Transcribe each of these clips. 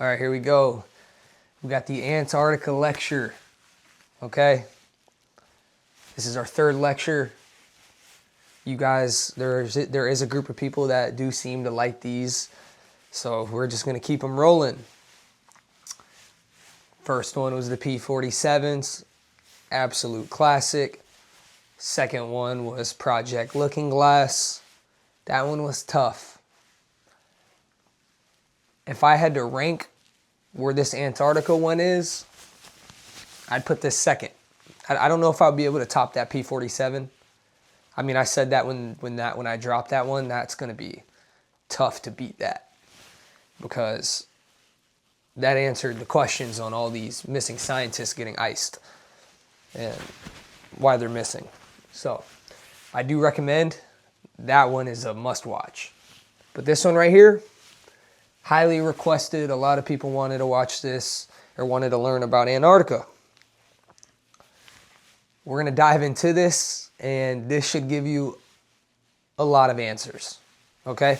All right, here we go. We got the Antarctica lecture. Okay. This is our third lecture. You guys, there is a group of people that do seem to like these, so we're just going to keep them rolling. First one was the P-47s, absolute classic. Second one was Project Looking Glass. That one was tough. If I had to rank where this Antarctica one is, I'd put this second. I don't know if I'll be able to top that P-47. I mean, I said that when I dropped that one, that's going to be tough to beat that, because that answered the questions on all these missing scientists getting iced and why they're missing. So I do recommend that one is a must watch. But this one right here, highly requested. A lot of people wanted to watch this or wanted to learn about Antarctica. We're going to dive into this, and this should give you a lot of answers. Okay?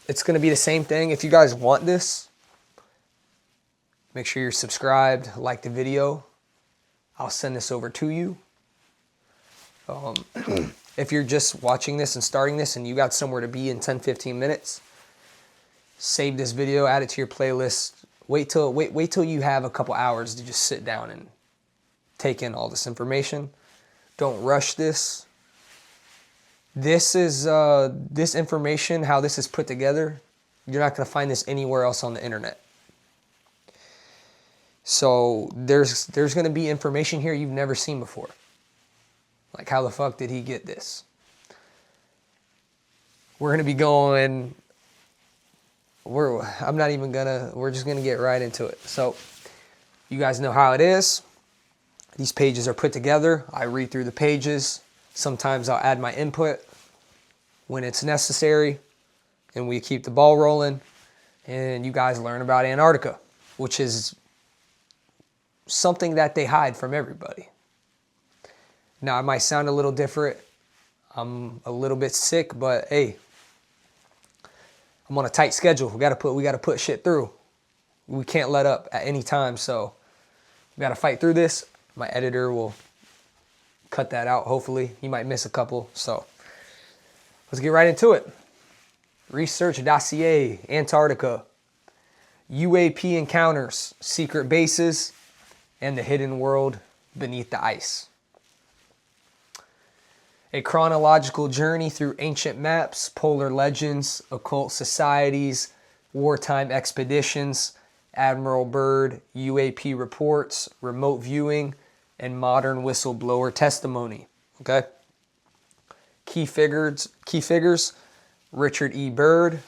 It's going to be the same thing. If you guys want this, make sure you're subscribed, like the video. I'll send this over to you. If you're just watching this and starting this and you got somewhere to be in 10-15 minutes, save this video, add it to your playlist. Wait till you have a couple hours to just sit down and take in all this information. Don't rush this. This is this information, how this is put together. You're not going to find this anywhere else on the internet. So there's going to be information here you've never seen before. Like, how the fuck did he get this? We're going to be going, we're just going to get right into it. So you guys know how it is. These pages are put together. I read through the pages. Sometimes I'll add my input when it's necessary, and we keep the ball rolling, and you guys learn about Antarctica, which is something that they hide from everybody. Now, it might sound a little different. I'm a little bit sick, but hey, I'm on a tight schedule. We gotta put shit through. We can't let up at any time, so we gotta fight through this. My editor will cut that out, hopefully. He might miss a couple, so let's get right into it. Research dossier, Antarctica, UAP encounters, secret bases, and the hidden world beneath the ice. A chronological journey through ancient maps, polar legends, occult societies, wartime expeditions, Admiral Byrd, UAP reports, remote viewing, and modern whistleblower testimony. Okay? Key figures, Richard E. Byrd.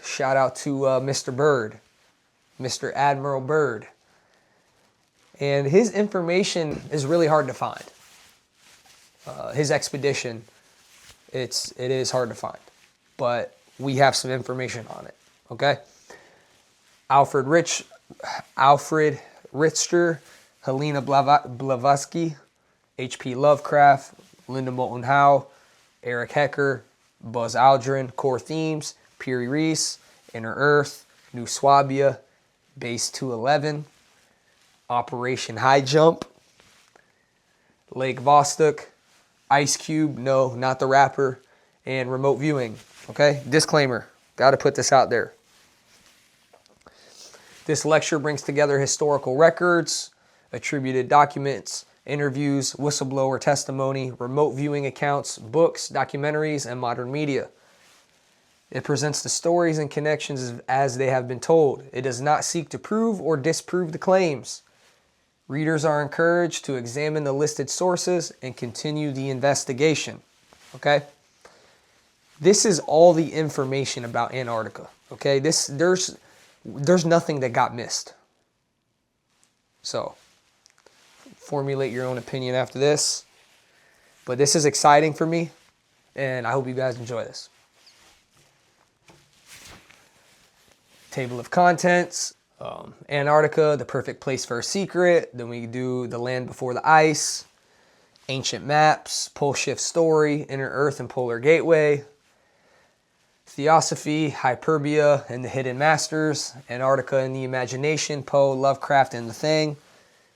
Shout out to Mr. Byrd, Mr. Admiral Byrd. And his information is really hard to find. His expedition, it is hard to find, but we have some information on it. Okay. Alfred Richter, Helena Blavatsky, H.P. Lovecraft, Linda Moulton Howe, Eric Hecker, Buzz Aldrin, Core Themes, Piri Reis, Inner Earth, New Swabia, Base 211, Operation High Jump, Lake Vostok, Ice Cube, no, not the rapper, and remote viewing. Okay, disclaimer, got to put this out there. This lecture brings together historical records, attributed documents, interviews, whistleblower testimony, remote viewing accounts, books, documentaries, and modern media. It presents the stories and connections as they have been told. It does not seek to prove or disprove the claims. Readers are encouraged to examine the listed sources and continue the investigation. Okay? This is all the information about Antarctica. Okay? There's nothing that got missed. So, formulate your own opinion after this. But this is exciting for me, and I hope you guys enjoy this. Table of contents. Antarctica, the perfect place for a secret. Then we do the land before the ice, ancient maps, pole shift story, inner earth and polar gateway, Theosophy, Hyperbia, and the Hidden Masters. Antarctica and the Imagination, Poe, Lovecraft, and the Thing.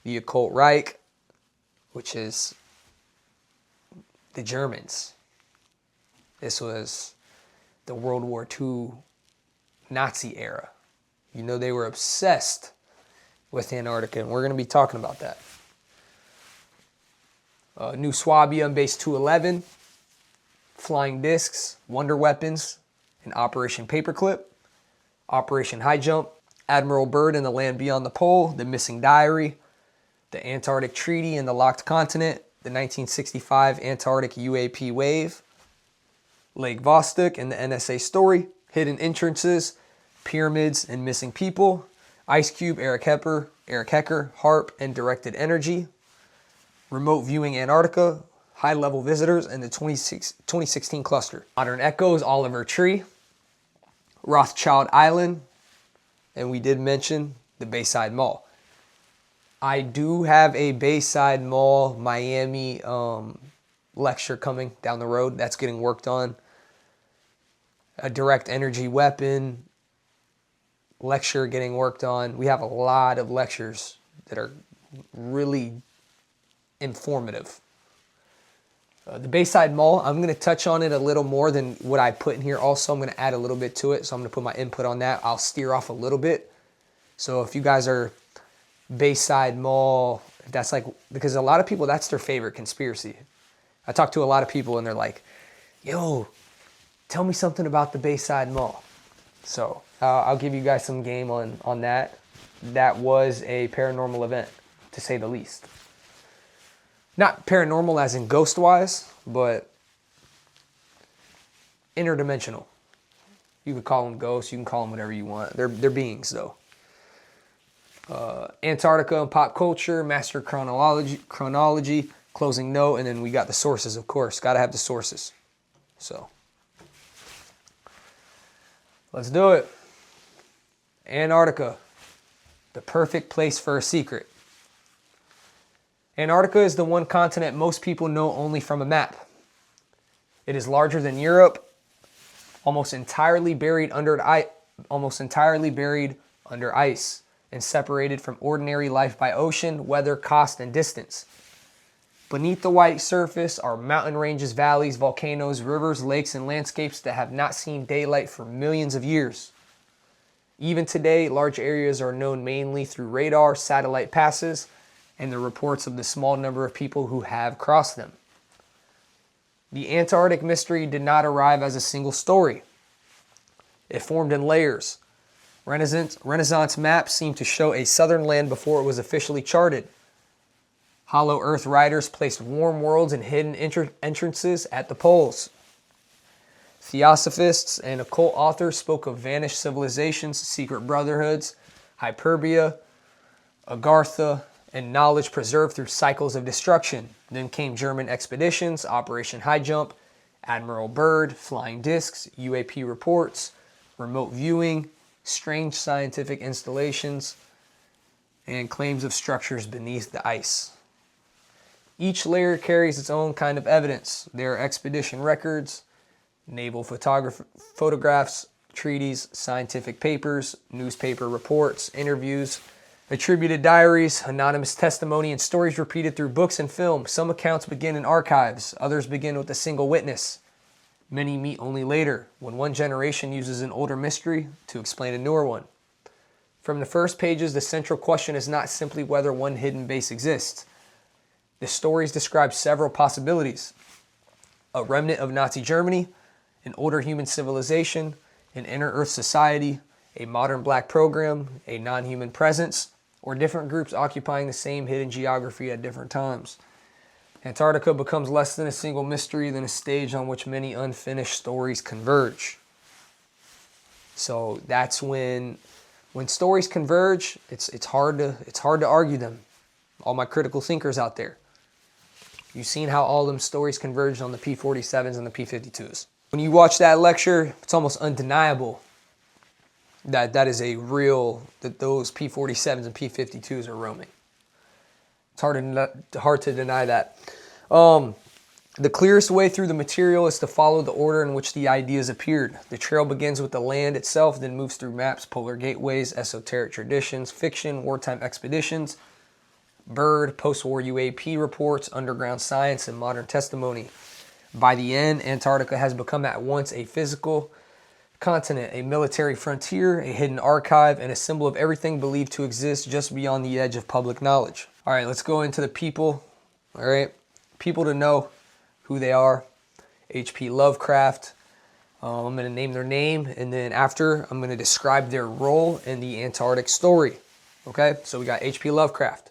The Occult Reich, which is the Germans. This was the World War II Nazi era. You know, they were obsessed with Antarctica, and we're going to be talking about that. New Swabia on Base 211, Flying Discs, Wonder Weapons, and Operation Paperclip, Operation High Jump, Admiral Byrd and the Land Beyond the Pole, The Missing Diary, the Antarctic Treaty and the Locked Continent, the 1965 Antarctic UAP Wave, Lake Vostok and the NSA Story, Hidden Entrances, Pyramids and Missing People, Ice Cube, Eric Hecker, HARP and Directed Energy, Remote Viewing Antarctica, High Level Visitors, and the 2016 Cluster. Modern Echoes, Oliver Tree, Rothschild Island, and we did mention the Bayside Mall. I do have a Bayside Mall Miami lecture coming down the road. That's getting worked on. A direct energy weapon lecture getting worked on. We have a lot of lectures that are really informative. The Bayside Mall, I'm going to touch on it a little more than what I put in here. Also, I'm going to add a little bit to it, so I'm going to put my input on that. I'll steer off a little bit. So if you guys are Bayside Mall, that's like, because a lot of people, that's their favorite conspiracy. I talk to a lot of people and they're like, yo, tell me something about the Bayside Mall. So I'll give you guys some game on that. That was a paranormal event, to say the least. Not paranormal as in ghost-wise, but interdimensional. You could call them ghosts, you can call them whatever you want. They're beings, though. Antarctica and pop culture, master chronology, closing note, and then we got the sources, of course. Got to have the sources. So, let's do it. Antarctica, the perfect place for a secret. Antarctica is the one continent most people know only from a map. It is larger than Europe, almost entirely buried under ice, and separated from ordinary life by ocean, weather, cost, and distance. Beneath the white surface are mountain ranges, valleys, volcanoes, rivers, lakes, and landscapes that have not seen daylight for millions of years. Even today, large areas are known mainly through radar, satellite passes, and the reports of the small number of people who have crossed them. The Antarctic mystery did not arrive as a single story. It formed in layers. Renaissance maps seem to show a southern land before it was officially charted. Hollow Earth writers placed warm worlds and hidden entrances at the poles. Theosophists and occult authors spoke of vanished civilizations, secret brotherhoods, Hyperbia, Agartha, and knowledge preserved through cycles of destruction. Then came German expeditions, Operation High Jump, Admiral Byrd, flying discs, UAP reports, remote viewing, strange scientific installations, and claims of structures beneath the ice. Each layer carries its own kind of evidence. There are expedition records, naval photographs, treaties, scientific papers, newspaper reports, interviews, attributed diaries, anonymous testimony, and stories repeated through books and film. Some accounts begin in archives. Others begin with a single witness. Many meet only later, when one generation uses an older mystery to explain a newer one. From the first pages, the central question is not simply whether one hidden base exists. The stories describe several possibilities. A remnant of Nazi Germany, an older human civilization, an inner Earth society, a modern black program, a non-human presence, or different groups occupying the same hidden geography at different times. Antarctica becomes less than a single mystery than a stage on which many unfinished stories converge. So that's when stories converge, it's hard to argue them. All my critical thinkers out there. You've seen how all them stories converged on the P-47s and the P-52s. When you watch that lecture, it's almost undeniable that is a real, that those P-47s and P-52s are roaming. It's hard to deny that. The clearest way through the material is to follow the order in which the ideas appeared. The trail begins with the land itself, then moves through maps, polar gateways, esoteric traditions, fiction, wartime expeditions, Byrd, post-war UAP reports, underground science, and modern testimony. By the end, Antarctica has become at once a physical continent, a military frontier, a hidden archive, and a symbol of everything believed to exist just beyond the edge of public knowledge. All right, let's go into the people. All right, people to know who they are. H.P. Lovecraft. I'm going to name their name, and then after, I'm going to describe their role in the Antarctic story. Okay, so we got H.P. Lovecraft,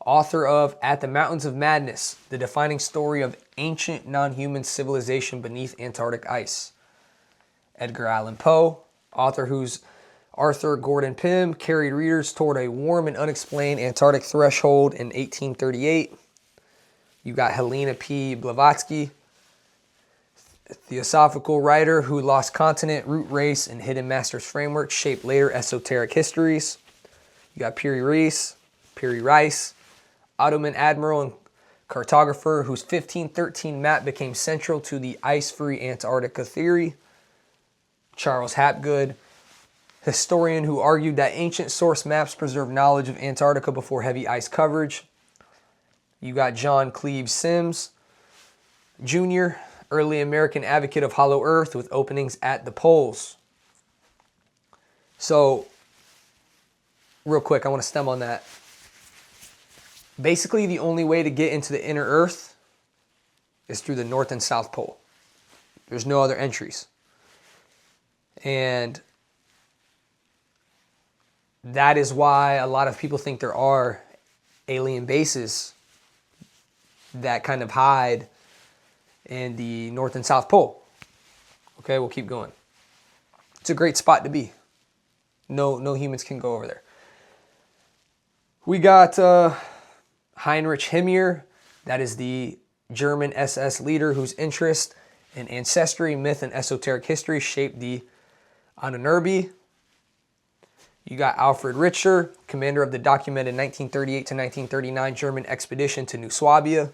author of At the Mountains of Madness, the defining story of ancient non-human civilization beneath Antarctic ice. Edgar Allan Poe, author whose Arthur Gordon Pym carried readers toward a warm and unexplained Antarctic threshold in 1838. You got Helena P. Blavatsky, theosophical writer who lost continent, root race, and hidden masters framework shaped later esoteric histories. You got Piri Rice, Ottoman admiral and cartographer whose 1513 map became central to the ice-free Antarctica theory. Charles Hapgood, historian who argued that ancient source maps preserved knowledge of Antarctica before heavy ice coverage. You got John Cleves Sims Jr., early American advocate of Hollow Earth with openings at the poles. So, real quick, I want to stem on that. Basically, the only way to get into the inner Earth is through the North and South Pole. There's no other entries. And that is why a lot of people think there are alien bases that kind of hide in the North and South Pole. Okay, we'll keep going. It's a great spot to be. No humans can go over there. We got Heinrich Himmler, that is the German SS leader whose interest in ancestry, myth, and esoteric history shaped the Anunnaki. You got Alfred Richter, commander of the documented 1938 to 1939 German expedition to New Swabia.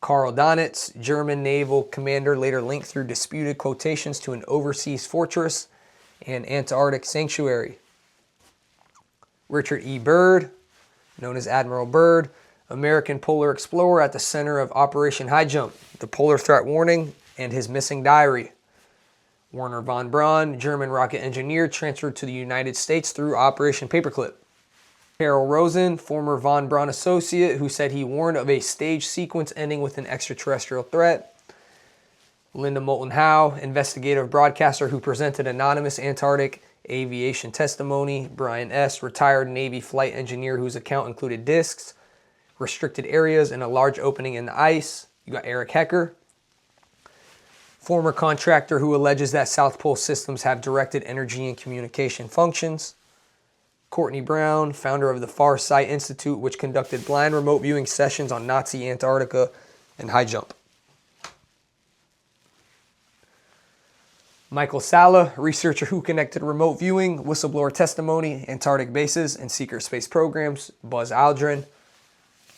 Karl Donitz, German naval commander, later linked through disputed quotations to an overseas fortress and Antarctic sanctuary. Richard E. Byrd, known as Admiral Byrd, American polar explorer at the center of Operation High Jump, the Polar Threat Warning, and his missing diary. Werner von Braun, German rocket engineer, transferred to the United States through Operation Paperclip. Carol Rosen, former von Braun associate, who said he warned of a stage sequence ending with an extraterrestrial threat. Linda Moulton Howe, investigative broadcaster who presented anonymous Antarctic aviation testimony. Brian S., retired Navy flight engineer whose account included discs, restricted areas, and a large opening in the ice. You got Eric Hecker, former contractor who alleges that South Pole systems have directed energy and communication functions. Courtney Brown, founder of the Far Sight Institute, which conducted blind remote viewing sessions on Nazi Antarctica and high jump. Michael Salla, researcher who connected remote viewing, whistleblower testimony, Antarctic bases, and secret space programs. Buzz Aldrin,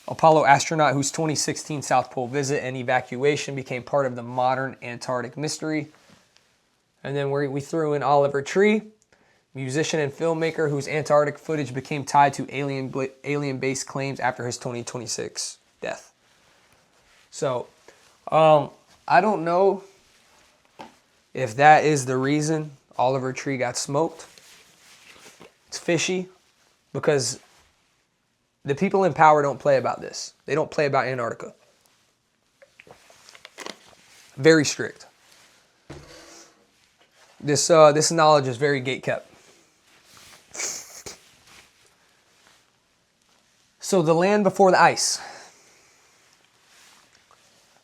Apollo astronaut whose 2016 South Pole visit and evacuation became part of the modern Antarctic mystery. And then we threw in Oliver Tree, musician and filmmaker whose Antarctic footage became tied to alien-based claims after his 2026 death. So, I don't know if that is the reason Oliver Tree got smoked. It's fishy because the people in power don't play about this. They don't play about Antarctica. Very strict. This knowledge is very gatekept. So the land before the ice.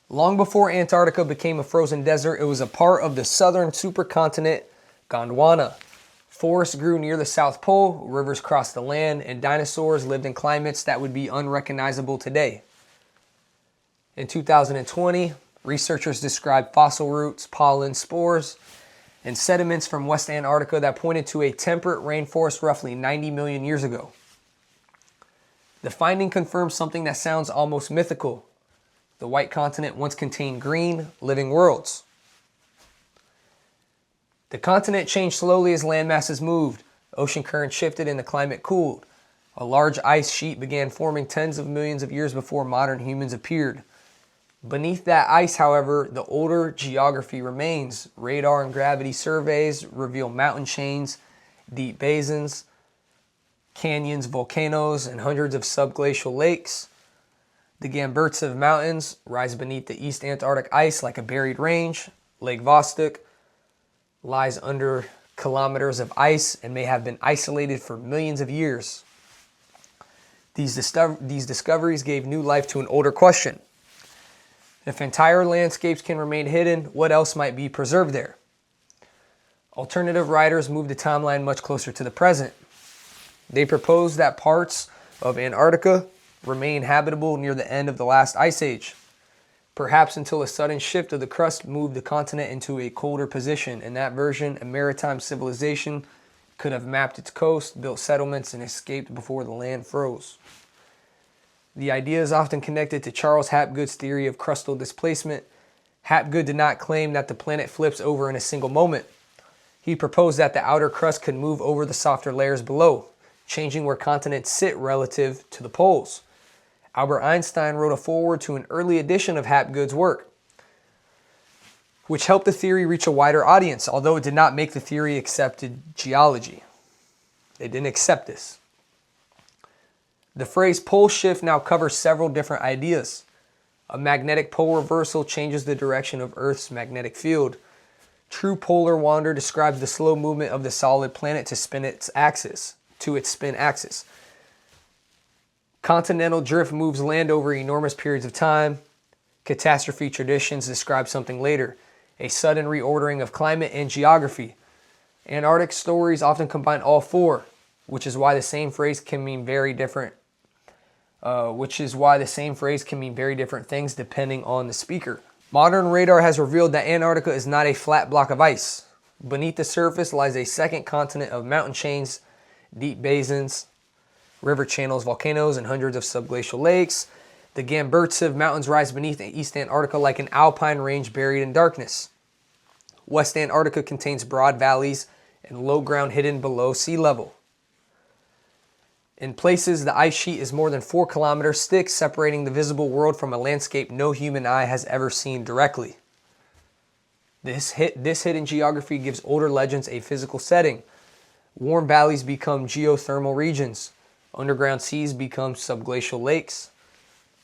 Long before Antarctica became a frozen desert, it was a part of the southern supercontinent Gondwana. Forests grew near the South Pole, rivers crossed the land, and dinosaurs lived in climates that would be unrecognizable today. In 2020, researchers described fossil roots, pollen, spores, and sediments from West Antarctica that pointed to a temperate rainforest roughly 90 million years ago. The finding confirms something that sounds almost mythical. The white continent once contained green, living worlds. The continent changed slowly as land masses moved. Ocean currents shifted and the climate cooled. A large ice sheet began forming tens of millions of years before modern humans appeared. Beneath that ice, however, the older geography remains. Radar and gravity surveys reveal mountain chains, deep basins, canyons, volcanoes, and hundreds of subglacial lakes. The Gamburtsev Mountains rise beneath the East Antarctic ice like a buried range. Lake Vostok lies under kilometers of ice and may have been isolated for millions of years. These discoveries gave new life to an older question. If entire landscapes can remain hidden, what else might be preserved there? Alternative writers moved the timeline much closer to the present. They proposed that parts of Antarctica remain habitable near the end of the last ice age, perhaps until a sudden shift of the crust moved the continent into a colder position. In that version, a maritime civilization could have mapped its coast, built settlements, and escaped before the land froze. The idea is often connected to Charles Hapgood's theory of crustal displacement. Hapgood did not claim that the planet flips over in a single moment. He proposed that the outer crust could move over the softer layers below, changing where continents sit relative to the poles. Albert Einstein wrote a foreword to an early edition of Hapgood's work, which helped the theory reach a wider audience, although it did not make the theory accepted geology. They didn't accept this. The phrase pole shift now covers several different ideas. A magnetic pole reversal changes the direction of Earth's magnetic field. True polar wander describes the slow movement of the solid planet to its spin axis. Continental drift moves land over enormous periods of time. Catastrophe traditions describe something later, a sudden reordering of climate and geography. Antarctic stories often combine all four, which is why the same phrase can mean very different things depending on the speaker. Modern radar has revealed that Antarctica is not a flat block of ice. Beneath the surface lies a second continent of mountain chains, deep basins, river channels, volcanoes, and hundreds of subglacial lakes. The Gamburtsev Mountains rise beneath East Antarctica like an alpine range buried in darkness. West Antarctica contains broad valleys and low ground hidden below sea level. In places, the ice sheet is more than 4 kilometers thick, separating the visible world from a landscape no human eye has ever seen directly. This hidden geography gives older legends a physical setting. Warm valleys become geothermal regions. Underground seas become subglacial lakes.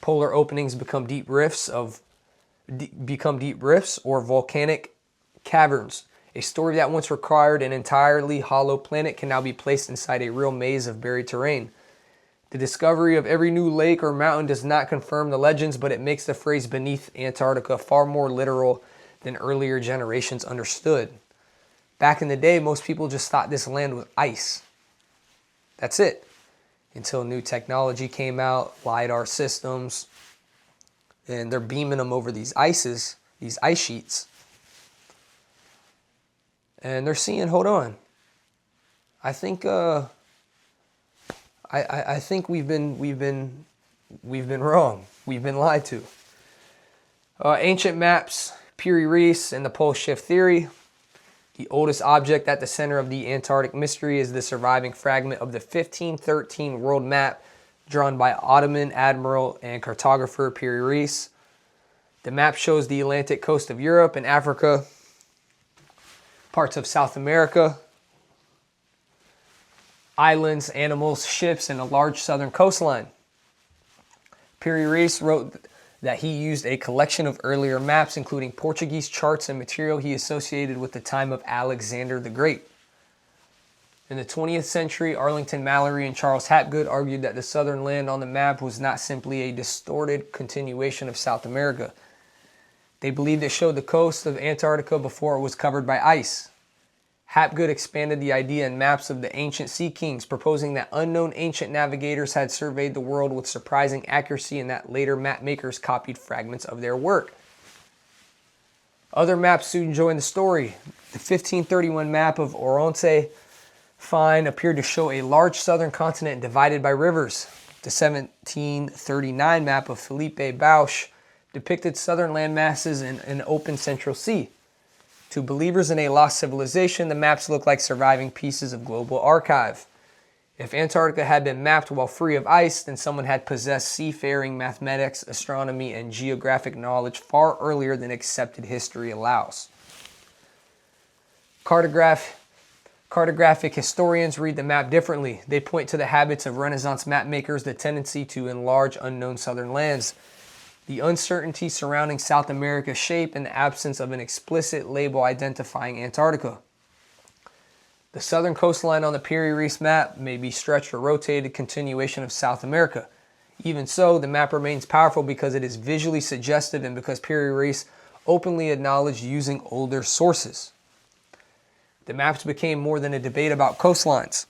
Polar openings become deep rifts or volcanic caverns. A story that once required an entirely hollow planet can now be placed inside a real maze of buried terrain. The discovery of every new lake or mountain does not confirm the legends, but it makes the phrase beneath Antarctica far more literal than earlier generations understood. Back in the day, most people just thought this land was ice. That's it. Until new technology came out, LiDAR systems, and they're beaming them over these ice sheets. And they're seeing, hold on, I think I think we've been wrong. We've been lied to. Ancient maps, Piri Reis, and the pole shift theory. The oldest object at the center of the Antarctic mystery is the surviving fragment of the 1513 world map drawn by Ottoman Admiral and cartographer Piri Reis. The map shows the Atlantic coast of Europe and Africa, parts of South America, islands, animals, ships, and a large southern coastline. Piri Reis wrote that he used a collection of earlier maps, including Portuguese charts and material he associated with the time of Alexander the Great. In the 20th century, Arlington Mallory and Charles Hapgood argued that the southern land on the map was not simply a distorted continuation of South America. They believed it showed the coast of Antarctica before it was covered by ice. Hapgood expanded the idea in maps of the ancient sea kings, proposing that unknown ancient navigators had surveyed the world with surprising accuracy and that later map makers copied fragments of their work. Other maps soon joined the story. The 1531 map of Oronce Fine appeared to show a large southern continent divided by rivers. The 1739 map of Philippe Bauch depicted southern land masses in an open central sea. To believers in a lost civilization, the maps look like surviving pieces of global archive. If Antarctica had been mapped while free of ice, then someone had possessed seafaring, mathematics, astronomy, and geographic knowledge far earlier than accepted history allows. Cartographic historians read the map differently. They point to the habits of Renaissance mapmakers, the tendency to enlarge unknown southern lands, the uncertainty surrounding South America's shape, and the absence of an explicit label identifying Antarctica. The southern coastline on the Piri Reis map may be stretched or rotated continuation of South America. Even so, the map remains powerful because it is visually suggestive and because Piri Reis openly acknowledged using older sources. The maps became more than a debate about coastlines.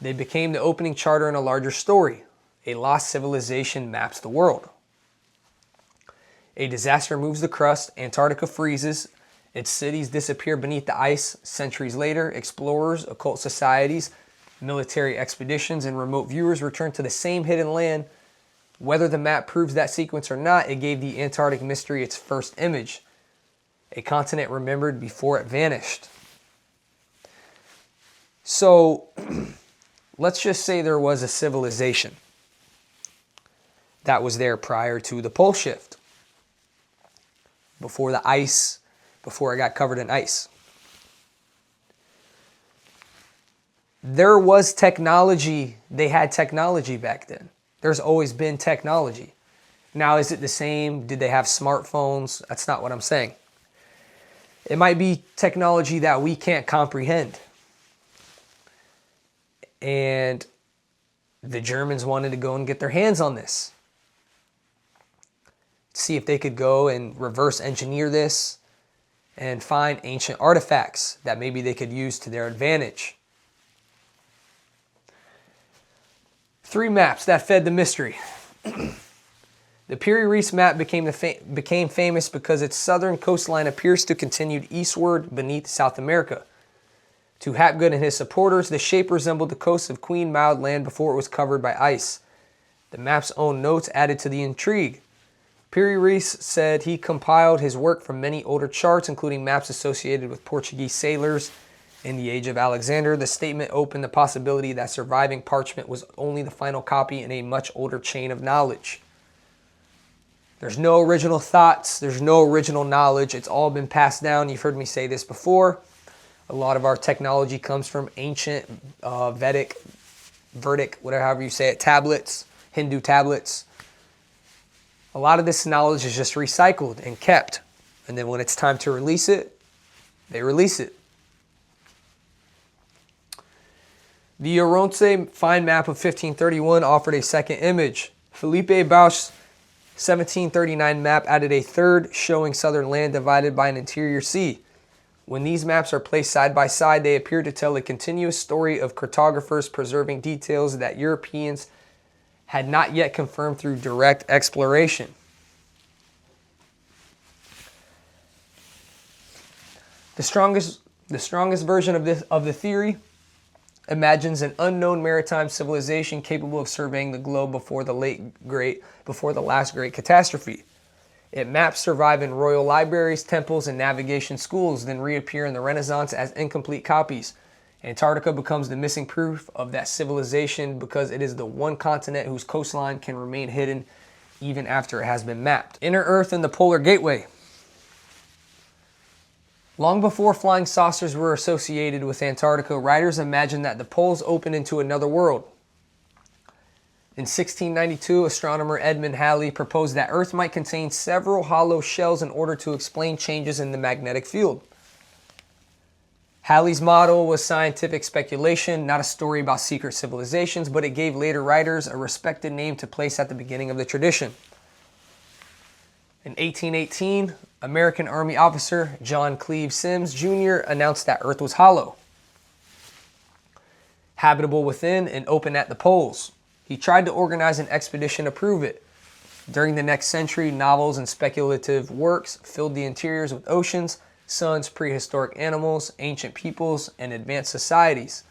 They became the opening charter in a larger story. A lost civilization maps the world. A disaster moves the crust, Antarctica freezes, its cities disappear beneath the ice. Centuries later, explorers, occult societies, military expeditions, and remote viewers return to the same hidden land. Whether the map proves that sequence or not, it gave the Antarctic mystery its first image. A continent remembered before it vanished. So, let's just say there was a civilization that was there prior to the pole shift. Before it got covered in ice. There was technology. They had technology back then. There's always been technology. Now, is it the same? Did they have smartphones? That's not what I'm saying. It might be technology that we can't comprehend. And the Germans wanted to go and get their hands on this. See if they could go and reverse engineer this and find ancient artifacts that maybe they could use to their advantage. 3 maps that fed the mystery. The Piri Reis map became famous because its southern coastline appears to continue eastward beneath South America. To Hapgood and his supporters, the shape resembled the coast of Queen Maud Land before it was covered by ice. The map's own notes added to the intrigue. Piri Reis said he compiled his work from many older charts, including maps associated with Portuguese sailors in the age of Alexander. The statement opened the possibility that surviving parchment was only the final copy in a much older chain of knowledge. There's no original thoughts. There's no original knowledge. It's all been passed down. You've heard me say this before. A lot of our technology comes from ancient Vedic, whatever however you say it, tablets, Hindu tablets. A lot of this knowledge is just recycled and kept. And then when it's time to release it, they release it. The Oronce find map of 1531 offered a second image. Felipe Bauch's 1739 map added a third, showing southern land divided by an interior sea. When these maps are placed side by side, they appear to tell a continuous story of cartographers preserving details that Europeans had not yet confirmed through direct exploration. The strongest version of the theory imagines an unknown maritime civilization capable of surveying the globe before the last great catastrophe. It maps survive in royal libraries, temples, and navigation schools, then reappear in the Renaissance as incomplete copies. Antarctica becomes the missing proof of that civilization because it is the one continent whose coastline can remain hidden even after it has been mapped. Inner Earth and the Polar Gateway. Long before flying saucers were associated with Antarctica, writers imagined that the poles opened into another world. In 1692, astronomer Edmund Halley proposed that Earth might contain several hollow shells in order to explain changes in the magnetic field. Halley's model was scientific speculation, not a story about secret civilizations, but it gave later writers a respected name to place at the beginning of the tradition. In 1818, American Army officer John Cleve Sims Jr. announced that Earth was hollow, habitable within and open at the poles. He tried to organize an expedition to prove it. During the next century, novels and speculative works filled the interiors with oceans, suns, prehistoric animals, ancient peoples, and advanced societies.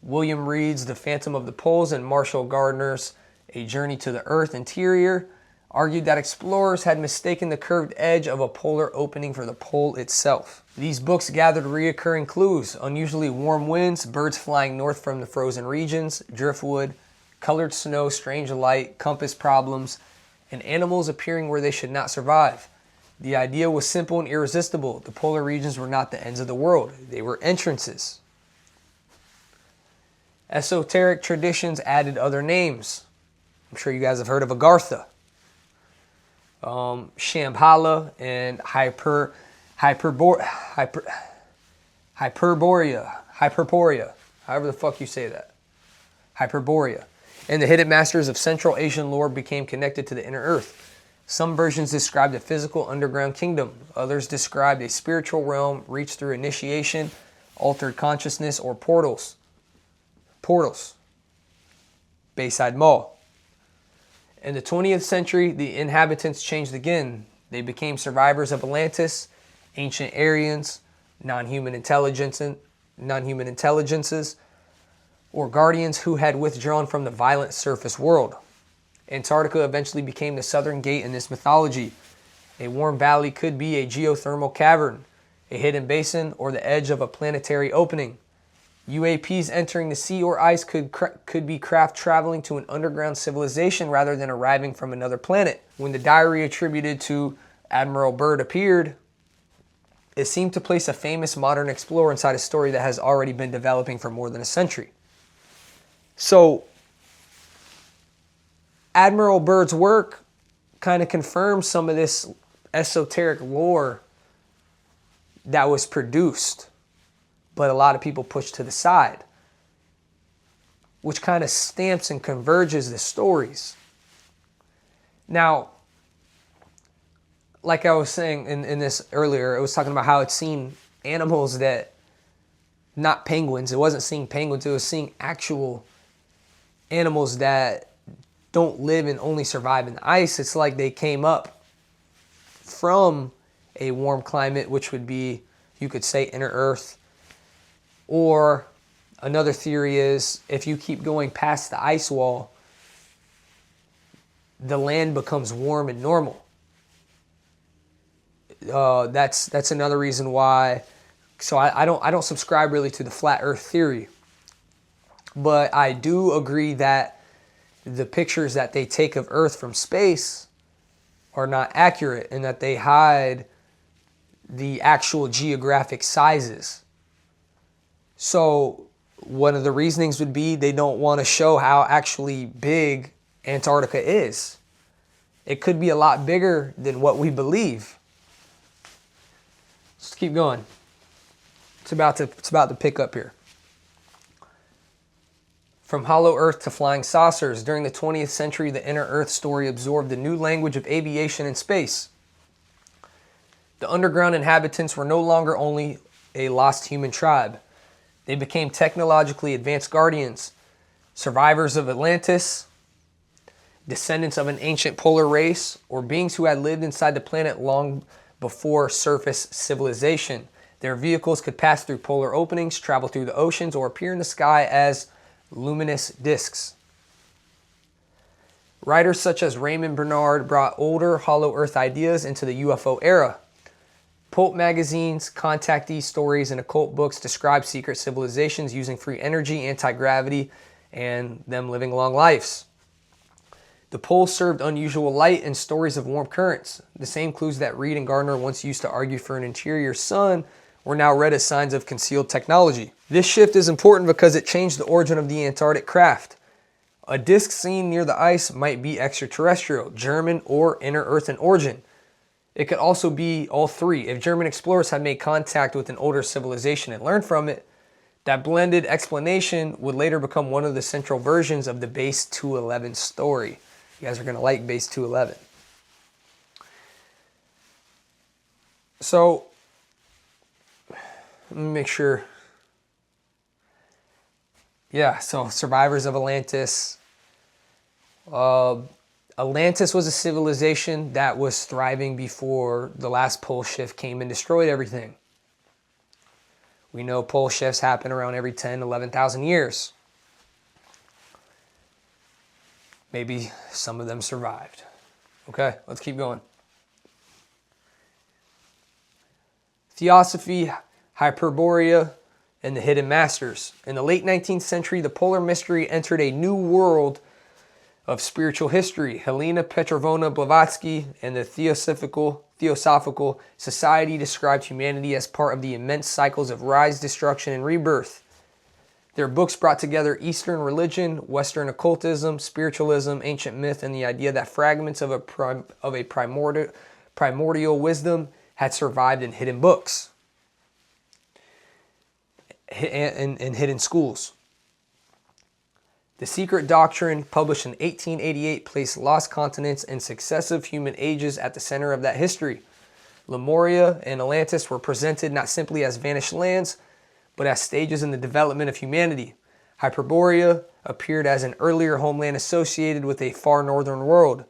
William Reed's The Phantom of the Poles and Marshall Gardner's A Journey to the Earth Interior argued that explorers had mistaken the curved edge of a polar opening for the pole itself. These books gathered recurring clues: unusually warm winds, birds flying north from the frozen regions, driftwood, colored snow, strange light, compass problems, and animals appearing where they should not survive. The idea was simple and irresistible. The polar regions were not the ends of the world. They were entrances. Esoteric traditions added other names. I'm sure you guys have heard of Agartha, Shambhala, and Hyperborea, however the fuck you say that. Hyperborea. And the hidden masters of Central Asian lore became connected to the inner earth. Some versions described a physical underground kingdom. Others described a spiritual realm reached through initiation, altered consciousness, or portals. Bayside Mall. In the 20th century, the inhabitants changed again. They became survivors of Atlantis, ancient Aryans, non-human intelligences, or guardians who had withdrawn from the violent surface world. Antarctica eventually became the southern gate in this mythology. A warm valley could be a geothermal cavern, a hidden basin, or the edge of a planetary opening. UAPs entering the sea or ice could be craft traveling to an underground civilization rather than arriving from another planet. When the diary attributed to Admiral Byrd appeared, it seemed to place a famous modern explorer inside a story that has already been developing for more than a century. So, Admiral Byrd's work kind of confirms some of this esoteric lore that was produced, but a lot of people push to the side, which kind of stamps and converges the stories. Now, like I was saying in this earlier, it was talking about how it's seen animals that, not penguins, it wasn't seeing penguins, it was seeing actual animals that don't live and only survive in the ice. It's like they came up from a warm climate, which would be, you could say, inner Earth. Or another theory is, if you keep going past the ice wall, the land becomes warm and normal. That's another reason why. So I don't subscribe really to the flat Earth theory, but I do agree that the pictures that they take of Earth from space are not accurate, and that they hide the actual geographic sizes. So one of the reasonings would be they don't want to show how actually big Antarctica is. It could be a lot bigger than what we believe. Let's keep going. It's about to pick up here. From hollow earth to flying saucers, during the 20th century, the inner earth story absorbed the new language of aviation and space. The underground inhabitants were no longer only a lost human tribe. They became technologically advanced guardians, survivors of Atlantis, descendants of an ancient polar race, or beings who had lived inside the planet long before surface civilization. Their vehicles could pass through polar openings, travel through the oceans, or appear in the sky as luminous discs. Writers such as Raymond Bernard brought older hollow earth ideas into the UFO era. Pulp magazines, contactee stories, and occult books describe secret civilizations using free energy, anti-gravity, and them living long lives. The pole served unusual light and stories of warm currents. The same clues that Reed and Gardner once used to argue for an interior sun were now read as signs of concealed technology. This shift is important because it changed the origin of the Antarctic craft. A disk seen near the ice might be extraterrestrial, German, or inner Earth in origin. It could also be all three. If German explorers had made contact with an older civilization and learned from it, that blended explanation would later become one of the central versions of the Base 211 story. You guys are going to like Base 211. So, let me make sure. Yeah, so survivors of Atlantis. Atlantis was a civilization that was thriving before the last pole shift came and destroyed everything. We know pole shifts happen around every 10, 11,000 years. Maybe some of them survived. Okay, let's keep going. Theosophy, Hyperborea, and the Hidden Masters. In the late 19th century, the polar mystery entered a new world of spiritual history. Helena Petrovna Blavatsky and the Theosophical Society described humanity as part of the immense cycles of rise, destruction, and rebirth. Their books brought together Eastern religion, Western occultism, spiritualism, ancient myth, and the idea that fragments of a primordial wisdom had survived in hidden books and hidden schools. The Secret Doctrine, published in 1888, placed lost continents and successive human ages at the center of that history. Lemuria and Atlantis were presented not simply as vanished lands, but as stages in the development of humanity. Hyperborea appeared as an earlier homeland associated with a far northern world.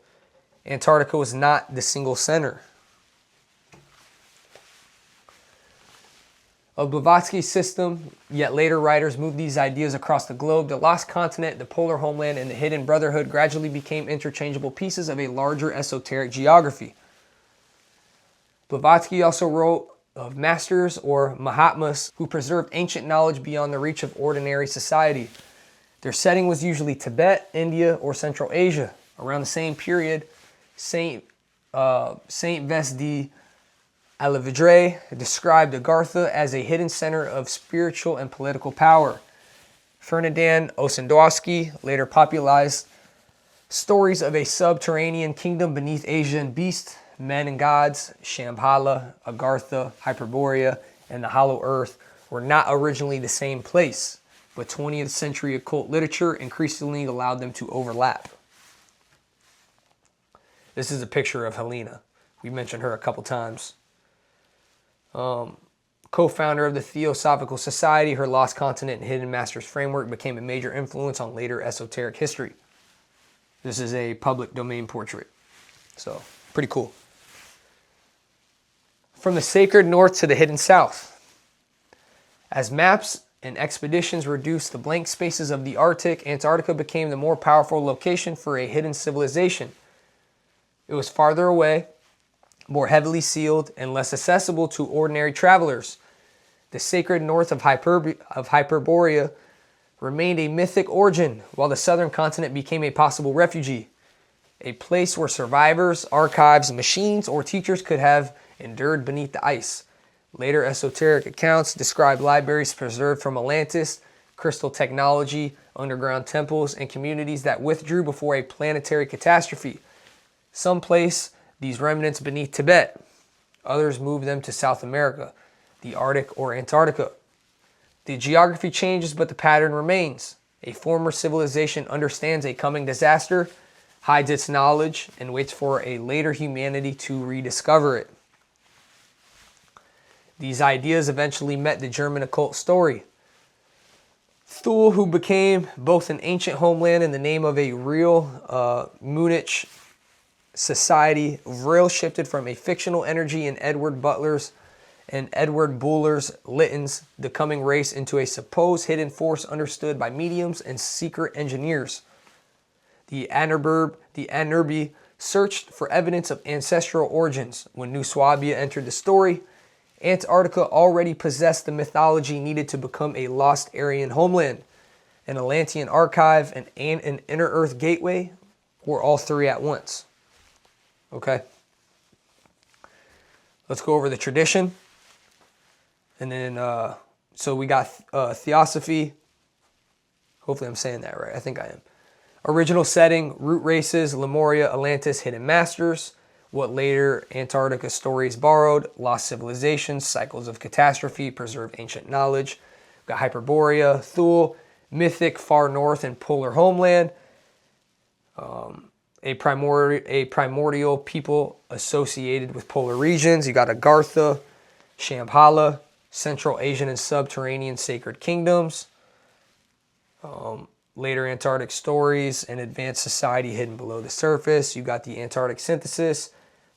Antarctica was not the single center of Blavatsky's system, yet later writers moved these ideas across the globe. The lost continent, the polar homeland, and the hidden brotherhood gradually became interchangeable pieces of a larger esoteric geography. Blavatsky also wrote of masters or Mahatmas who preserved ancient knowledge beyond the reach of ordinary society. Their setting was usually Tibet, India, or Central Asia. Around the same period, Saint Vesdi Alavidre described Agartha as a hidden center of spiritual and political power. Ferdinand Ossendowski later popularized stories of a subterranean kingdom beneath Asia and beasts, men and gods. Shambhala, Agartha, Hyperborea, and the Hollow Earth were not originally the same place, but 20th century occult literature increasingly allowed them to overlap. This is a picture of Helena. We mentioned her a couple times. Co-founder of the Theosophical Society, her Lost Continent and Hidden Masters framework became a major influence on later esoteric history. This is a public domain portrait. So, pretty cool. From the sacred north to the hidden south. As maps and expeditions reduced the blank spaces of the Arctic, Antarctica became the more powerful location for a hidden civilization. It was farther away, more heavily sealed, and less accessible to ordinary travelers. The sacred north of Hyperborea remained a mythic origin, while the southern continent became a possible refuge, a place where survivors, archives, machines, or teachers could have endured beneath the ice. Later esoteric accounts describe libraries preserved from Atlantis, crystal technology, underground temples, and communities that withdrew before a planetary catastrophe. Some place these remnants beneath Tibet. Others moved them to South America, the Arctic, or Antarctica. The geography changes, but the pattern remains. A former civilization understands a coming disaster, hides its knowledge, and waits for a later humanity to rediscover it. These ideas eventually met the German occult story. Thule, who became both an ancient homeland and the name of a real Munich society, Vril shifted from a fictional energy in Edward Butler's and Edward Buller's Litton's The Coming Race into a supposed hidden force understood by mediums and secret engineers. The Anerbi searched for evidence of ancestral origins. When New Swabia entered the story, Antarctica already possessed the mythology needed to become a lost Aryan homeland. An Atlantean archive and an inner earth gateway were all three at once. Okay, let's go over the tradition. And then, so we got Theosophy. Hopefully I'm saying that right. I think I am. Original setting, root races, Lemuria, Atlantis, hidden masters. What later Antarctica stories borrowed, lost civilizations, cycles of catastrophe, preserved ancient knowledge. We've got Hyperborea, Thule, mythic far north and polar homeland. A primordial people associated with polar regions. You got Agartha, Shambhala, Central Asian and subterranean sacred kingdoms. Later Antarctic stories, and advanced society hidden below the surface. You got the Antarctic synthesis,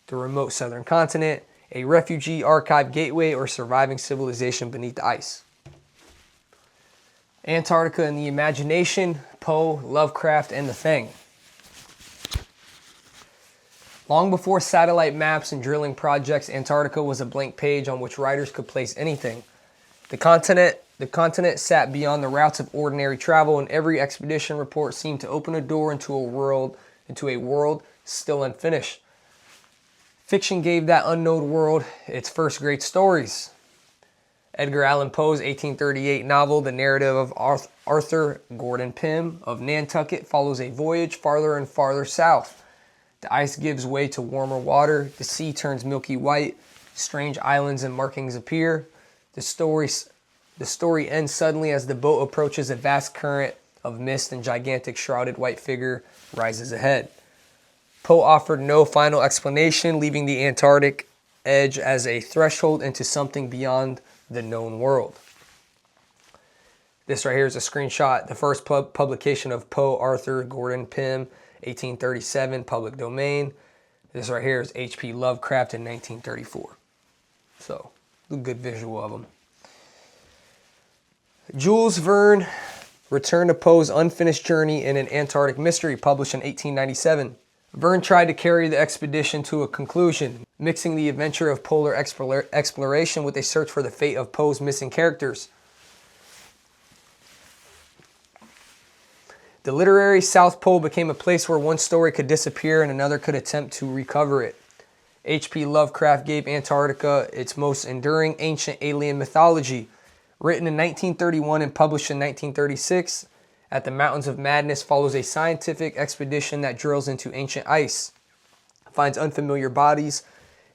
the remote southern continent, a refugee archive gateway, or surviving civilization beneath the ice. Antarctica and the imagination, Poe, Lovecraft, and the Thing. Long before satellite maps and drilling projects, Antarctica was a blank page on which writers could place anything. The continent sat beyond the routes of ordinary travel, and every expedition report seemed to open a door into a world still unfinished. Fiction gave that unknown world its first great stories. Edgar Allan Poe's 1838 novel, The Narrative of Arthur Gordon Pym of Nantucket, follows a voyage farther and farther south. The ice gives way to warmer water, the sea turns milky white, strange islands and markings appear. The story ends suddenly as the boat approaches a vast current of mist and gigantic shrouded white figure rises ahead. Poe offered no final explanation, leaving the Antarctic edge as a threshold into something beyond the known world. This right here is a screenshot. The first publication of Poe Arthur Gordon Pym, 1837, public domain. This right here is H.P. Lovecraft in 1934. So, a good visual of them. Jules Verne returned to Poe's unfinished journey in An Antarctic Mystery, published in 1897. Verne tried to carry the expedition to a conclusion, mixing the adventure of polar exploration with a search for the fate of Poe's missing characters. The literary South Pole became a place where one story could disappear and another could attempt to recover it. H.P. Lovecraft gave Antarctica its most enduring ancient alien mythology. Written in 1931 and published in 1936, At the Mountains of Madness follows a scientific expedition that drills into ancient ice, finds unfamiliar bodies,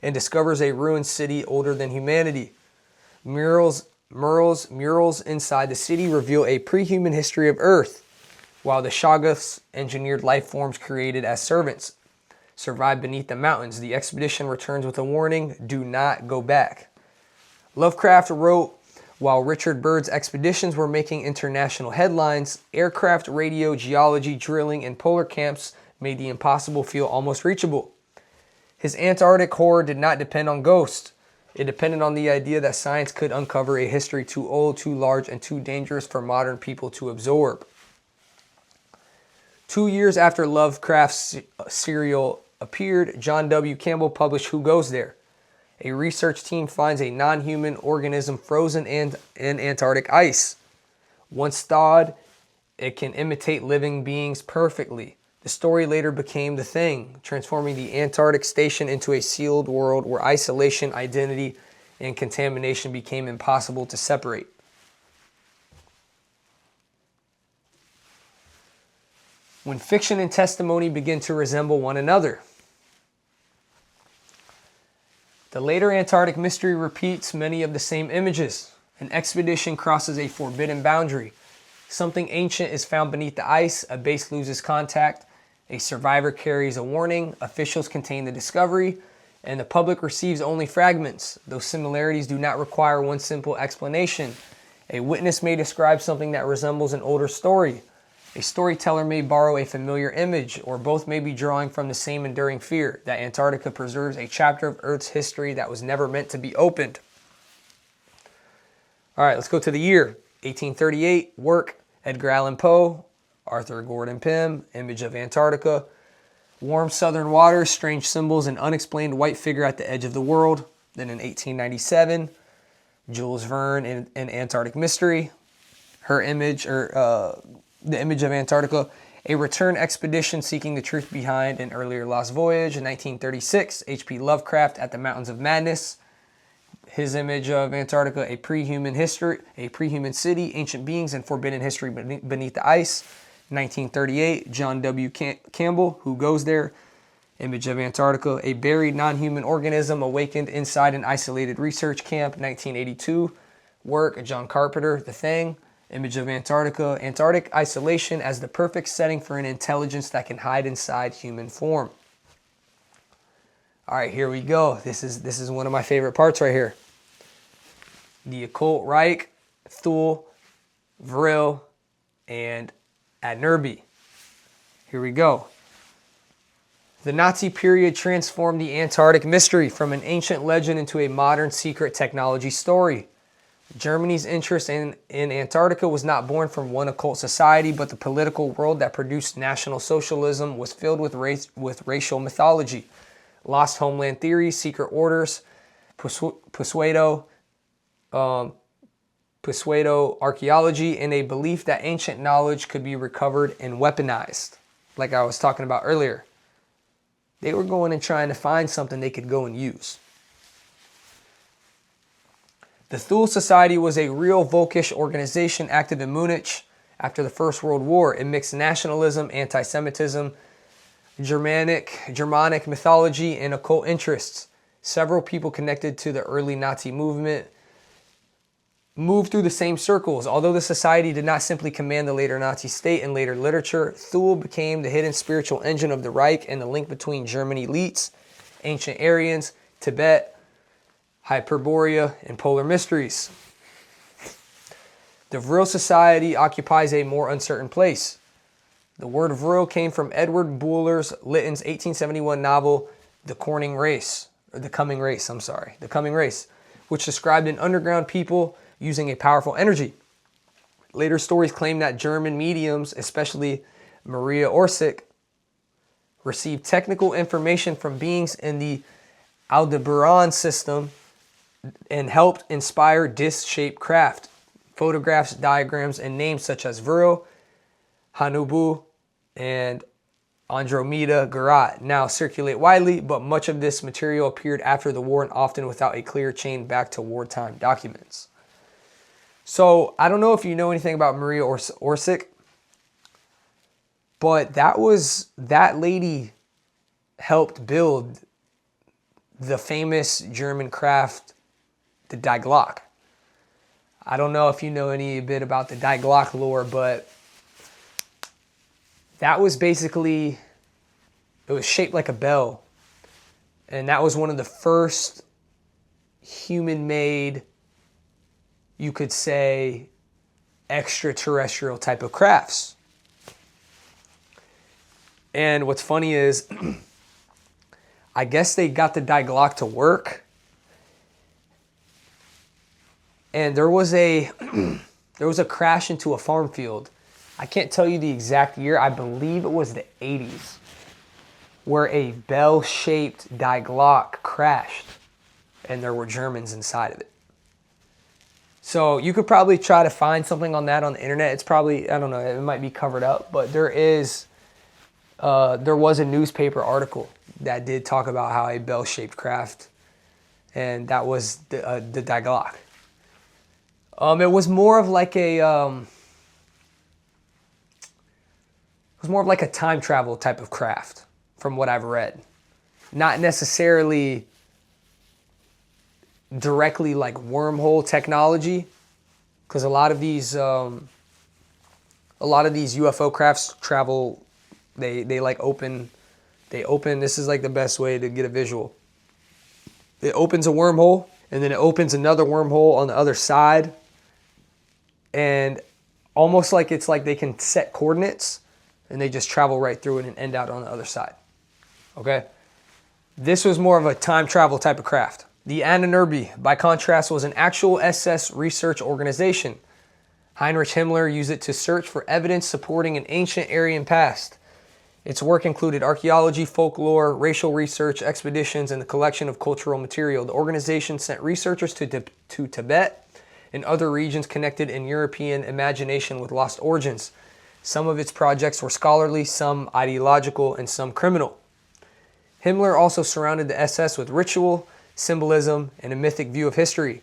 and discovers a ruined city older than humanity. Murals inside the city reveal a pre-human history of Earth, while the Shoggoths, engineered life forms created as servants, survive beneath the mountains. The expedition returns with a warning: do not go back. Lovecraft wrote, while Richard Byrd's expeditions were making international headlines, aircraft, radio, geology, drilling, and polar camps made the impossible feel almost reachable. His Antarctic horror did not depend on ghosts. It depended on the idea that science could uncover a history too old, too large, and too dangerous for modern people to absorb. 2 years after Lovecraft's serial appeared, John W. Campbell published Who Goes There? A research team finds a non-human organism frozen in Antarctic ice. Once thawed, it can imitate living beings perfectly. The story later became The Thing, transforming the Antarctic station into a sealed world where isolation, identity, and contamination became impossible to separate. When fiction and testimony begin to resemble one another. The later Antarctic mystery repeats many of the same images. An expedition crosses a forbidden boundary. Something ancient is found beneath the ice, a base loses contact, a survivor carries a warning, officials contain the discovery, and the public receives only fragments. Those similarities do not require one simple explanation. A witness may describe something that resembles an older story. A storyteller may borrow a familiar image, or both may be drawing from the same enduring fear that Antarctica preserves a chapter of Earth's history that was never meant to be opened. All right, let's go to the year. 1838, work, Edgar Allan Poe, Arthur Gordon Pym, image of Antarctica. Warm southern waters, strange symbols, an unexplained white figure at the edge of the world. Then in 1897, Jules Verne in An Antarctic Mystery. Her image, the image of Antarctica, a return expedition seeking the truth behind an earlier lost voyage. In 1936, H.P. Lovecraft, At the Mountains of Madness. His image of Antarctica, a pre-human history, a pre-human city, ancient beings, and forbidden history beneath the ice. 1938, John W. Campbell, Who Goes There? Image of Antarctica, a buried non-human organism awakened inside an isolated research camp. 1982, work, John Carpenter, The Thing. Image of Antarctica, Antarctic isolation as the perfect setting for an intelligence that can hide inside human form. All right, here we go. This is one of my favorite parts right here. The occult Reich, Thule, Vril, and Admiral. Here we go. The Nazi period transformed the Antarctic mystery from an ancient legend into a modern secret technology story. Germany's interest in Antarctica was not born from one occult society, but the political world that produced National Socialism was filled with racial mythology. lost homeland theory, secret orders, pseudo archaeology, and a belief that ancient knowledge could be recovered and weaponized, like I was talking about earlier. They were going and trying to find something they could go and use. The Thule Society was a real Volkish organization active in Munich after the First World War. It mixed nationalism, anti-Semitism, Germanic mythology, and occult interests. Several people connected to the early Nazi movement moved through the same circles. Although the society did not simply command the later Nazi state and later literature, Thule became the hidden spiritual engine of the Reich and the link between German elites, ancient Aryans, Tibet, Hyperborea, and polar mysteries. The Vril Society occupies a more uncertain place. The word Vril came from Edward Bulwer Lytton's 1871 novel, The Coming Race, which described an underground people using a powerful energy. Later stories claim that German mediums, especially Maria Orsic, received technical information from beings in the Aldebaran system and helped inspire disc-shaped craft. Photographs, diagrams, and names such as Vril, Hanubu, and Andromeda Garat now circulate widely, but much of this material appeared after the war and often without a clear chain back to wartime documents. So I don't know if you know anything about Maria Orsic, but that lady helped build the famous German craft, the Die Glock. I don't know if you know any bit about the Die Glock lore, but that was basically, it was shaped like a bell. And that was one of the first human-made, you could say, extraterrestrial type of crafts. And what's funny is, I guess they got the Die Glock to work, and there was a crash into a farm field. I can't tell you the exact year. I believe it was the 80s, where a bell-shaped Die Glock crashed, and there were Germans inside of it. So you could probably try to find something on that on the internet. It's probably, I don't know, it might be covered up, but there was a newspaper article that did talk about how a bell-shaped craft, and that was the Die Glock. It was more of like a time travel type of craft, from what I've read. Not necessarily directly like wormhole technology, because a lot of these UFO crafts travel. They open. This is like the best way to get a visual. It opens a wormhole, and then it opens another wormhole on the other side, and almost like it's like they can set coordinates, and they just travel right through it and end out on the other side. Okay? This was more of a time travel type of craft. The tmrw, by contrast, was an actual SS research organization. Heinrich Himmler used it to search for evidence supporting an ancient Aryan past. Its work included archaeology, folklore, racial research, expeditions, and the collection of cultural material. The organization sent researchers to Tibet and other regions connected in European imagination with lost origins. Some of its projects were scholarly, some ideological, and some criminal. Himmler also surrounded the SS with ritual, symbolism, and a mythic view of history.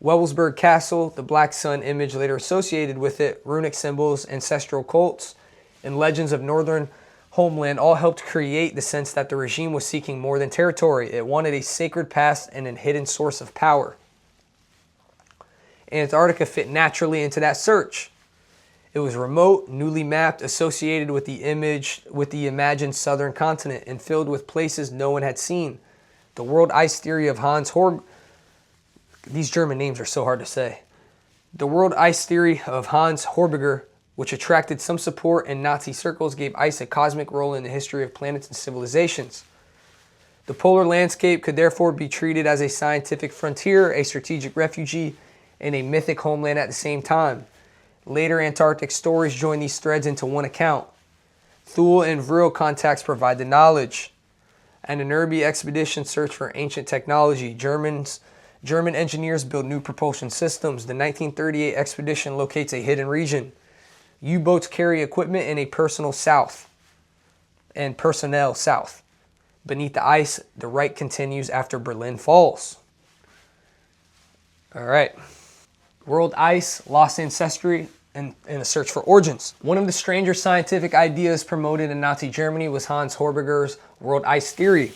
Wewelsburg Castle, the Black Sun image later associated with it, runic symbols, ancestral cults, and legends of northern homeland all helped create the sense that the regime was seeking more than territory. It wanted a sacred past and a hidden source of power. Antarctica fit naturally into that search. It was remote, newly mapped, associated with the imagined southern continent, and filled with places no one had seen. The world ice theory of Hans Horg... These German names are so hard to say. The world ice theory of Hans Horbiger, which attracted some support in Nazi circles, gave ice a cosmic role in the history of planets and civilizations. The polar landscape could therefore be treated as a scientific frontier, a strategic refugee, and a mythic homeland at the same time. Later Antarctic stories join these threads into one account. Thule and Vril contacts provide the knowledge. Antarctica expedition search for ancient technology. German engineers build new propulsion systems. The 1938 expedition locates a hidden region. U-boats carry equipment and a personnel south. Beneath the ice, the right continues after Berlin falls. All right. World ice, lost ancestry, and a search for origins. One of the stranger scientific ideas promoted in Nazi Germany was Hans Horbiger's world ice theory,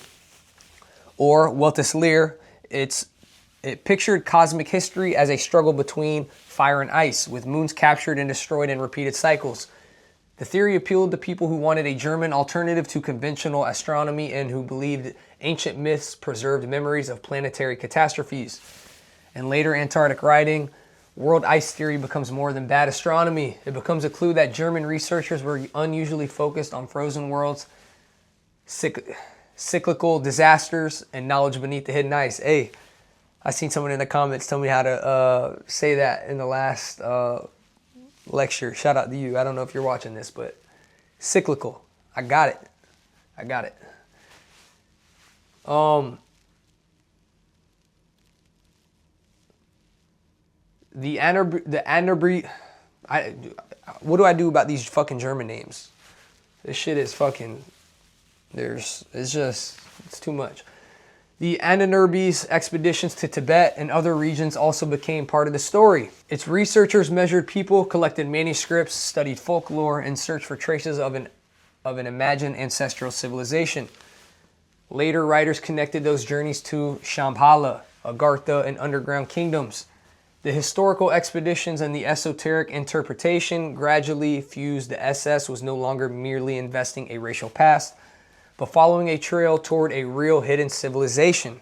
or Weltlehr. It pictured cosmic history as a struggle between fire and ice, with moons captured and destroyed in repeated cycles. The theory appealed to people who wanted a German alternative to conventional astronomy and who believed ancient myths preserved memories of planetary catastrophes. In later Antarctic writing, world ice theory becomes more than bad astronomy. It becomes a clue that German researchers were unusually focused on frozen worlds, cyclical disasters, and knowledge beneath the hidden ice. Hey, I seen someone in the comments tell me how to say that in the last lecture. Shout out to you. I don't know if you're watching this, but cyclical. I got it. The Antarctica. What do I do about these fucking German names? This shit is fucking. It's too much. The Antarctica expeditions to Tibet and other regions also became part of the story. Its researchers measured people, collected manuscripts, studied folklore, and searched for traces of an imagined ancestral civilization. Later, writers connected those journeys to Shambhala, Agartha, and underground kingdoms. The historical expeditions and the esoteric interpretation gradually fused. The SS was no longer merely investing a racial past, but following a trail toward a real hidden civilization.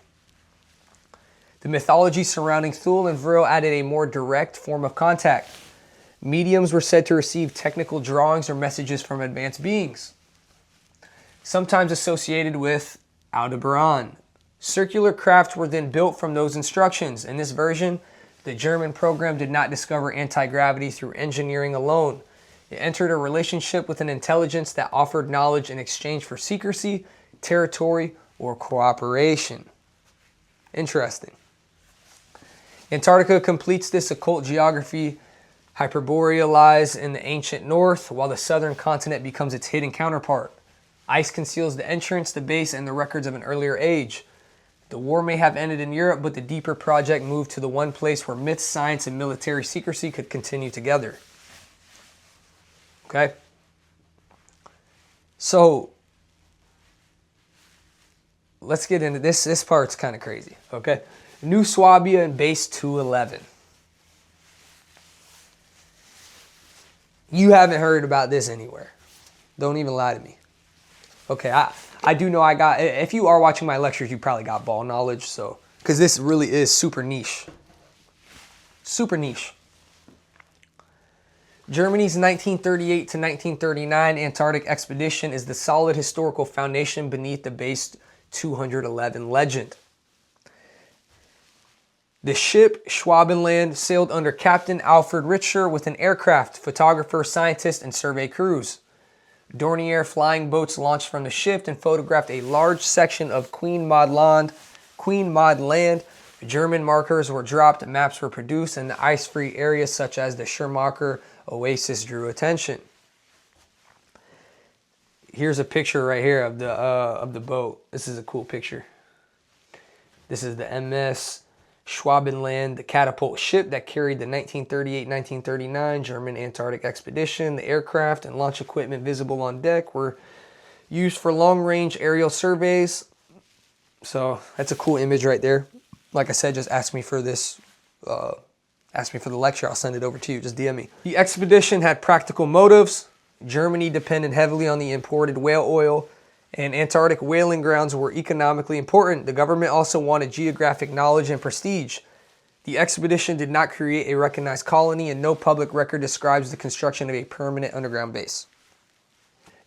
The mythology surrounding Thule and Vril added a more direct form of contact. Mediums were said to receive technical drawings or messages from advanced beings, sometimes associated with Aldebaran. Circular crafts were then built from those instructions. In this version, the German program did not discover anti-gravity through engineering alone. It entered a relationship with an intelligence that offered knowledge in exchange for secrecy, territory, or cooperation. Interesting. Antarctica completes this occult geography, hyperborealized in the ancient north, while the southern continent becomes its hidden counterpart. Ice conceals the entrance, the base, and the records of an earlier age. The war may have ended in Europe, but the deeper project moved to the one place where myth, science, and military secrecy could continue together. Okay? So, let's get into this. This part's kind of crazy. Okay? New Swabia and Base 211. You haven't heard about this anywhere. Don't even lie to me. Okay, I do know I got, if you are watching my lectures, you probably got ball knowledge, so, because this really is super niche. Super niche. Germany's 1938 to 1939 Antarctic expedition is the solid historical foundation beneath the Base 211 legend. The ship Schwabenland sailed under Captain Alfred Richter with an aircraft, photographer, scientist, and survey crews. Dornier flying boats launched from the ship and photographed a large section of Queen Maud Land. German markers were dropped, maps were produced, and the ice-free areas such as the Schirmacher Oasis drew attention. Here's a picture right here of the boat. This is a cool picture. This is the MS Schwabenland, the catapult ship that carried the 1938-1939 German Antarctic expedition. The aircraft and launch equipment visible on deck were used for long-range aerial surveys. So that's a cool image right there. Like I said, just ask me for this. Ask me for the lecture. I'll send it over to you. Just DM me. The expedition had practical motives. Germany depended heavily on the imported whale oil, and Antarctic whaling grounds were economically important. The government also wanted geographic knowledge and prestige. The expedition did not create a recognized colony, and no public record describes the construction of a permanent underground base.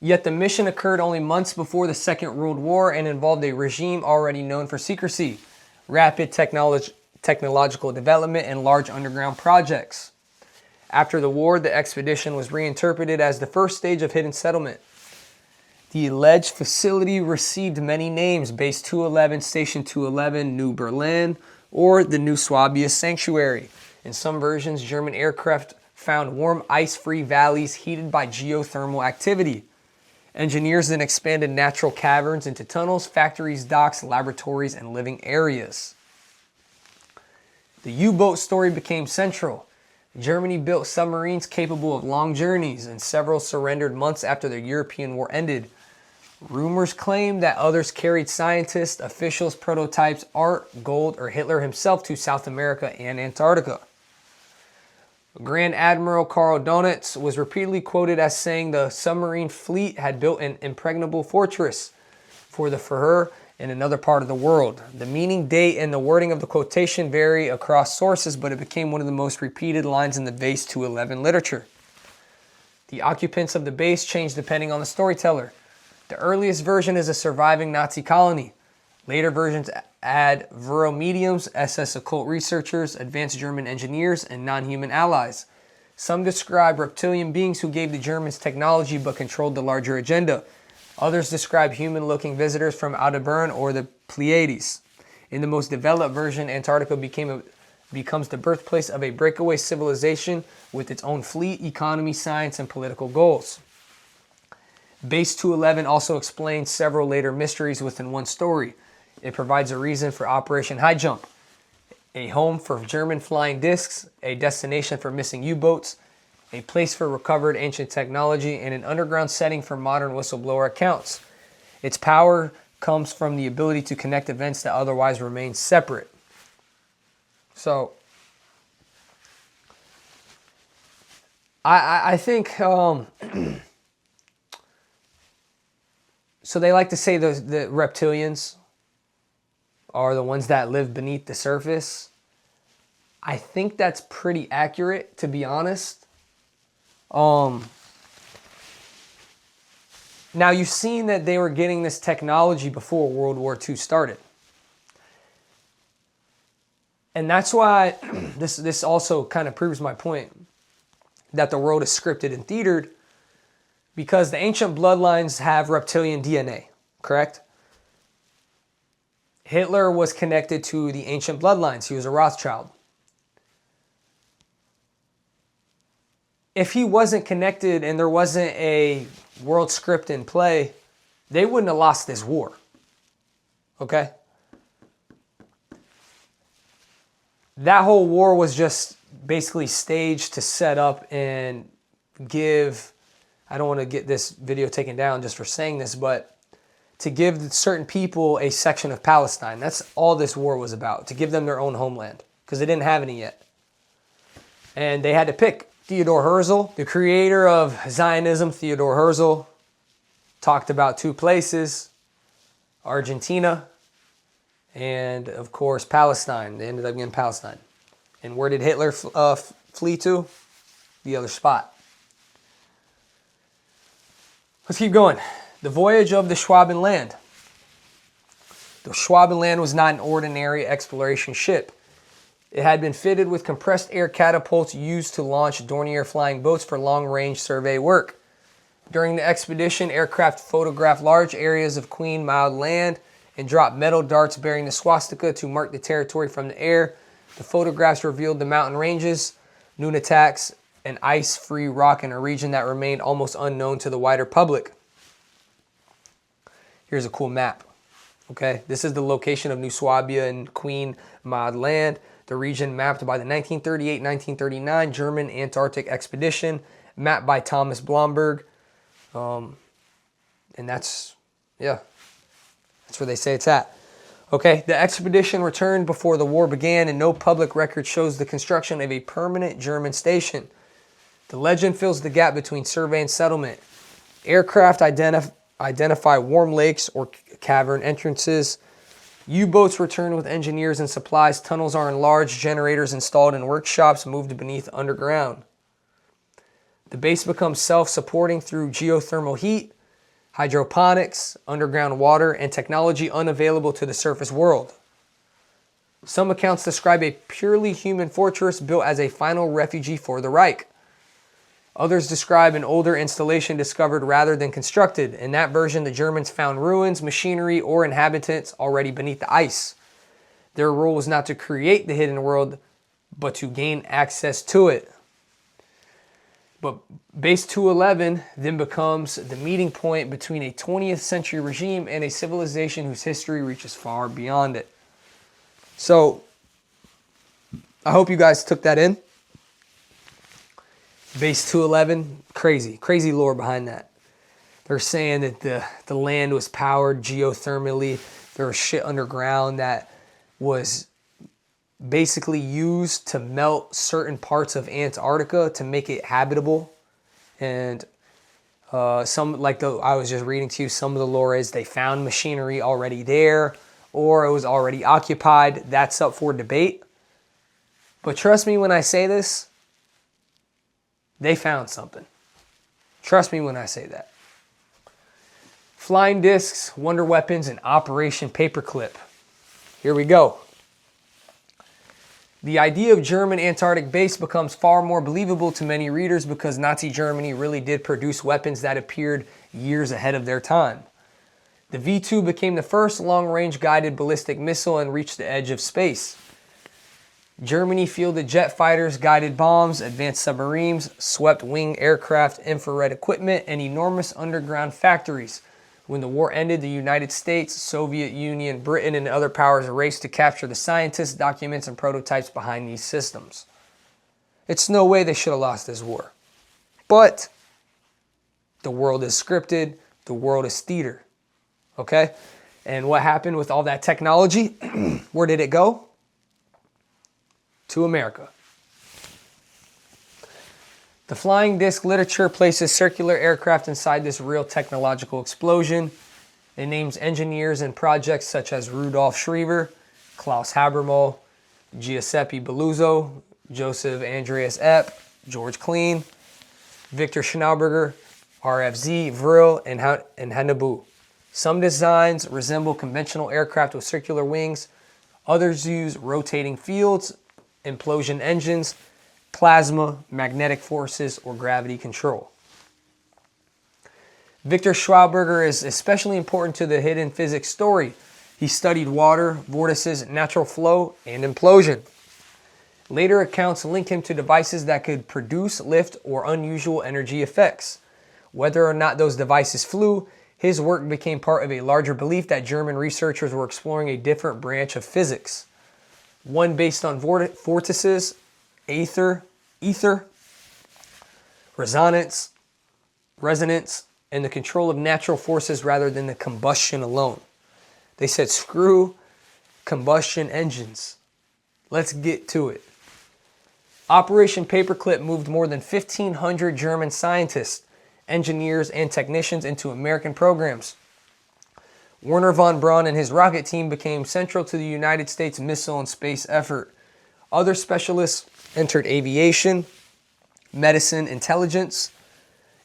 Yet the mission occurred only months before the Second World War and involved a regime already known for secrecy, rapid technological development, and large underground projects. After the war, the expedition was reinterpreted as the first stage of hidden settlement. The alleged facility received many names: Base 211, Station 211, New Berlin, or the New Swabia Sanctuary. In some versions, German aircraft found warm, ice-free valleys heated by geothermal activity. Engineers then expanded natural caverns into tunnels, factories, docks, laboratories, and living areas. The U-boat story became central. Germany built submarines capable of long journeys, and several surrendered months after the European war ended. Rumors claim that others carried scientists, officials, prototypes, art, gold, or Hitler himself to South America and Antarctica. Grand Admiral Karl Donitz was repeatedly quoted as saying the submarine fleet had built an impregnable fortress for the Führer in another part of the world. The meaning, date, and the wording of the quotation vary across sources, but it became one of the most repeated lines in the Base 211 literature. The occupants of the base changed depending on the storyteller. The earliest version is a surviving Nazi colony. Later versions add virile mediums, SS occult researchers, advanced German engineers, and non-human allies. Some describe reptilian beings who gave the Germans technology but controlled the larger agenda. Others describe human-looking visitors from Aldebaran or the Pleiades. In the most developed version, Antarctica becomes the birthplace of a breakaway civilization with its own fleet, economy, science, and political goals. Base 211 also explains several later mysteries within one story. It provides a reason for Operation High Jump, a home for German flying discs, a destination for missing U-boats, a place for recovered ancient technology, and an underground setting for modern whistleblower accounts. Its power comes from the ability to connect events that otherwise remain separate. So, I think... So they like to say the reptilians are the ones that live beneath the surface. I think that's pretty accurate, to be honest. Now you've seen that they were getting this technology before World War II started. And that's why this also kind of proves my point that the world is scripted and theatered, because the ancient bloodlines have reptilian DNA, correct? Hitler was connected to the ancient bloodlines. He was a Rothschild. If he wasn't connected and there wasn't a world script in play, they wouldn't have lost this war. Okay? That whole war was just basically staged to set up and give... I don't want to get this video taken down just for saying this, but to give certain people a section of Palestine. That's all this war was about, to give them their own homeland, because they didn't have any yet. And they had to pick. Theodor Herzl, the creator of Zionism, Theodor Herzl, talked about two places, Argentina and, of course, Palestine. They ended up getting Palestine. And where did Hitler flee to? The other spot. Let's keep going. The voyage of the Schwabenland. The Schwabenland was not an ordinary exploration ship. It had been fitted with compressed air catapults used to launch Dornier flying boats for long-range survey work. During the expedition, aircraft photographed large areas of Queen Maud Land and dropped metal darts bearing the swastika to mark the territory from the air. The photographs revealed the mountain ranges, nunataks, and ice-free rock in a region that remained almost unknown to the wider public. Here's a cool map. Okay, this is the location of New Swabia and Queen Maud Land, the region mapped by the 1938-1939 German Antarctic expedition, mapped by Thomas Blomberg. And that's where they say it's at. Okay, the expedition returned before the war began, and no public record shows the construction of a permanent German station. The legend fills the gap between survey and settlement. Aircraft identify warm lakes or cavern entrances. U-boats return with engineers and supplies. Tunnels are enlarged. Generators installed in workshops moved beneath underground. The base becomes self-supporting through geothermal heat, hydroponics, underground water, and technology unavailable to the surface world. Some accounts describe a purely human fortress built as a final refugee for the Reich. Others describe an older installation discovered rather than constructed. In that version, the Germans found ruins, machinery, or inhabitants already beneath the ice. Their role was not to create the hidden world, but to gain access to it. But Base 211 then becomes the meeting point between a 20th century regime and a civilization whose history reaches far beyond it. So, I hope you guys took that in. Base 211, crazy lore behind that. They're saying that the land was powered geothermally. There was shit underground that was basically used to melt certain parts of Antarctica to make it habitable. And I was just reading to you, some of the lore is they found machinery already there, or it was already occupied. That's up for debate. But trust me when I say this, they found something. Trust me when I say that. Flying discs, wonder weapons, and Operation Paperclip. Here we go. The idea of German Antarctic base becomes far more believable to many readers because Nazi Germany really did produce weapons that appeared years ahead of their time. The V-2 became the first long-range guided ballistic missile and reached the edge of space. Germany fielded jet fighters, guided bombs, advanced submarines, swept-wing aircraft, infrared equipment, and enormous underground factories. When the war ended, the United States, Soviet Union, Britain, and other powers raced to capture the scientists, documents, and prototypes behind these systems. It's no way they should have lost this war. But the world is scripted, the world is theater. Okay? And what happened with all that technology? Where did it go? To America. The flying disc literature places circular aircraft inside this real technological explosion. It names engineers and projects such as Rudolf Schriever, Klaus Habermal, Giuseppe Belluzzo, Joseph Andreas Epp, George Klein, Victor Schnauberger, RFZ, Vril, and Hanabu. Some designs resemble conventional aircraft with circular wings. Others use rotating fields, implosion engines, plasma, magnetic forces, or gravity control. Victor Schnauberger is especially important to the hidden physics story. He studied water, vortices, natural flow, and implosion. Later accounts link him to devices that could produce, lift, or unusual energy effects. Whether or not those devices flew, his work became part of a larger belief that German researchers were exploring a different branch of physics. One based on vortices, ether, resonance, and the control of natural forces rather than the combustion alone. They said, screw combustion engines. Let's get to it. Operation Paperclip moved more than 1,500 German scientists, engineers, and technicians into American programs. Werner von Braun and his rocket team became central to the United States missile and space effort. Other specialists entered aviation, medicine, intelligence,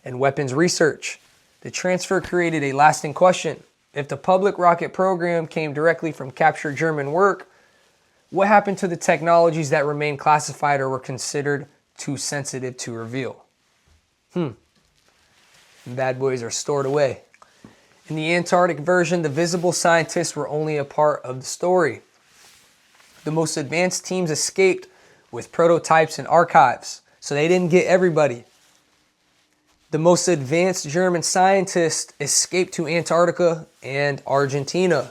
and weapons research. The transfer created a lasting question. If the public rocket program came directly from captured German work, what happened to the technologies that remained classified or were considered too sensitive to reveal? Bad boys are stored away. In the Antarctic version, the visible scientists were only a part of the story. The most advanced teams escaped with prototypes and archives, so they didn't get everybody. The most advanced German scientists escaped to Antarctica and Argentina.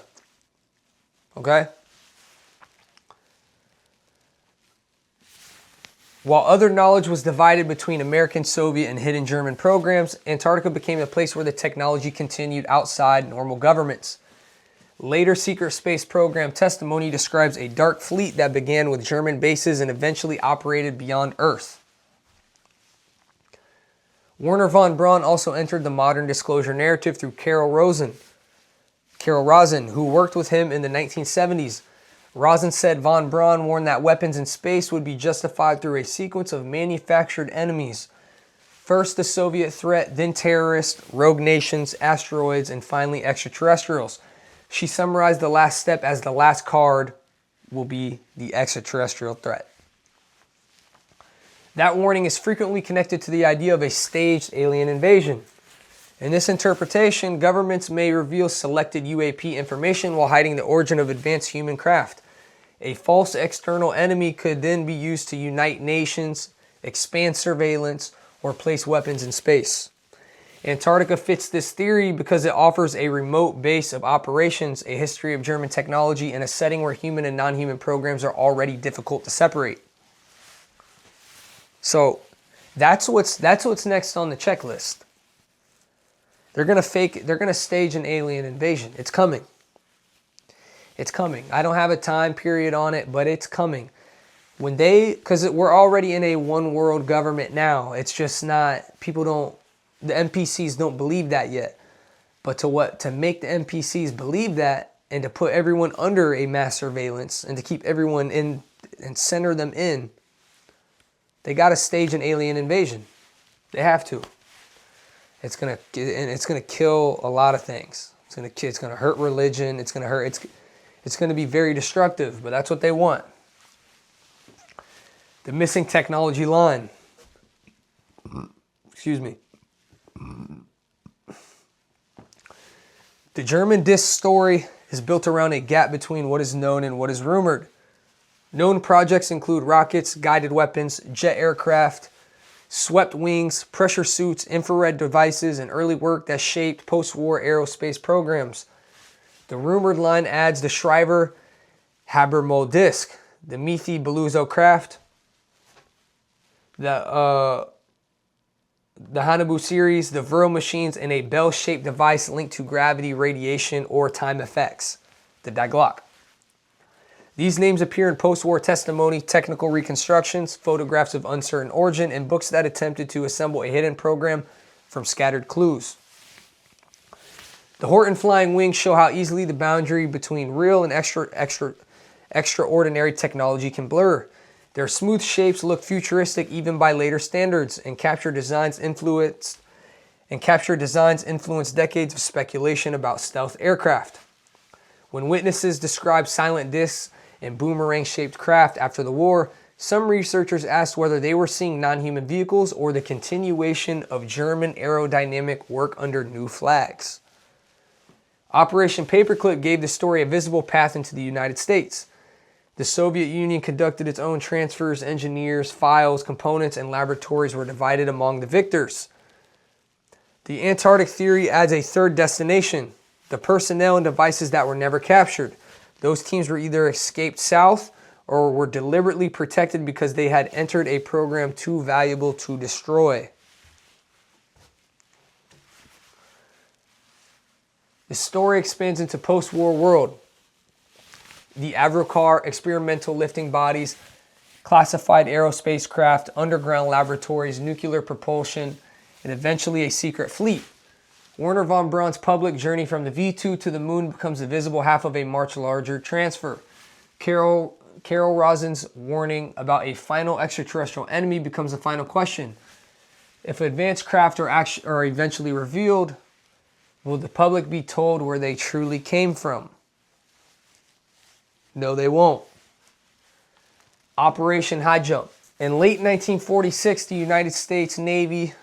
Okay? While other knowledge was divided between American, Soviet, and hidden German programs, Antarctica became a place where the technology continued outside normal governments. Later secret space program testimony describes a dark fleet that began with German bases and eventually operated beyond Earth. Werner von Braun also entered the modern disclosure narrative through Carol Rosen, who worked with him in the 1970s. Rosen said von Braun warned that weapons in space would be justified through a sequence of manufactured enemies. First the Soviet threat, then terrorists, rogue nations, asteroids, and finally extraterrestrials. She summarized the last step as the last card will be the extraterrestrial threat. That warning is frequently connected to the idea of a staged alien invasion. In this interpretation, governments may reveal selected UAP information while hiding the origin of advanced human craft. A false external enemy could then be used to unite nations, expand surveillance, or place weapons in space. Antarctica fits this theory because it offers a remote base of operations, a history of German technology, and a setting where human and non-human programs are already difficult to separate. So that's what's next on the checklist. They're gonna stage an alien invasion. It's coming. It's coming. I don't have a time period on it, but it's coming. Because we're already in a one world government now. It's just not, the NPCs don't believe that yet. But to make the NPCs believe that and to put everyone under a mass surveillance and to keep everyone in and center them in, they got to stage an alien invasion. They have to. It's gonna kill a lot of things. It's gonna hurt religion. It's gonna be very destructive. But that's what they want. The missing technology line. Excuse me. The German disc story is built around a gap between what is known and what is rumored. Known projects include rockets, guided weapons, jet aircraft, swept wings, pressure suits, infrared devices, and early work that shaped post-war aerospace programs. The rumored line adds the Schreiber Habermo disc, the Methi Beluso craft, the Hanabu series, the Vero machines, and a bell-shaped device linked to gravity, radiation, or time effects, the Die Glocke. These names appear in post-war testimony, technical reconstructions, photographs of uncertain origin, and books that attempted to assemble a hidden program from scattered clues. The Horton flying wings show how easily the boundary between real and extraordinary technology can blur. Their smooth shapes look futuristic even by later standards, and capture designs influenced decades of speculation about stealth aircraft. When witnesses described silent discs and boomerang-shaped craft after the war, some researchers asked whether they were seeing non-human vehicles or the continuation of German aerodynamic work under new flags. Operation Paperclip gave the story a visible path into the United States. The Soviet Union conducted its own transfers, engineers, files, components, and laboratories were divided among the victors. The Antarctic theory adds a third destination, the personnel and devices that were never captured. Those teams were either escaped south or were deliberately protected because they had entered a program too valuable to destroy. The story expands into post-war world. The Avrocar, experimental lifting bodies, classified aerospace craft, underground laboratories, nuclear propulsion, and eventually a secret fleet. Werner von Braun's public journey from the V2 to the moon becomes the visible half of a much larger transfer. Carol Rosin's warning about a final extraterrestrial enemy becomes the final question. If advanced craft are eventually revealed, will the public be told where they truly came from? No, they won't. Operation High Jump. In late 1946, the United States Navy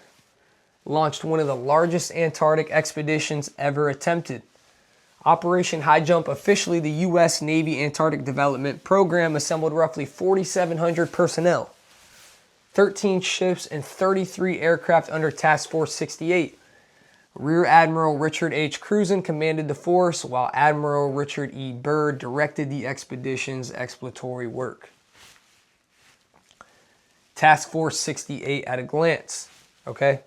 launched one of the largest Antarctic expeditions ever attempted. Operation High Jump, officially the U.S. Navy Antarctic Development Program, assembled roughly 4,700 personnel, 13 ships, and 33 aircraft under Task Force 68. Rear Admiral Richard H. Cruzen commanded the force, while Admiral Richard E. Byrd directed the expedition's exploratory work. Task Force 68 at a glance, okay?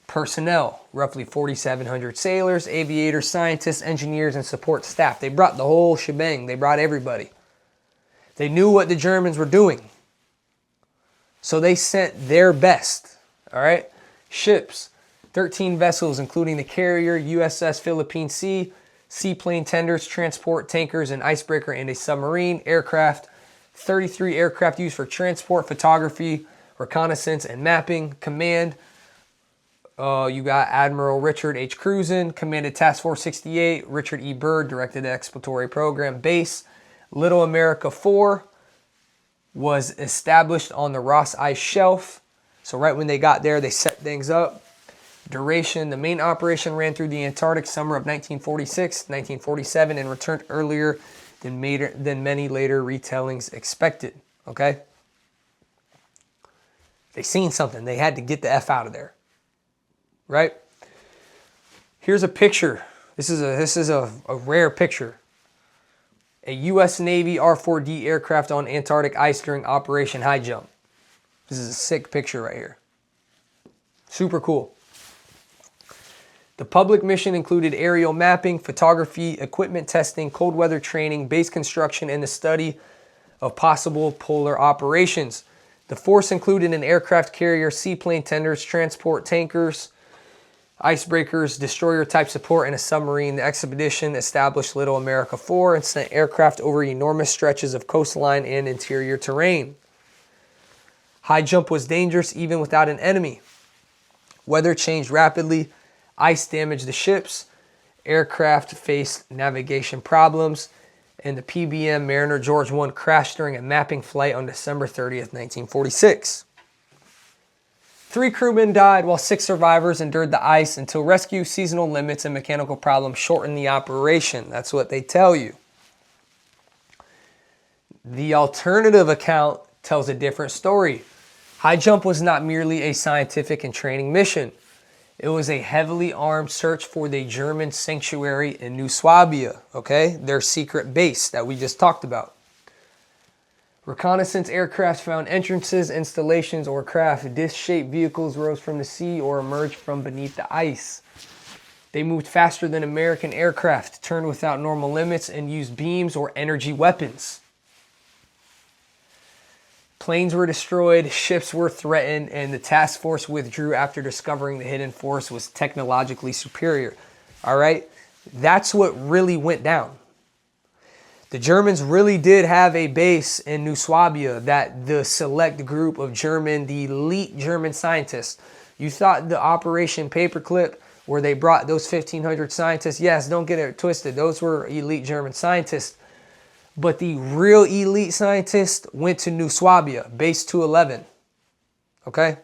Personnel, roughly 4,700 sailors, aviators, scientists, engineers, and support staff. They brought the whole shebang. They brought everybody. They knew what the Germans were doing. So they sent their best, all right? Ships, 13 vessels, including the carrier USS Philippine Sea, seaplane tenders, transport tankers, an icebreaker, and a submarine. Aircraft, 33 aircraft used for transport, photography, reconnaissance, and mapping. Command, you got Admiral Richard H. Cruzen, commanded Task Force 68. Richard E. Byrd directed the exploratory program. Base, Little America 4, was established on the Ross Ice Shelf. So right when they got there, they set things up. Duration, the main operation ran through the Antarctic summer of 1946, 1947, and returned earlier than many later retellings expected, okay? They seen something. They had to get the F out of there, right? Here's a picture. This is a rare picture. A U.S. Navy R-4D aircraft on Antarctic ice during Operation High Jump. This is a sick picture right here. Super cool. The public mission included aerial mapping, photography, equipment testing, cold weather training, base construction, and the study of possible polar operations. The force included an aircraft carrier, seaplane tenders, transport tankers, icebreakers, destroyer-type support, and a submarine. The expedition established Little America 4 and sent aircraft over enormous stretches of coastline and interior terrain. High jump was dangerous even without an enemy. Weather changed rapidly. Ice damaged the ships. Aircraft faced navigation problems. And the PBM Mariner George 1 crashed during a mapping flight on December 30th, 1946. 3 crewmen died while 6 survivors endured the ice until rescue, seasonal limits, and mechanical problems shortened the operation. That's what they tell you. The alternative account tells a different story. High jump was not merely a scientific and training mission. It was a heavily armed search for the German sanctuary in New Swabia, okay? Their secret base that we just talked about. Reconnaissance aircraft found entrances, installations, or craft. Disc-shaped vehicles rose from the sea or emerged from beneath the ice. They moved faster than American aircraft, turned without normal limits, and used beams or energy weapons. Planes were destroyed, ships were threatened, and the task force withdrew after discovering the hidden force was technologically superior. All right? That's what really went down. The Germans really did have a base in New Swabia that the select group of the elite German scientists. You thought the Operation Paperclip, where they brought those 1,500 scientists, yes, don't get it twisted. Those were elite German scientists. But the real elite scientists went to New Swabia, base 211, okay?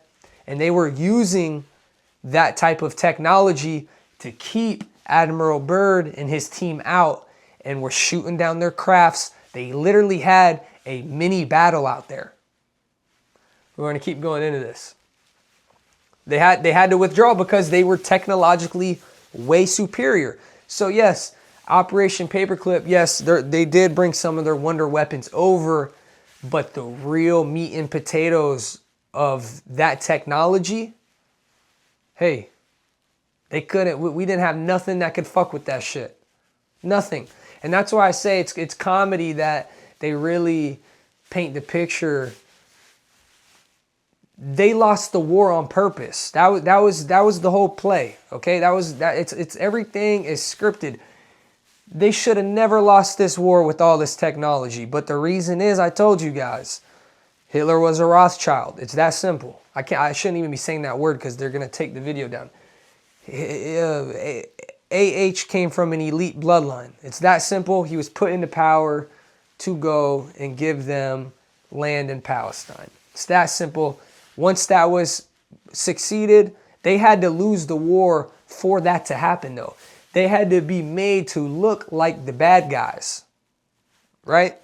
And they were using that type of technology to keep Admiral Byrd and his team out, and were shooting down their crafts. They literally had a mini battle out there. We're going to keep going into this. They had to withdraw because they were technologically way superior. So yes, Operation Paperclip, yes, they did bring some of their wonder weapons over, but the real meat and potatoes of that technology, hey, they couldn't. We didn't have nothing that could fuck with that shit. Nothing. And that's why I say it's comedy that they really paint the picture. They lost the war on purpose. That was the whole play. Okay, it's everything is scripted. They should have never lost this war with all this technology. But the reason is, I told you guys, Hitler was a Rothschild. It's that simple. I shouldn't even be saying that word because they're gonna take the video down. AH came from an elite bloodline. It's that simple. He was put into power to go and give them land in Palestine. It's that simple. Once that was succeeded, they had to lose the war for that to happen, though. They had to be made to look like the bad guys, right?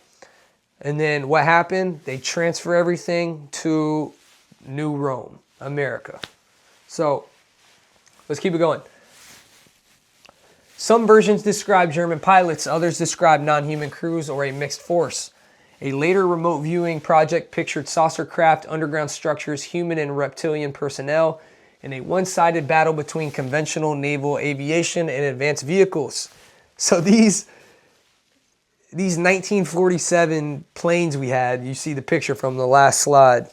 And then what happened? They transfer everything to New Rome, America. So let's keep it going. Some versions describe German pilots, others describe non-human crews or a mixed force. A later remote viewing project pictured saucer craft, underground structures, human and reptilian personnel, in a one-sided battle between conventional naval aviation and advanced vehicles. So these 1947 planes we had, you see the picture from the last slide,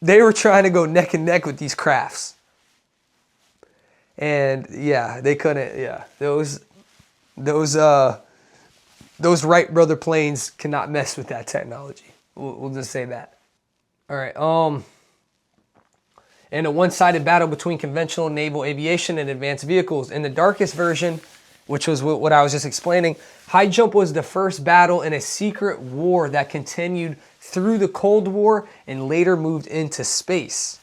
they were trying to go neck and neck with these crafts. And yeah, they couldn't, yeah. Those Wright brother planes cannot mess with that technology. We'll just say that. All right, in a one-sided battle between conventional naval aviation and advanced vehicles. In the darkest version, which was what I was just explaining. High jump was the first battle in a secret war that continued through the Cold War and later moved into space.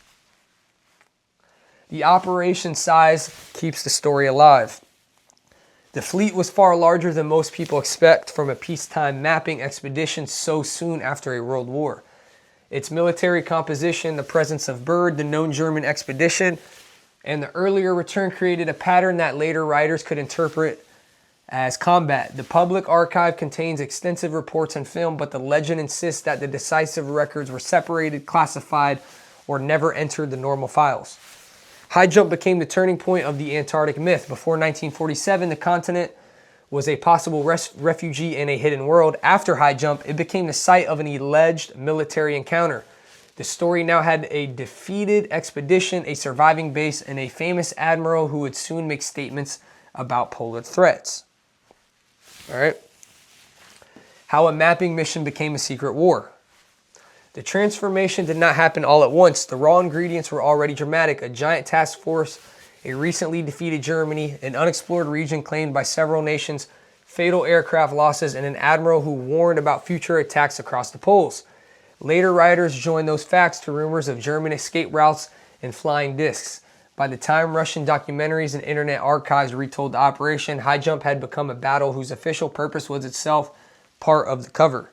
The operation size keeps the story alive. The fleet was far larger than most people expect from a peacetime mapping expedition so soon after a world war. Its military composition, the presence of Byrd, the known German expedition, and the earlier return created a pattern that later writers could interpret as combat. The public archive contains extensive reports and film, but the legend insists that the decisive records were separated, classified, or never entered the normal files. High jump became the turning point of the Antarctic myth. Before 1947, the continent was a possible refugee in a hidden world. After high jump, it became the site of an alleged military encounter. The story now had a defeated expedition, a surviving base, and a famous admiral who would soon make statements about polar threats. All right. How a mapping mission became a secret war. The transformation did not happen all at once. The raw ingredients were already dramatic. A giant task force, a recently defeated Germany, an unexplored region claimed by several nations, fatal aircraft losses, and an admiral who warned about future attacks across the poles. Later writers joined those facts to rumors of German escape routes and flying discs. By the time Russian documentaries and internet archives retold the operation, high jump had become a battle whose official purpose was itself part of the cover.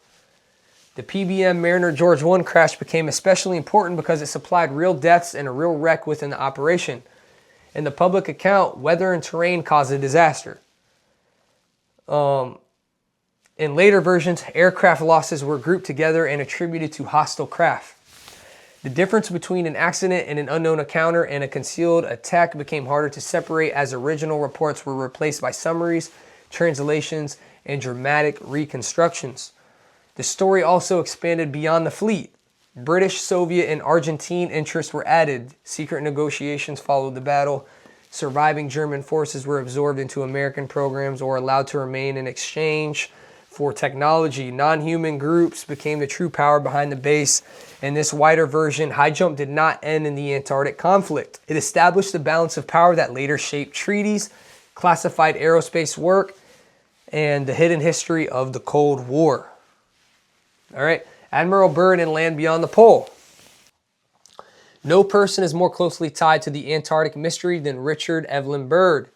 The PBM Mariner George I crash became especially important because it supplied real deaths and a real wreck within the operation. In the public account, weather and terrain caused a disaster. In later versions, aircraft losses were grouped together and attributed to hostile craft. The difference between an accident and an unknown encounter and a concealed attack became harder to separate as original reports were replaced by summaries, translations, and dramatic reconstructions. The story also expanded beyond the fleet. British, Soviet, and Argentine interests were added. Secret negotiations followed the battle. Surviving German forces were absorbed into American programs or allowed to remain in exchange for technology. Non-human groups became the true power behind the base. In this wider version, high jump did not end in the Antarctic conflict. It established the balance of power that later shaped treaties, classified aerospace work, and the hidden history of the Cold War. All right, Admiral Byrd and Land Beyond the Pole. No person is more closely tied to the Antarctic mystery than Richard Evelyn Byrd.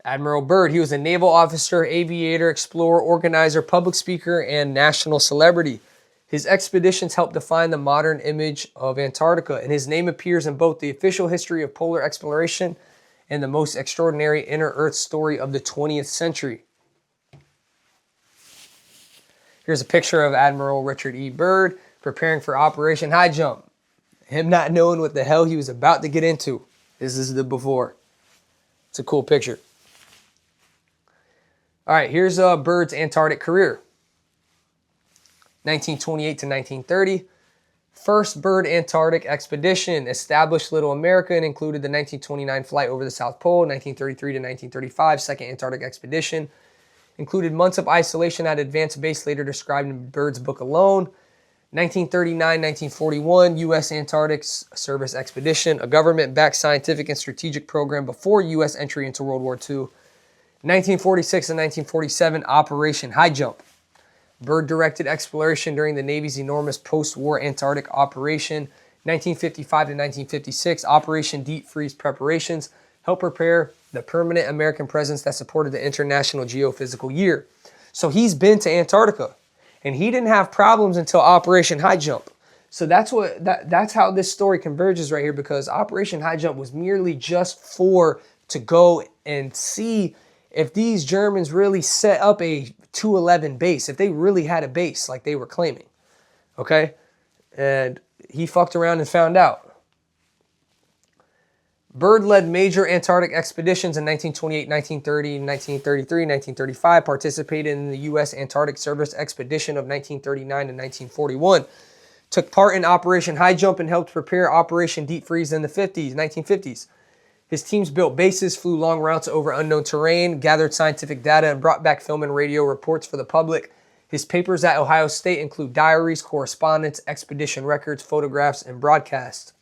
Admiral Byrd, he was a naval officer, aviator, explorer, organizer, public speaker, and national celebrity. His expeditions helped define the modern image of Antarctica, and his name appears in both the official history of polar exploration and the most extraordinary inner Earth story of the 20th century. Here's a picture of Admiral Richard E. Byrd preparing for Operation High Jump. Him not knowing what the hell he was about to get into. This is the before. It's a cool picture. All right, here's Byrd's Antarctic career. 1928 to 1930. First Byrd Antarctic expedition established Little America and included the 1929 flight over the South Pole, 1933 to 1935, Second Antarctic expedition. Included months of isolation at advanced base, later described in Byrd's book Alone. 1939-1941, U.S. Antarctic Service Expedition, a government-backed scientific and strategic program before U.S. entry into World War II. 1946 and 1947, Operation High Jump. Byrd directed exploration during the Navy's enormous post-war Antarctic operation. 1955 to 1956, Operation Deep Freeze preparations helped prepare the permanent American presence that supported the International Geophysical Year. So he's been to Antarctica, and he didn't have problems until Operation High Jump. So that's how this story converges right here, because Operation High Jump was merely just to go and see if these Germans really set up a 211 base, if they really had a base like they were claiming. Okay? And he fucked around and found out. Byrd led major Antarctic expeditions in 1928, 1930, 1933, 1935, participated in the U.S. Antarctic Service Expedition of 1939 to 1941, took part in Operation High Jump and helped prepare Operation Deep Freeze in the 1950s. His teams built bases, flew long routes over unknown terrain, gathered scientific data, and brought back film and radio reports for the public. His papers at Ohio State include diaries, correspondence, expedition records, photographs, and broadcasts.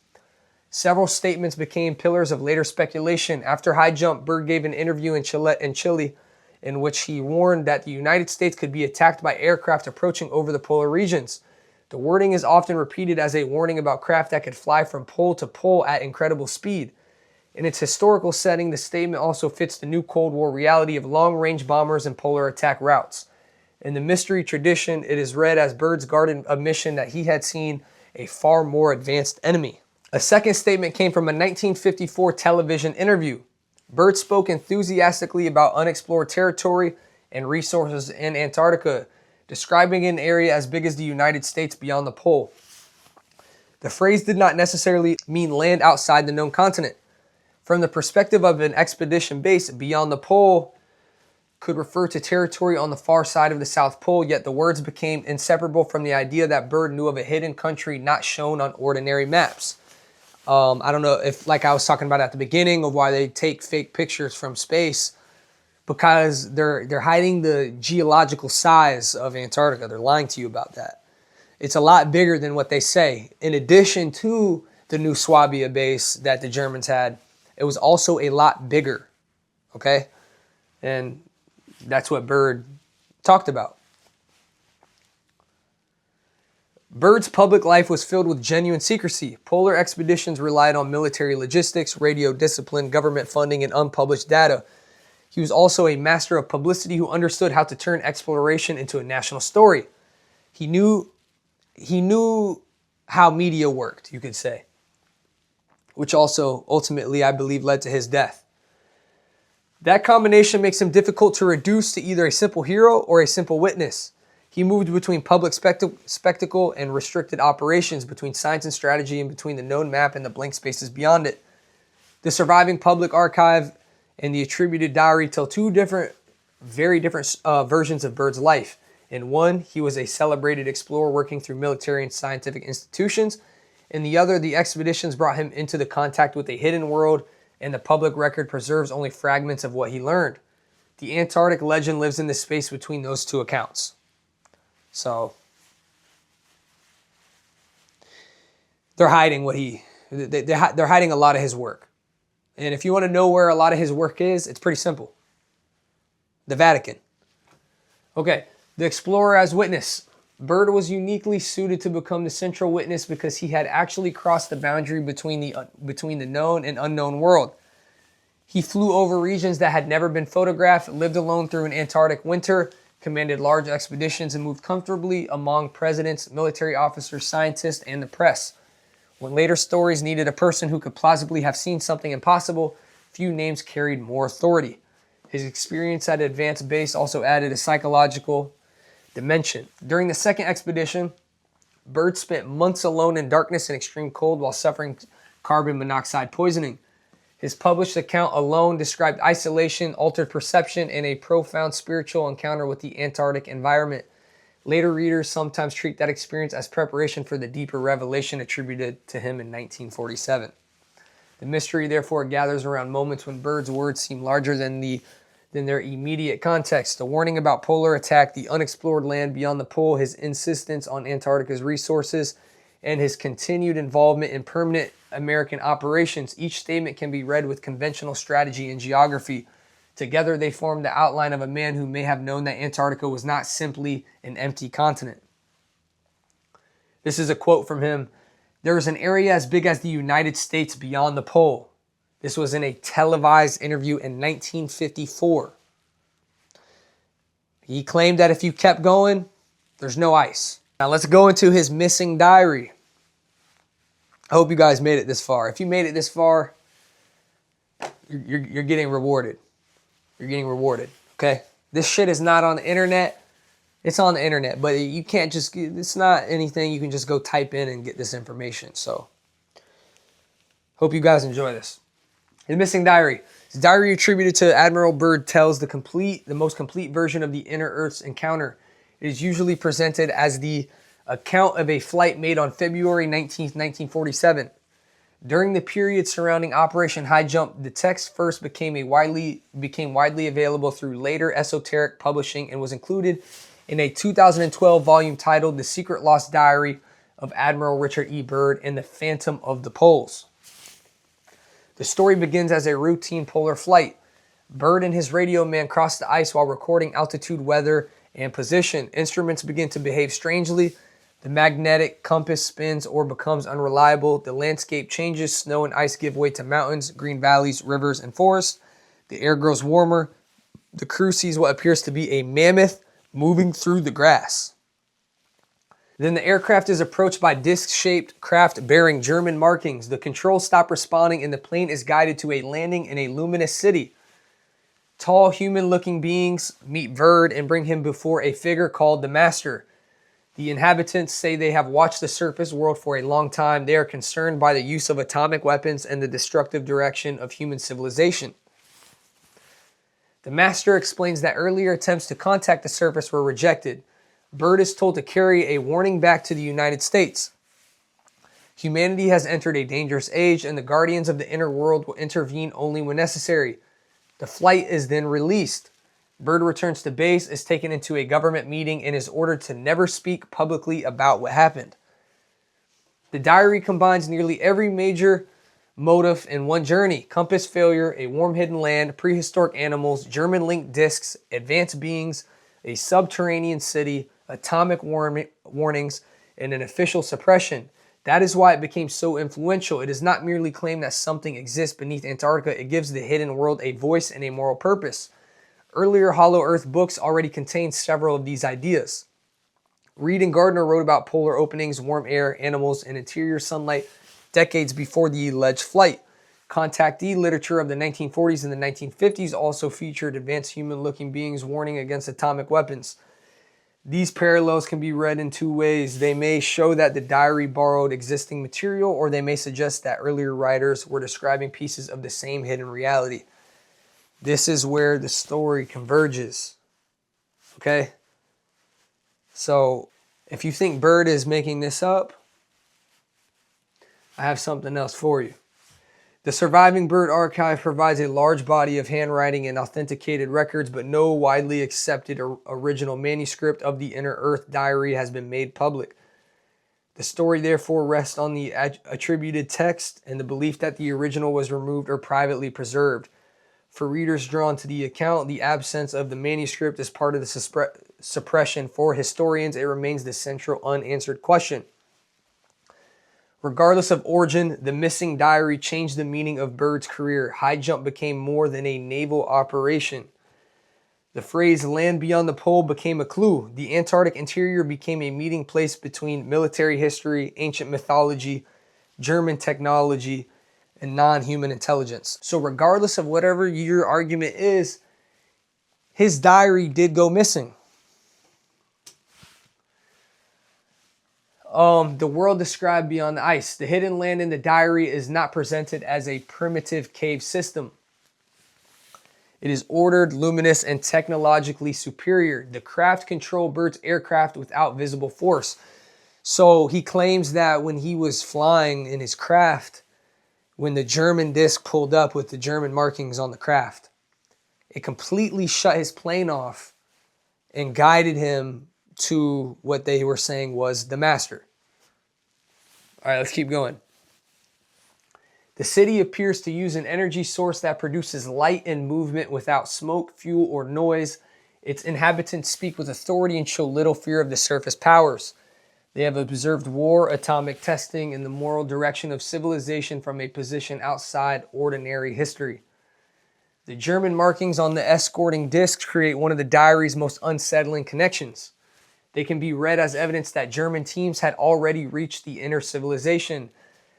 Several statements became pillars of later speculation. After high jump, Byrd gave an interview in Chile in which he warned that the United States could be attacked by aircraft approaching over the polar regions. The wording is often repeated as a warning about craft that could fly from pole to pole at incredible speed. In its historical setting, the statement also fits the new Cold War reality of long-range bombers and polar attack routes. In the mystery tradition, it is read as Byrd's guarded admission that he had seen a far more advanced enemy. A second statement came from a 1954 television interview. Byrd spoke enthusiastically about unexplored territory and resources in Antarctica, describing an area as big as the United States beyond the pole. The phrase did not necessarily mean land outside the known continent. From the perspective of an expedition base, beyond the pole could refer to territory on the far side of the South Pole, yet the words became inseparable from the idea that Byrd knew of a hidden country not shown on ordinary maps. I don't know if, like I was talking about at the beginning, of why they take fake pictures from space, because they're hiding the geological size of Antarctica. They're lying to you about that. It's a lot bigger than what they say. In addition to the new Swabia base that the Germans had, it was also a lot bigger, okay? And that's what Byrd talked about. Byrd's public life was filled with genuine secrecy. Polar expeditions relied on military logistics, radio discipline, government funding, and unpublished data. He was also a master of publicity who understood how to turn exploration into a national story. He knew how media worked, you could say, which also ultimately, I believe, led to his death. That combination makes him difficult to reduce to either a simple hero or a simple witness. He moved between public spectacle and restricted operations, between science and strategy, and between the known map and the blank spaces beyond it. The surviving public archive and the attributed diary tell two very different versions of Byrd's life. In one, he was a celebrated explorer working through military and scientific institutions. In the other, the expeditions brought him into the contact with a hidden world, and the public record preserves only fragments of what he learned. The Antarctic legend lives in the space between those two accounts. So they're hiding they're hiding a lot of his work. And if you want to know where a lot of his work is, it's pretty simple. The Vatican. Okay, the explorer as witness. Byrd was uniquely suited to become the central witness because he had actually crossed the boundary between the known and unknown world. He flew over regions that had never been photographed, lived alone through an Antarctic winter, commanded large expeditions, and moved comfortably among presidents, military officers, scientists, and the press. When later stories needed a person who could plausibly have seen something impossible, few names carried more authority. His experience at Advanced Base also added a psychological dimension. During the second expedition, Byrd spent months alone in darkness and extreme cold while suffering carbon monoxide poisoning. His published account alone described isolation, altered perception, and a profound spiritual encounter with the Antarctic environment. Later readers sometimes treat that experience as preparation for the deeper revelation attributed to him in 1947. The mystery, therefore, gathers around moments when Byrd's words seem larger than their immediate context. The warning about polar attack, the unexplored land beyond the pole, his insistence on Antarctica's resources, and his continued involvement in permanent American operations. Each statement can be read with conventional strategy and geography. Together, they form the outline of a man who may have known that Antarctica was not simply an empty continent. This is a quote from him. "There is an area as big as the United States beyond the pole." This was in a televised interview in 1954. He claimed that if you kept going, there's no ice. Now let's go into his missing diary. I hope you guys made it this far. If you made it this far, you're getting rewarded. You're getting rewarded, okay? This shit is not on the internet. It's on the internet, but you can't just, it's not anything you can just go type in and get this information. So, hope you guys enjoy this. The missing diary. His diary attributed to Admiral Byrd tells the most complete version of the Inner Earth's encounter. It is usually presented as the account of a flight made on February 19th, 1947. During the period surrounding Operation High Jump, the text first became widely available through later esoteric publishing and was included in a 2012 volume titled The Secret Lost Diary of Admiral Richard E. Byrd and the Phantom of the Poles. The story begins as a routine polar flight. Byrd and his radio man cross the ice while recording altitude, weather, and position. Instruments begin to behave strangely. The magnetic compass spins or becomes unreliable. The landscape changes. Snow and ice give way to mountains, green valleys, rivers, and forests. The air grows warmer. The crew sees what appears to be a mammoth moving through the grass. Then the aircraft is approached by disc-shaped craft bearing German markings. The controls stop responding and the plane is guided to a landing in a luminous city. Tall, human-looking beings meet Byrd and bring him before a figure called the Master. The inhabitants say they have watched the surface world for a long time. They are concerned by the use of atomic weapons and the destructive direction of human civilization. The Master explains that earlier attempts to contact the surface were rejected. Byrd is told to carry a warning back to the United States. Humanity has entered a dangerous age, and the guardians of the inner world will intervene only when necessary. The flight is then released. Byrd returns to base, is taken into a government meeting, and is ordered to never speak publicly about what happened. The diary combines nearly every major motive in one journey: compass failure, a warm hidden land, prehistoric animals, German linked discs, advanced beings, a subterranean city, atomic warnings, and an official suppression. That is why it became so influential. It does not merely claim that something exists beneath Antarctica. It gives the hidden world a voice and a moral purpose. Earlier Hollow Earth books already contained several of these ideas. Reed and Gardner wrote about polar openings, warm air, animals, and interior sunlight decades before the alleged flight. Contactee literature of the 1940s and the 1950s also featured advanced human-looking beings warning against atomic weapons. These parallels can be read in two ways. They may show that the diary borrowed existing material, or they may suggest that earlier writers were describing pieces of the same hidden reality. This is where the story converges. Okay? So, if you think Byrd is making this up, I have something else for you. The surviving Byrd archive provides a large body of handwriting and authenticated records, but no widely accepted original manuscript of the Inner Earth diary has been made public. The story therefore rests on the attributed text and the belief that the original was removed or privately preserved. For readers drawn to the account, the absence of the manuscript is part of the suppression. For historians, it remains the central unanswered question. Regardless of origin, the missing diary changed the meaning of Byrd's career. High jump became more than a naval operation. The phrase "land beyond the pole" became a clue. The Antarctic interior became a meeting place between military history, ancient mythology, German technology, and non-human intelligence. So regardless of whatever your argument is, his diary did go missing. The world described beyond the ice. The hidden land in the diary is not presented as a primitive cave system. It is ordered, luminous, and technologically superior. The craft controlled Byrd's aircraft without visible force. So he claims that when he was flying in his craft, when the German disc pulled up with the German markings on the craft, it completely shut his plane off and guided him to what they were saying was the Master. All right, let's keep going. The city appears to use an energy source that produces light and movement without smoke, fuel, or noise. Its inhabitants speak with authority and show little fear of the surface powers. They have observed war, atomic testing, and the moral direction of civilization from a position outside ordinary history. The German markings on the escorting discs create one of the diary's most unsettling connections. They can be read as evidence that German teams had already reached the inner civilization,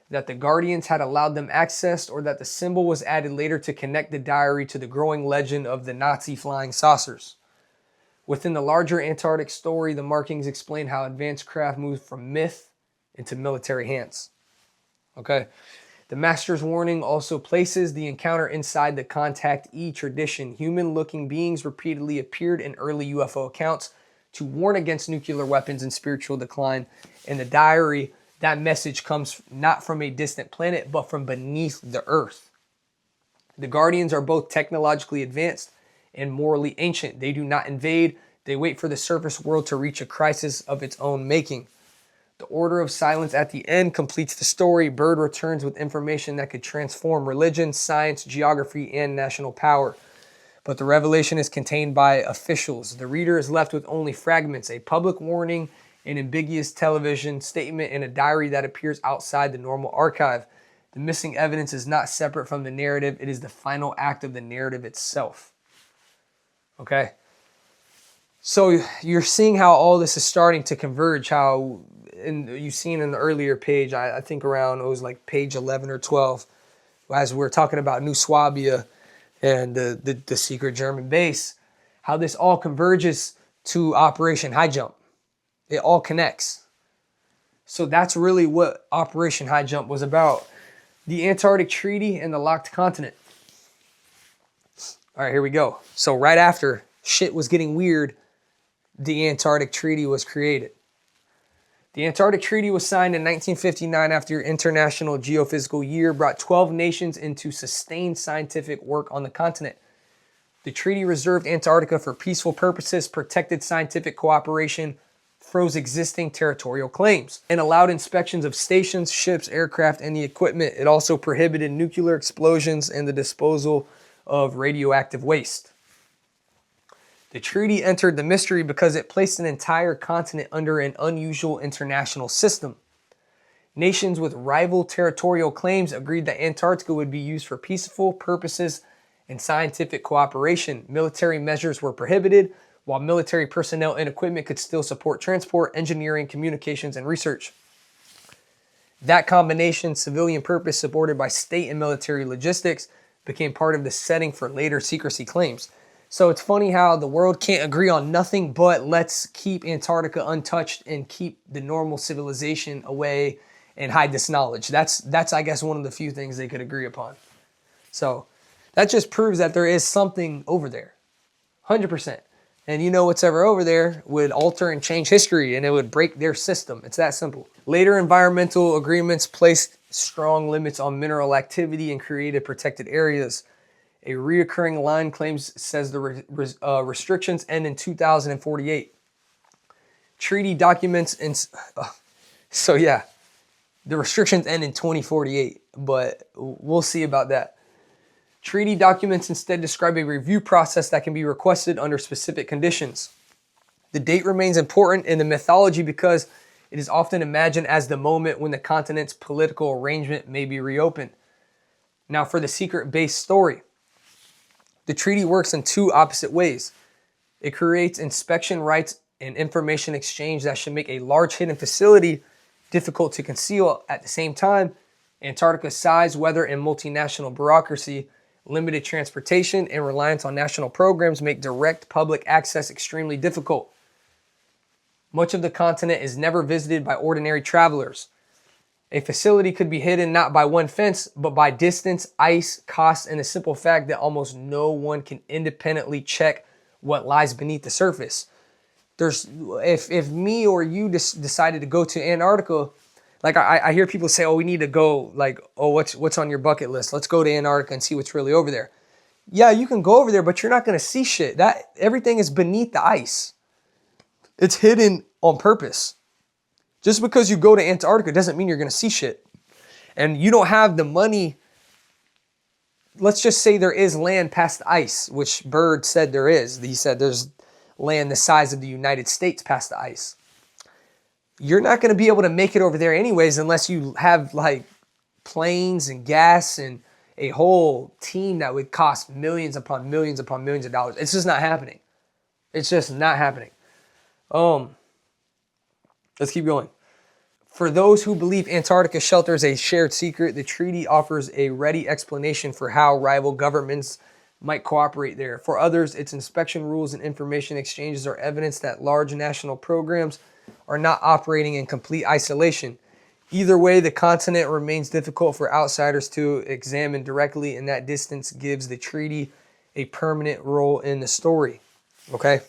that the Guardians had allowed them access, or that the symbol was added later to connect the diary to the growing legend of the Nazi flying saucers. Within the larger Antarctic story, the markings explain how advanced craft moved from myth into military hands. Okay. The Master's warning also places the encounter inside the contactee tradition. Human-looking beings repeatedly appeared in early UFO accounts to warn against nuclear weapons and spiritual decline. In the diary, that message comes not from a distant planet, but from beneath the Earth. The Guardians are both technologically advanced and morally ancient. They do not invade. They wait for the surface world to reach a crisis of its own making. The order of silence at the end completes the story. Byrd returns with information that could transform religion, science, geography, and national power. But the revelation is contained by officials. The reader is left with only fragments, a public warning, an ambiguous television statement, and a diary that appears outside the normal archive. The missing evidence is not separate from the narrative. It is the final act of the narrative itself. Okay? So you're seeing how all this is starting to converge, how, and you've seen in the earlier page, I think around, it was like page 11 or 12, as we're talking about New Swabia and the secret German base, how this all converges to Operation High Jump. It all connects. So that's really what Operation High Jump was about. The Antarctic Treaty and the Locked Continent. All right, here we go. So right after shit was getting weird, the Antarctic Treaty was created. The Antarctic Treaty was signed in 1959 after International Geophysical Year brought 12 nations into sustained scientific work on the continent. The treaty reserved Antarctica for peaceful purposes, protected scientific cooperation, froze existing territorial claims, and allowed inspections of stations, ships, aircraft, and the equipment. It also prohibited nuclear explosions and the disposal of radioactive waste. The treaty entered the mystery because it placed an entire continent under an unusual international system. Nations with rival territorial claims agreed that Antarctica would be used for peaceful purposes and scientific cooperation. Military measures were prohibited, while military personnel and equipment could still support transport, engineering, communications, and research. That combination, civilian purpose supported by state and military logistics, became part of the setting for later secrecy claims. So it's funny how the world can't agree on nothing, but let's keep Antarctica untouched and keep the normal civilization away and hide this knowledge. That's I guess, one of the few things they could agree upon. So that just proves that there is something over there, 100%. And you know what's ever over there would alter and change history, and it would break their system. It's that simple. Later environmental agreements placed strong limits on mineral activity and created protected areas. A reoccurring line claims says the restrictions end in 2048. Treaty documents so yeah, the restrictions end in 2048, but we'll see about that. Treaty documents instead describe a review process that can be requested under specific conditions. The date remains important in the mythology because it is often imagined as the moment when the continent's political arrangement may be reopened. Now for the secret base story. The treaty works in two opposite ways. It creates inspection rights and information exchange that should make a large hidden facility difficult to conceal. At the same time, Antarctica's size, weather, and multinational bureaucracy, limited transportation, and reliance on national programs make direct public access extremely difficult. Much of the continent is never visited by ordinary travelers. A facility could be hidden not by one fence, but by distance, ice, cost, and the simple fact that almost no one can independently check what lies beneath the surface. If me or you decided to go to Antarctica, like I hear people say, oh, we need to go, like, oh, what's on your bucket list? Let's go to Antarctica and see what's really over there. Yeah, you can go over there, but you're not going to see shit. Everything is beneath the ice. It's hidden on purpose. Just because you go to Antarctica doesn't mean you're going to see shit. And you don't have the money. Let's just say there is land past the ice, which Byrd said there is. He said there's land the size of the United States past the ice. You're not going to be able to make it over there anyways unless you have like planes and gas and a whole team that would cost millions upon millions upon millions of dollars. It's just not happening. It's just not happening. Let's keep going. For those who believe Antarctica shelters a shared secret, the treaty offers a ready explanation for how rival governments might cooperate there. For others, its inspection rules and information exchanges are evidence that large national programs are not operating in complete isolation. Either way, the continent remains difficult for outsiders to examine directly, and that distance gives the treaty a permanent role in the story. Okay?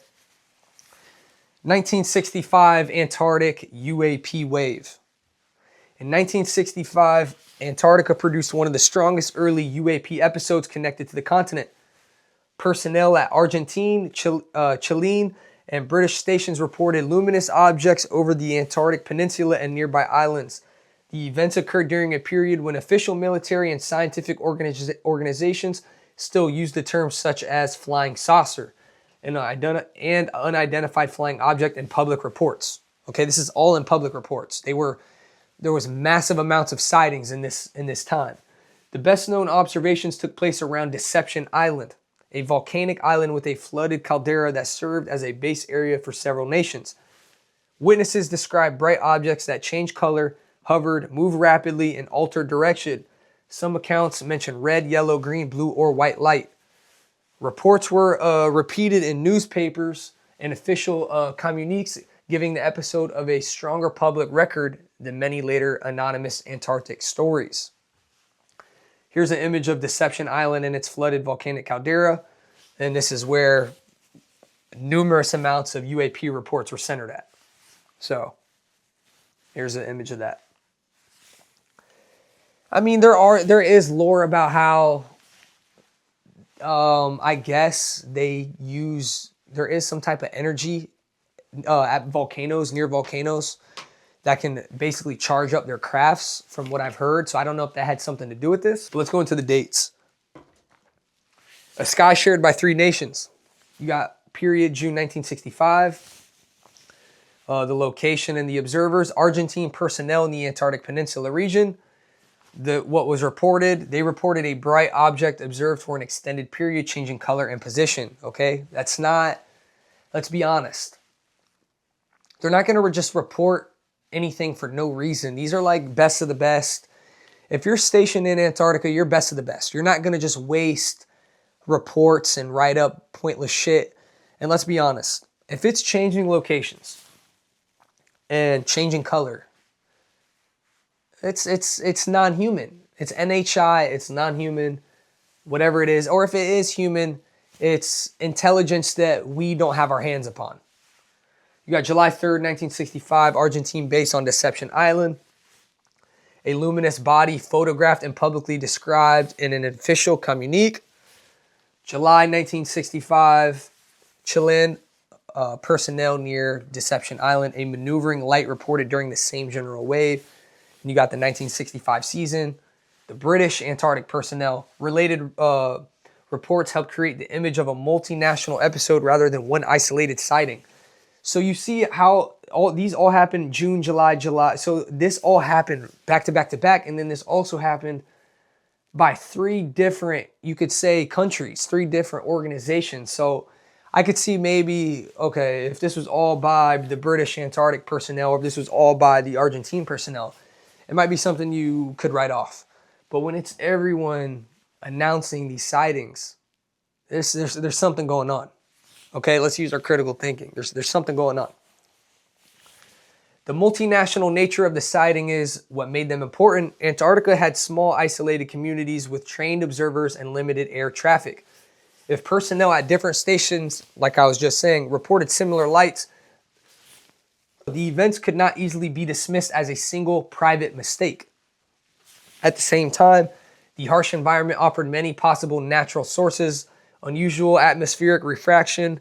1965 Antarctic UAP wave. In 1965, Antarctica produced one of the strongest early UAP episodes connected to the continent. Personnel at Argentine, Chilean, and British stations reported luminous objects over the Antarctic Peninsula and nearby islands. The events occurred during a period when official military and scientific organizations still used the terms such as flying saucer and unidentified flying object in public reports. Okay, this is all in public reports. There was massive amounts of sightings in this time. The best known observations took place around Deception Island, a volcanic island with a flooded caldera that served as a base area for several nations. Witnesses described bright objects that changed color, hovered, moved rapidly, and altered direction. Some accounts mention red, yellow, green, blue, or white light. Reports were repeated in newspapers and official communiques, giving the episode of a stronger public record than many later anonymous Antarctic stories. Here's an image of Deception Island and its flooded volcanic caldera, and this is where numerous amounts of UAP reports were centered at. So, here's an image of that. I mean, there is lore about how, I guess there is some type of energy at volcanoes, near volcanoes, that can basically charge up their crafts from what I've heard. So I don't know if that had something to do with this. But let's go into the dates. A sky shared by 3 nations. You got period June 1965. The location and the observers, Argentine personnel in the Antarctic Peninsula region. What was reported, they reported a bright object observed for an extended period, changing color and position. Okay, that's not, let's be honest. They're not going to just report anything for no reason. These are like best of the best. If you're stationed in Antarctica, you're best of the best. You're not going to just waste reports and write up pointless shit. And let's be honest, if it's changing locations and changing color, it's non-human. It's NHI, it's non-human, whatever it is. Or if it is human, it's intelligence that we don't have our hands upon. You got July 3rd, 1965, Argentine base on Deception Island. A luminous body photographed and publicly described in an official communique. July 1965, Chilean personnel near Deception Island. A maneuvering light reported during the same general wave. And you got the 1965 season. The British Antarctic personnel. Related reports helped create the image of a multinational episode rather than one isolated sighting. So you see how these all happened June, July. So this all happened back to back to back. And then this also happened by 3 different, you could say, countries, 3 different organizations. So I could see maybe, okay, if this was all by the British Antarctic personnel, or if this was all by the Argentine personnel, it might be something you could write off. But when it's everyone announcing these sightings, there's something going on. Okay, let's use our critical thinking. There's something going on. The multinational nature of the sighting is what made them important. Antarctica had small isolated communities with trained observers and limited air traffic. If personnel at different stations, like I was just saying, reported similar lights, the events could not easily be dismissed as a single private mistake. At the same time, the harsh environment offered many possible natural sources: unusual atmospheric refraction,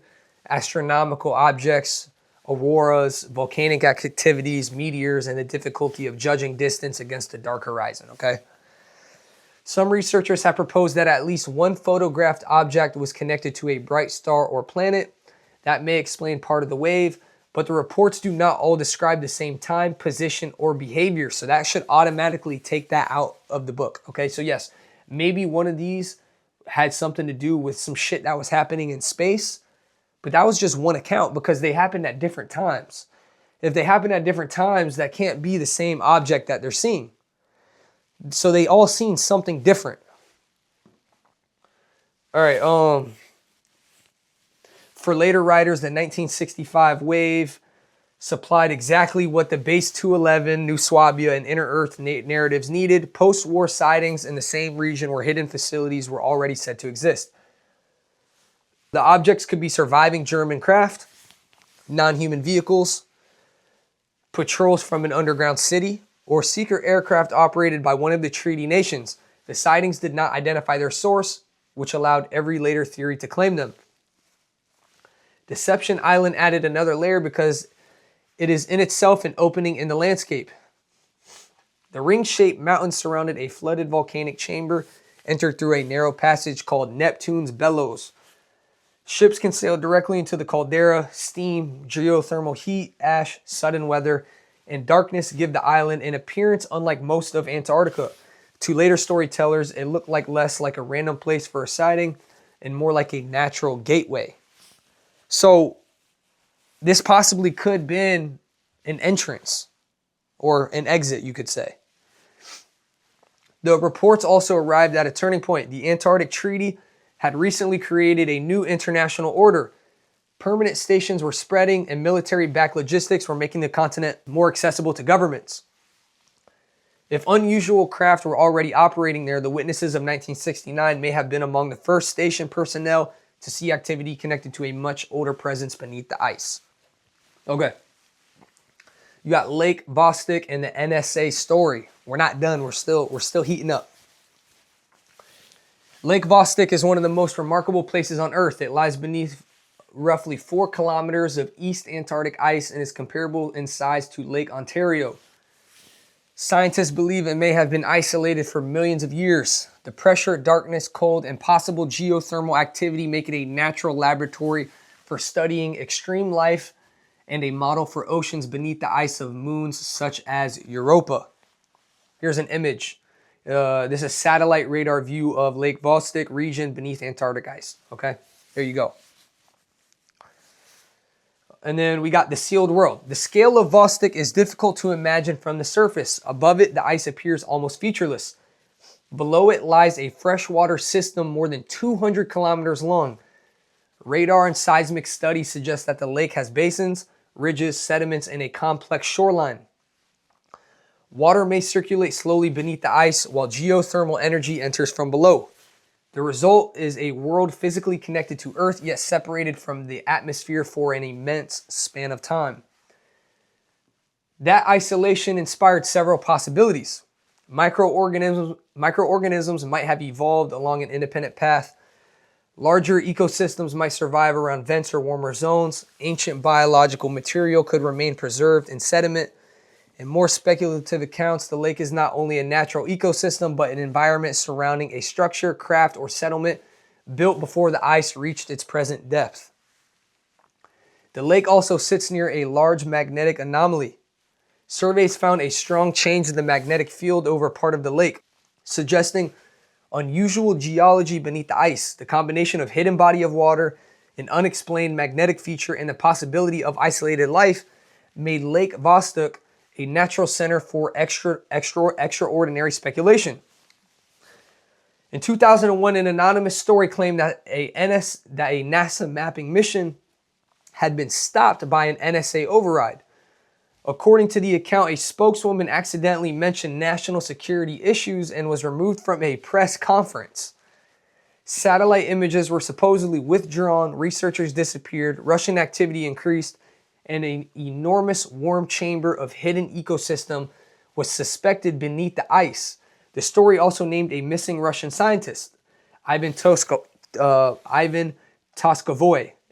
astronomical objects, auroras, volcanic activities, meteors, and the difficulty of judging distance against the dark horizon, okay? Some researchers have proposed that at least one photographed object was connected to a bright star or planet. That may explain part of the wave, but the reports do not all describe the same time, position, or behavior, so that should automatically take that out of the book, okay? So yes, maybe one of these had something to do with some shit that was happening in space, but that was just one account because they happened at different times. If they happen at different times, that can't be the same object that they're seeing. So they all seen something different. All right, for later writers, the 1965 wave supplied exactly what the Base 211, New Swabia, and Inner Earth narratives needed. Post-war sightings in the same region where hidden facilities were already said to exist. The objects could be surviving German craft, non-human vehicles, patrols from an underground city, or secret aircraft operated by one of the treaty nations. The sightings did not identify their source, which allowed every later theory to claim them. Deception Island added another layer because it is in itself an opening in the landscape. The ring-shaped mountain surrounded a flooded volcanic chamber entered through a narrow passage called Neptune's Bellows. Ships can sail directly into the caldera. Steam, geothermal heat, ash, sudden weather, and darkness give the island an appearance unlike most of Antarctica. To later storytellers, it looked less like a random place for a sighting and more like a natural gateway. So this possibly could have been an entrance or an exit, you could say. The reports also arrived at a turning point. The Antarctic Treaty had recently created a new international order. Permanent stations were spreading and military-backed logistics were making the continent more accessible to governments. If unusual craft were already operating there, the witnesses of 1969 may have been among the first station personnel to see activity connected to a much older presence beneath the ice. Okay. You got Lake Vostok and the NSA story. We're not done. We're still heating up. Lake Vostok is one of the most remarkable places on Earth. It lies beneath roughly 4 kilometers of East Antarctic ice and is comparable in size to Lake Ontario. Scientists believe it may have been isolated for millions of years. The pressure, darkness, cold, and possible geothermal activity make it a natural laboratory for studying extreme life and a model for oceans beneath the ice of moons such as Europa. Here's an image. This is a satellite radar view of Lake Vostok region beneath Antarctic ice. Okay, there you go. And then we got the sealed world. The scale of Vostok is difficult to imagine from the surface. Above it, the ice appears almost featureless. Below it lies a freshwater system more than 200 kilometers long. Radar and seismic studies suggest that the lake has basins, ridges, sediments, and a complex shoreline. Water may circulate slowly beneath the ice while geothermal energy enters from below. The result is a world physically connected to Earth yet separated from the atmosphere for an immense span of time. That isolation inspired several possibilities. Microorganisms might have evolved along an independent path. Larger ecosystems might survive around vents or warmer zones. Ancient biological material could remain preserved in sediment. In more speculative accounts, the lake is not only a natural ecosystem, but an environment surrounding a structure, craft, or settlement built before the ice reached its present depth. The lake also sits near a large magnetic anomaly. Surveys found a strong change in the magnetic field over part of the lake, suggesting unusual geology beneath the ice. The combination of hidden body of water, an unexplained magnetic feature, and the possibility of isolated life made Lake Vostok a natural center for extraordinary speculation. In 2001, an anonymous story claimed that a NASA mapping mission had been stopped by an NSA override. According to the account, a spokeswoman accidentally mentioned national security issues and was removed from a press conference. Satellite images were supposedly withdrawn, researchers disappeared, Russian activity increased, and an enormous warm chamber of hidden ecosystem was suspected beneath the ice. The story also named a missing Russian scientist, Ivan Toskovoy,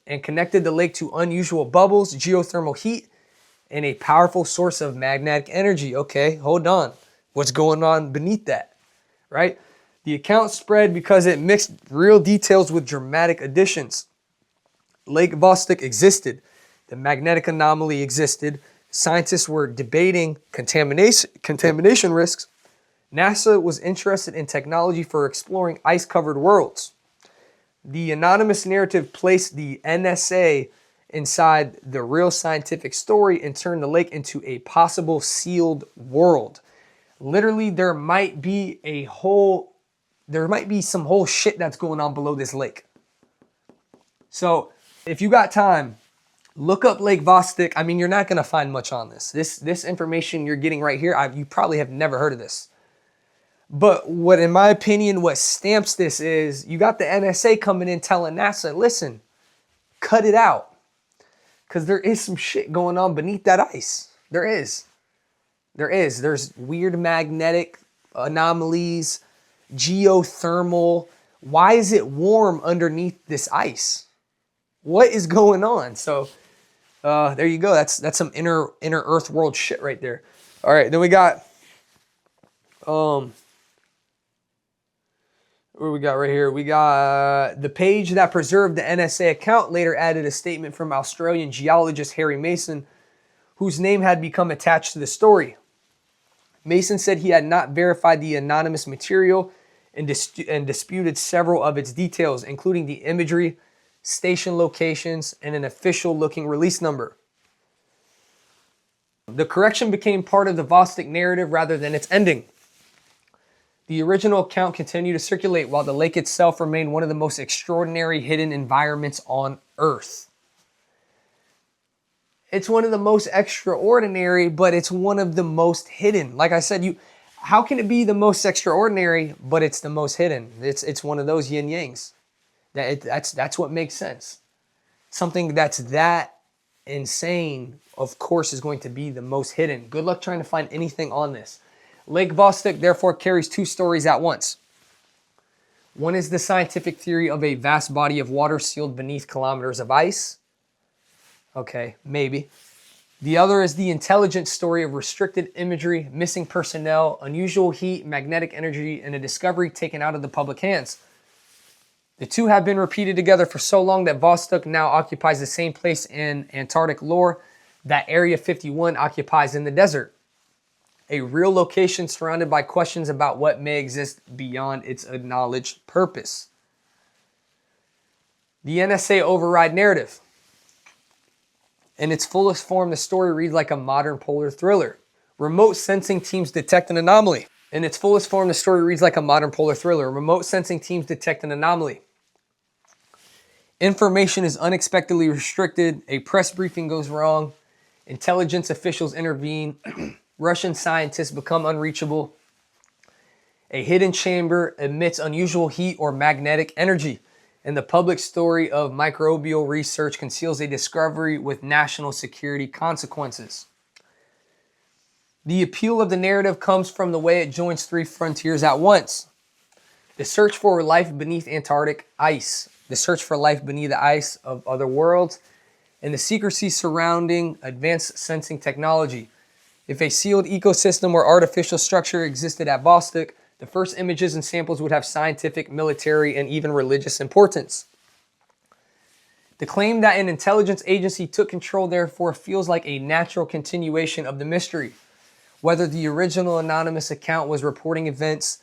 and connected the lake to unusual bubbles, geothermal heat, and a powerful source of magnetic energy. Okay, hold on. What's going on beneath that, right? The account spread because it mixed real details with dramatic additions. Lake Vostok existed. The magnetic anomaly existed. Scientists were debating contamination risks. NASA was interested in technology for exploring ice-covered worlds. The anonymous narrative placed the NSA inside the real scientific story and turned the lake into a possible sealed world. Literally, there might be some whole shit that's going on below this lake. So, if you got time, look up Lake Vostok. I mean, you're not going to find much on this. This information you're getting right here, you probably have never heard of this. But what, in my opinion, what stamps this is you got the NSA coming in telling NASA, listen, cut it out. Because there is some shit going on beneath that ice. There is. There's weird magnetic anomalies, geothermal. Why is it warm underneath this ice? What is going on? So there you go. That's some inner Earth world shit right there. All right, then we got what we got right here? We got the page that preserved the NSA account later added a statement from Australian geologist Harry Mason, whose name had become attached to the story. Mason said he had not verified the anonymous material and disputed several of its details, including the imagery, station locations, and an official-looking release number. The correction became part of the Vostok narrative rather than its ending. The original account continued to circulate while the lake itself remained one of the most extraordinary hidden environments on Earth. It's one of the most extraordinary, but it's one of the most hidden. Like I said, how can it be the most extraordinary, but it's the most hidden? It's one of those yin yangs. That's what makes sense. Something that's that insane, of course, is going to be the most hidden. Good luck trying to find anything on this. Lake Vostok, therefore, carries two stories at once. One is the scientific theory of a vast body of water sealed beneath kilometers of ice. Okay, maybe. The other is the intelligent story of restricted imagery, missing personnel, unusual heat, magnetic energy, and a discovery taken out of the public hands. The two have been repeated together for so long that Vostok now occupies the same place in Antarctic lore that Area 51 occupies in the desert. A real location surrounded by questions about what may exist beyond its acknowledged purpose. The NSA override narrative. In its fullest form, the story reads like a modern polar thriller. Remote sensing teams detect an anomaly. In its fullest form, the story reads like a modern polar thriller. Remote sensing teams detect an anomaly. Information is unexpectedly restricted. A press briefing goes wrong. Intelligence officials intervene. Russian scientists become unreachable. A hidden chamber emits unusual heat or magnetic energy. And the public story of microbial research conceals a discovery with national security consequences. The appeal of the narrative comes from the way it joins three frontiers at once. The search for life beneath Antarctic ice, the search for life beneath the ice of other worlds, and the secrecy surrounding advanced sensing technology. If a sealed ecosystem or artificial structure existed at Vostok, the first images and samples would have scientific, military, and even religious importance. The claim that an intelligence agency took control, therefore, feels like a natural continuation of the mystery. Whether the original anonymous account was reporting events,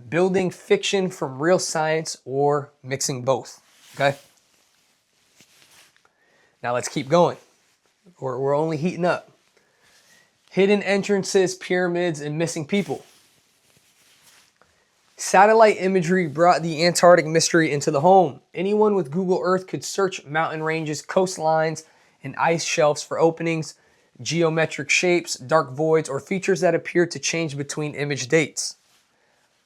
building fiction from real science, or mixing both. Okay? Now let's keep going. We're only heating up. Hidden entrances, pyramids, and missing people. Satellite imagery brought the Antarctic mystery into the home. Anyone with Google Earth could search mountain ranges, coastlines, and ice shelves for openings, geometric shapes, dark voids, or features that appear to change between image dates.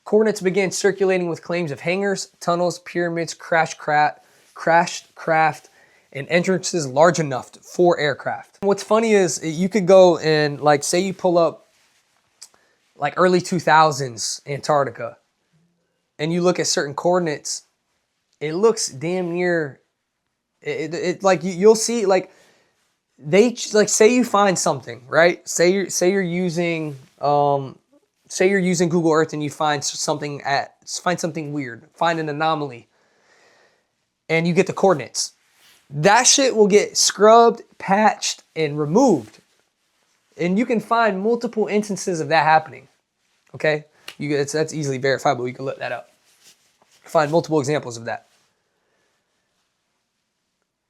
Coordinates began circulating with claims of hangars, tunnels, pyramids, crashed craft, and entrances large enough for aircraft. What's funny is you could go and, like, say you pull up like early 2000s Antarctica and you look at certain coordinates, it looks damn near, like you'll see, like, they, like, say you find something, right? Say you're using Google Earth and you find something weird, find an anomaly, and you get the coordinates. That shit will get scrubbed, patched, and removed. And you can find multiple instances of that happening. Okay? That's easily verifiable. You can look that up. Find multiple examples of that.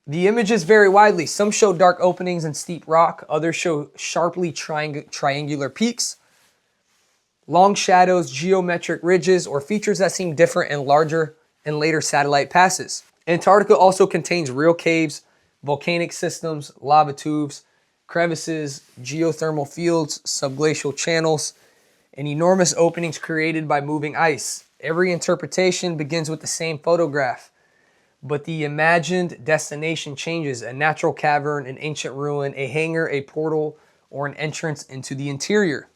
The images vary widely. Some show dark openings and steep rock. Others show sharply triangular peaks, long shadows, geometric ridges, or features that seem different and larger in later satellite passes. Antarctica also contains real caves, volcanic systems, lava tubes, crevices, geothermal fields, subglacial channels, and enormous openings created by moving ice. Every interpretation begins with the same photograph, but the imagined destination changes: a natural cavern, an ancient ruin, a hangar, a portal, or an entrance into the interior.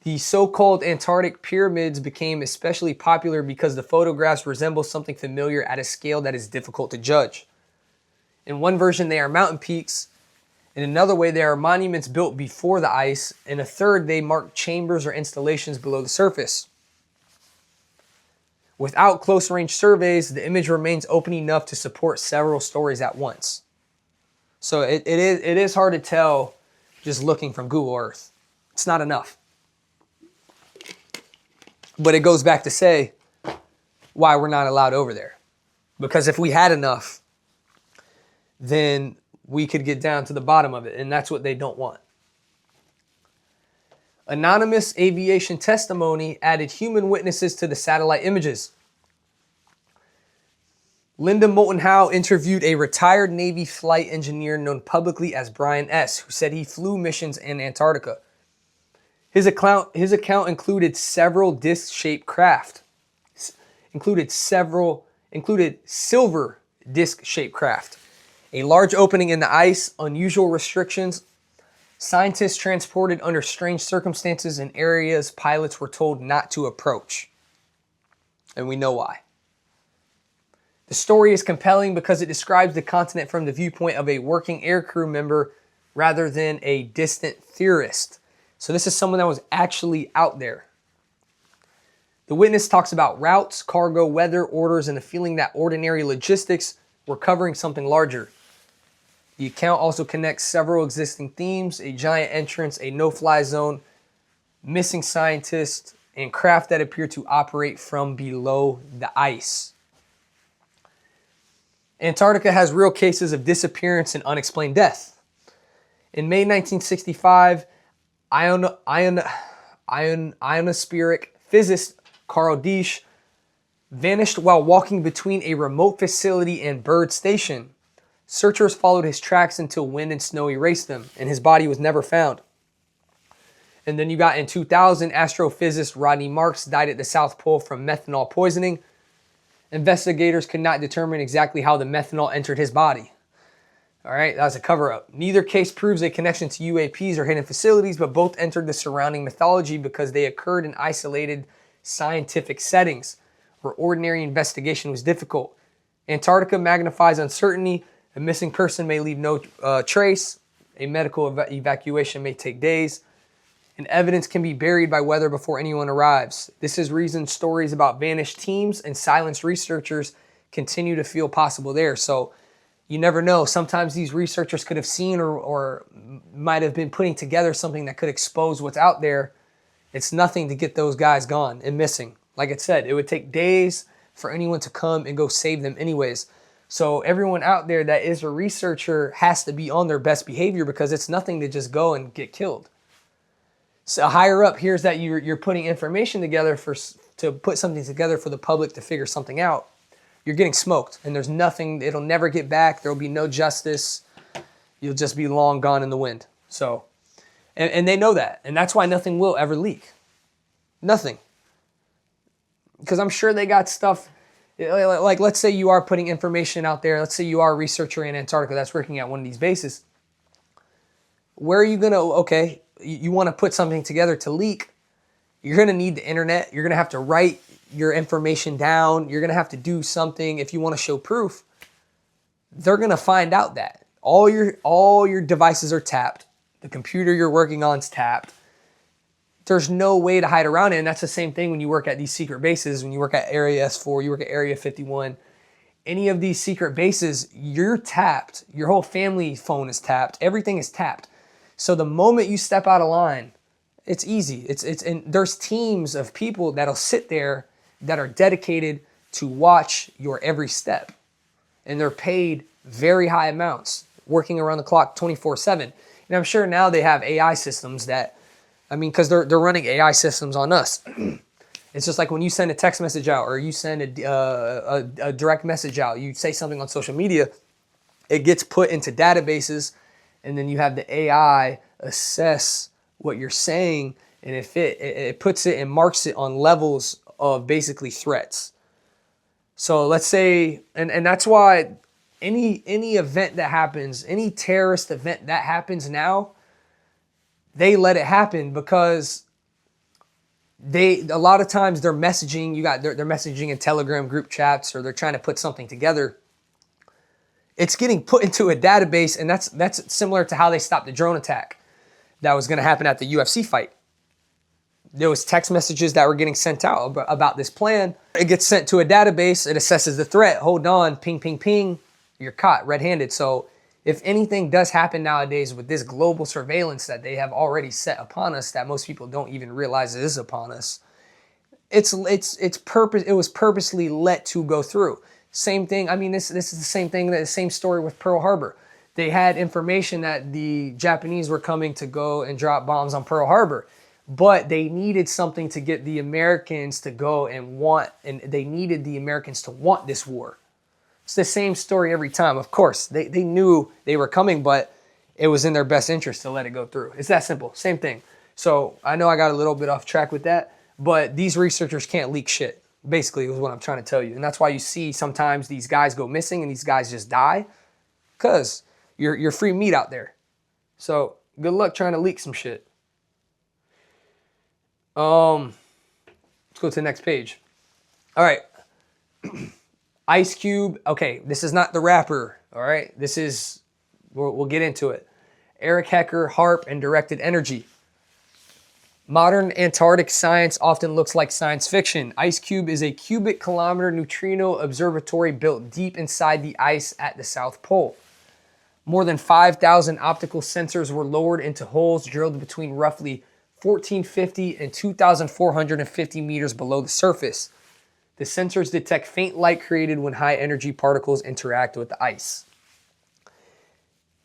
The so-called Antarctic pyramids became especially popular because the photographs resemble something familiar at a scale that is difficult to judge. In one version, they are mountain peaks. In another way, they are monuments built before the ice. In a third, they mark chambers or installations below the surface. Without close-range surveys, the image remains open enough to support several stories at once. So it is hard to tell just looking from Google Earth. It's not enough. But it goes back to say why we're not allowed over there. Because if we had enough, then we could get down to the bottom of it, and that's what they don't want. Anonymous aviation testimony added human witnesses to the satellite images. Linda Moulton Howe interviewed a retired Navy flight engineer known publicly as Brian S., who said he flew missions in Antarctica. His account included several disc-shaped craft. Included silver disc-shaped craft. A large opening in the ice, unusual restrictions, scientists transported under strange circumstances in areas pilots were told not to approach. And we know why. The story is compelling because it describes the continent from the viewpoint of a working aircrew member rather than a distant theorist. So this is someone that was actually out there. The witness talks about routes, cargo, weather, orders, and the feeling that ordinary logistics were covering something larger. The account also connects several existing themes: a giant entrance, a no-fly zone, missing scientists, and craft that appear to operate from below the ice. Antarctica has real cases of disappearance and unexplained death. In May 1965, ionospheric physicist Carl Desch vanished while walking between a remote facility and Byrd Station. Searchers followed his tracks until wind and snow erased them, and his body was never found. And then you got in 2000, astrophysicist Rodney Marks died at the South Pole from methanol poisoning. Investigators could not determine exactly how the methanol entered his body. All right, that was a cover-up. Neither case proves a connection to UAPs or hidden facilities, but both entered the surrounding mythology because they occurred in isolated scientific settings where ordinary investigation was difficult. Antarctica magnifies uncertainty. A missing person may leave no trace. A medical evacuation may take days. And evidence can be buried by weather before anyone arrives. This is reason stories about vanished teams and silenced researchers continue to feel possible there. So you never know. Sometimes these researchers could have seen or might have been putting together something that could expose what's out there. It's nothing to get those guys gone and missing. Like I said, it would take days for anyone to come and go save them anyways. So everyone out there that is a researcher has to be on their best behavior because it's nothing to just go and get killed. So higher up, here's that you're putting information together to put something together for the public to figure something out. You're getting smoked, and there's nothing. It'll never get back. There will be no justice. You'll just be long gone in the wind. So, and they know that, and that's why nothing will ever leak. Nothing. Because I'm sure they got stuff. Like, let's say you are putting information out there. Let's say you are a researcher in Antarctica that's working at one of these bases. Where are you going to, okay, you want to put something together to leak. You're going to need the internet. You're going to have to write your information down. You're going to have to do something if you want to show proof. They're going to find out that all your devices are tapped. The computer you're working on is tapped. There's no way to hide around it. And that's the same thing when you work at these secret bases, when you work at Area S4, you work at Area 51. Any of these secret bases, you're tapped. Your whole family phone is tapped. Everything is tapped. So the moment you step out of line, it's easy. And there's teams of people that'll sit there that are dedicated to watch your every step. And they're paid very high amounts, working around the clock 24/7. And I'm sure now they have AI systems that, I mean, because they're running AI systems on us. It's just like when you send a text message out or you send a direct message out, you say something on social media, it gets put into databases, and then you have the AI assess what you're saying, and if it puts it and marks it on levels of basically threats. So let's say, and that's why any event that happens, any terrorist event that happens now, they let it happen because a lot of times they're messaging, they're messaging in Telegram group chats, or they're trying to put something together. It's getting put into a database, and that's similar to how they stopped the drone attack that was going to happen at the UFC fight. There was text messages that were getting sent out about this plan. It gets sent to a database. It assesses the threat. Hold on, ping, ping, ping. You're caught red-handed. So if anything does happen nowadays with this global surveillance that they have already set upon us, that most people don't even realize it is upon us, it was purposely let to go through. Same thing. I mean, this is the same thing, the same story with Pearl Harbor. They had information that the Japanese were coming to go and drop bombs on Pearl Harbor, but they needed something to get the Americans to go and they needed the Americans to want this war. It's the same story every time. Of course, they knew they were coming, but it was in their best interest to let it go through. It's that simple. Same thing. So I know I got a little bit off track with that, but these researchers can't leak shit, basically, is what I'm trying to tell you. And that's why you see sometimes these guys go missing and these guys just die, because you're free meat out there. So good luck trying to leak some shit. Let's go to the next page. All right. Ice Cube. Okay, this is not the rapper. All right, this is, we'll get into it. Eric Hecker, HARP, and directed energy. Modern Antarctic science often looks like science fiction. Ice Cube is a cubic kilometer neutrino observatory built deep inside the ice at the South Pole. More than 5,000 optical sensors were lowered into holes drilled between roughly 1,450 and 2,450 meters below the surface. The sensors detect faint light created when high energy particles interact with the ice.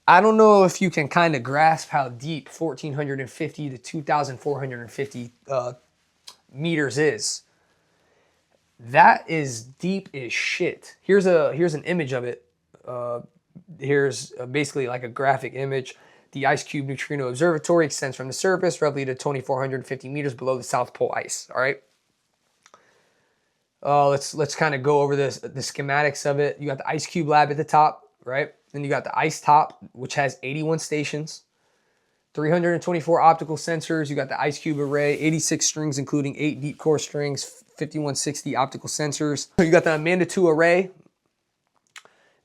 I don't know if you can kind of grasp how deep 1,450 to 2,450 meters is. That is deep as shit. Here's an image of it. Here's basically like a graphic image. The Ice Cube Neutrino Observatory extends from the surface roughly to 2,450 meters below the South Pole ice. All right. Let's kind of go over the schematics of it. You got the Ice Cube lab at the top, right? Then you got the Ice Top, which has 81 stations, 324 optical sensors. You got the Ice Cube array, 86 strings, including 8 deep core strings, 5160 optical sensors. You got the Amanda 2 array.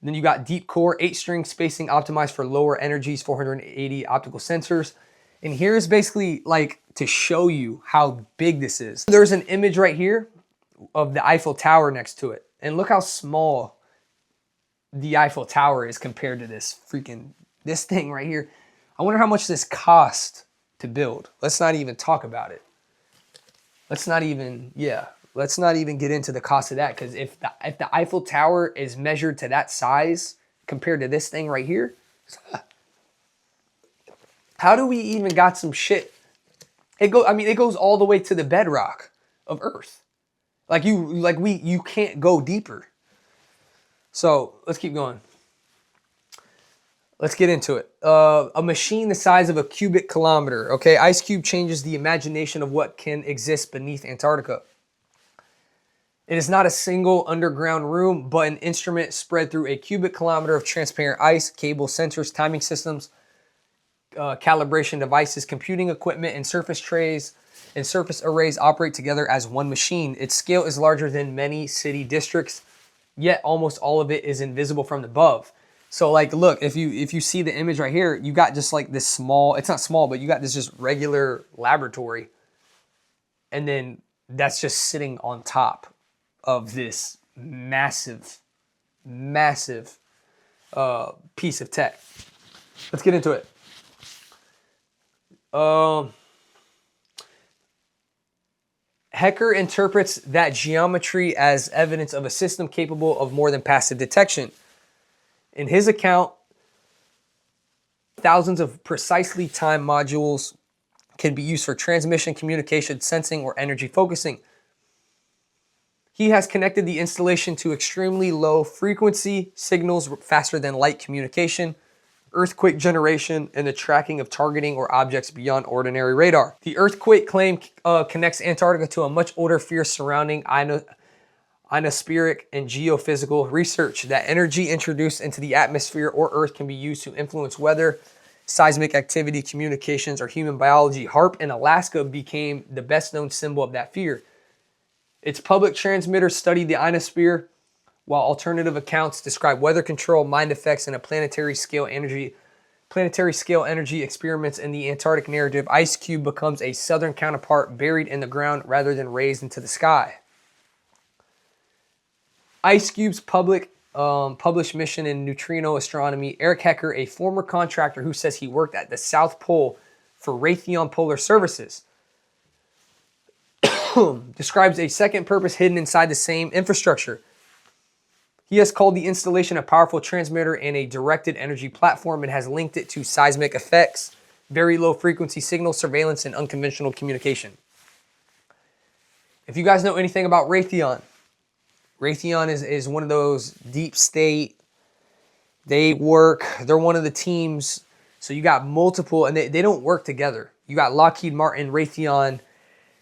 Then you got deep core, 8 string spacing optimized for lower energies, 480 optical sensors. And here's basically like to show you how big this is. There's an image right here of the Eiffel Tower next to it. And look how small the Eiffel Tower is compared to this thing right here. I wonder how much this cost to build. Let's not even talk about it. Let's not even get into the cost of that, because if the Eiffel Tower is measured to that size compared to this thing right here, how do we even got some shit? It goes all the way to the bedrock of Earth. You can't go deeper. So let's keep going. Let's get into it. A machine the size of a cubic kilometer. Okay, Ice Cube changes the imagination of what can exist beneath Antarctica. It is not a single underground room, but an instrument spread through a cubic kilometer of transparent ice, cable sensors, timing systems, calibration devices, computing equipment, and surface trays and surface arrays operate together as one machine. Its scale is larger than many city districts, yet almost all of it is invisible from above. So like, look, if you see the image right here, you got just like this small, it's not small, but you got this just regular laboratory. And then that's just sitting on top of this massive piece of tech. Let's get into it. Hecker interprets that geometry as evidence of a system capable of more than passive detection. In his account, thousands of precisely timed modules can be used for transmission, communication, sensing, or energy focusing. He has connected the installation to extremely low frequency signals, faster than light communication, earthquake generation, and the tracking of targeting or objects beyond ordinary radar. The earthquake claim connects Antarctica to a much older fear surrounding ionospheric and geophysical research. That energy introduced into the atmosphere or Earth can be used to influence weather, seismic activity, communications, or human biology. HAARP in Alaska became the best known symbol of that fear. Its public transmitters studied the ionosphere, while alternative accounts describe weather control, mind effects, and a planetary scale energy experiments in the Antarctic narrative. Ice Cube becomes a southern counterpart buried in the ground rather than raised into the sky. Ice Cube's published mission in neutrino astronomy. Eric Hecker, a former contractor who says he worked at the South Pole for Raytheon Polar Services, describes a second purpose hidden inside the same infrastructure. He has called the installation a powerful transmitter and a directed energy platform and has linked it to seismic effects, very low frequency signal surveillance, and unconventional communication. If you guys know anything about Raytheon, Raytheon is one of those deep state. They're one of the teams. So you got multiple, and they don't work together. You got Lockheed Martin, Raytheon.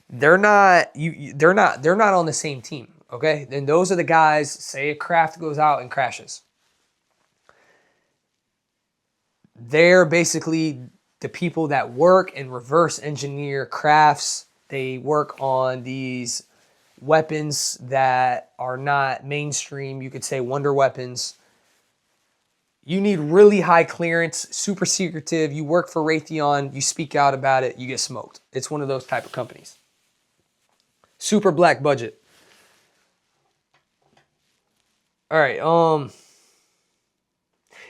They're not on the same team. Okay, then those are the guys. Say a craft goes out and crashes. They're basically the people that work and reverse engineer crafts. They work on these weapons that are not mainstream. You could say wonder weapons. You need really high clearance, super secretive. You work for Raytheon, you speak out about it, you get smoked. It's one of those type of companies. Super black budget. All right.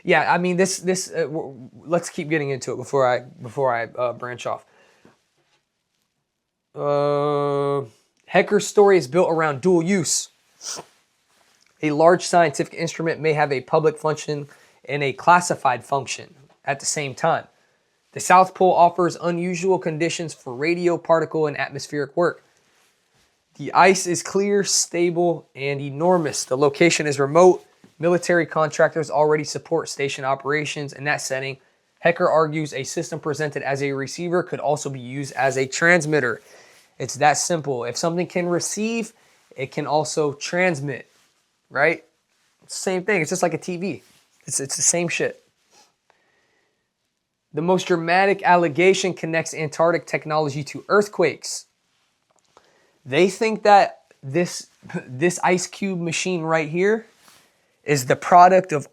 Yeah. I mean, let's keep getting into it before I branch off. Hecker's story is built around dual use. A large scientific instrument may have a public function and a classified function at the same time. The South Pole offers unusual conditions for radio, particle, and atmospheric work. The ice is clear, stable, and enormous. The location is remote. Military contractors already support station operations in that setting. Hecker argues a system presented as a receiver could also be used as a transmitter. It's that simple. If something can receive, it can also transmit, right? It's the same thing. It's just like a TV. It's the same shit. The most dramatic allegation connects Antarctic technology to earthquakes. They think that this ice cube machine right here is the product of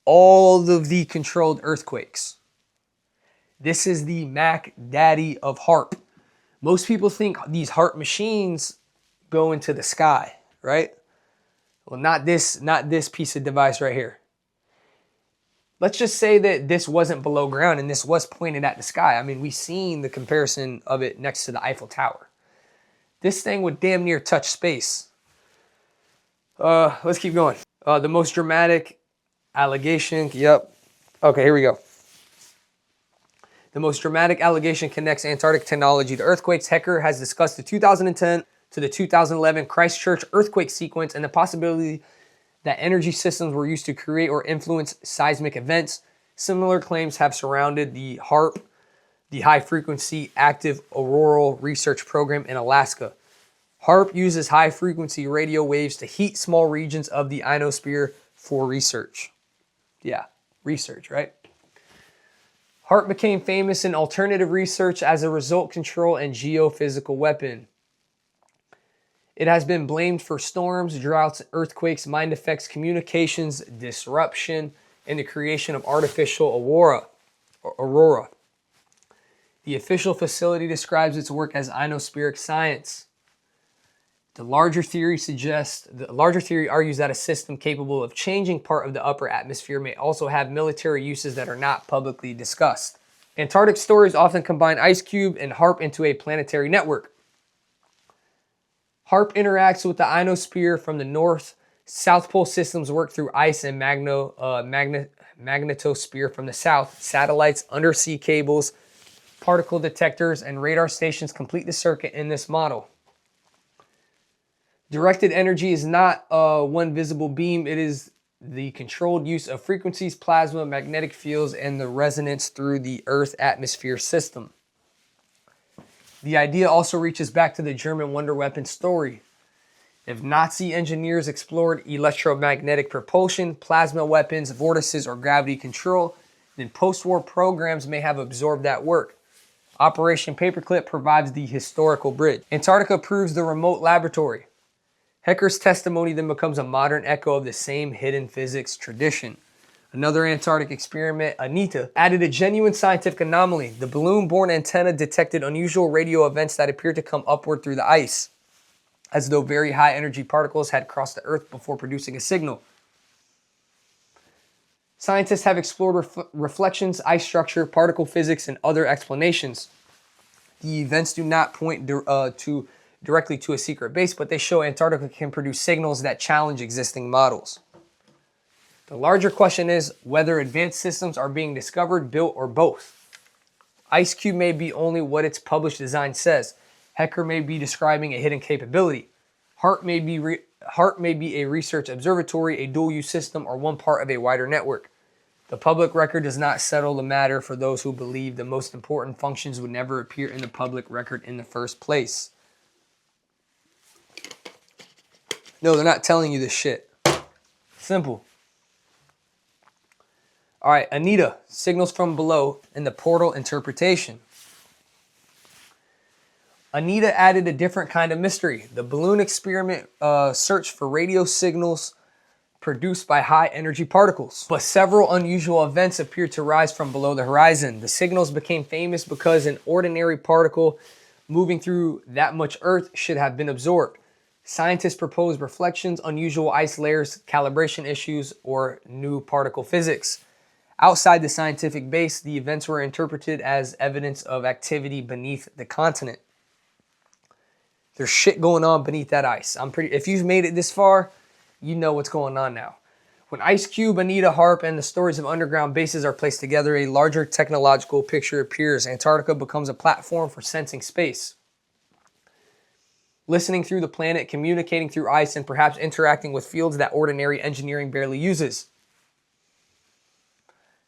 all of the controlled earthquakes. This is the Mac Daddy of HAARP. Most people think these HAARP machines go into the sky, right? Well, not this piece of device right here. Let's just say that this wasn't below ground and this was pointed at the sky. I mean, we've seen the comparison of it next to the Eiffel Tower. This thing would damn near touch space. Let's keep going. The most dramatic allegation. Yep. Okay, here we go. The most dramatic allegation connects Antarctic technology to earthquakes. Hecker has discussed the 2010 to the 2011 Christchurch earthquake sequence and the possibility that energy systems were used to create or influence seismic events. Similar claims have surrounded the HAARP, the High Frequency Active Auroral Research Program in Alaska. HAARP uses high-frequency radio waves to heat small regions of the ionosphere for research. Yeah, research, right? HAARP became famous in alternative research as a result control and geophysical weapon. It has been blamed for storms, droughts, earthquakes, mind effects, communications, disruption, and the creation of artificial aurora. The official facility describes its work as ionospheric science. The larger theory argues that a system capable of changing part of the upper atmosphere may also have military uses that are not publicly discussed. Antarctic stories often combine Ice Cube and HAARP into a planetary network. HAARP interacts with the ionosphere from the north. South Pole systems work through ice and magnetosphere from the south. Satellites, undersea cables, particle detectors, and radar stations complete the circuit in this model. Directed energy is not one visible beam. It is the controlled use of frequencies, plasma, magnetic fields, and the resonance through the Earth atmosphere system. The idea also reaches back to the German wonder weapon story. If Nazi engineers explored electromagnetic propulsion, plasma weapons, vortices, or gravity control, then post-war programs may have absorbed that work. Operation Paperclip provides the historical bridge. Antarctica proves the remote laboratory. Hecker's testimony then becomes a modern echo of the same hidden physics tradition. Another Antarctic experiment, ANITA, added a genuine scientific anomaly. The balloon-borne antenna detected unusual radio events that appeared to come upward through the ice, as though very high-energy particles had crossed the Earth before producing a signal. Scientists have explored reflections, ice structure, particle physics, and other explanations. The events do not point directly to a secret base, but they show Antarctica can produce signals that challenge existing models. The larger question is whether advanced systems are being discovered, built, or both. IceCube may be only what its published design says. Hecker may be describing a hidden capability. HARP may be a research observatory, a dual-use system, or one part of a wider network. The public record does not settle the matter for those who believe the most important functions would never appear in the public record in the first place. No, they're not telling you this shit. Simple. All right, ANITA, signals from below, and the portal interpretation. ANITA added a different kind of mystery. The balloon experiment searched for radio signals produced by high-energy particles. But several unusual events appeared to rise from below the horizon. The signals became famous because an ordinary particle moving through that much Earth should have been absorbed. Scientists proposed reflections, unusual ice layers, calibration issues, or new particle physics. Outside the scientific base, the events were interpreted as evidence of activity beneath the continent. There's shit going on beneath that ice. If you've made it this far, you know what's going on now. When IceCube, ANITA, HARP, and the stories of underground bases are placed together, a larger technological picture appears. Antarctica becomes a platform for sensing space, listening through the planet, communicating through ice, and perhaps interacting with fields that ordinary engineering barely uses.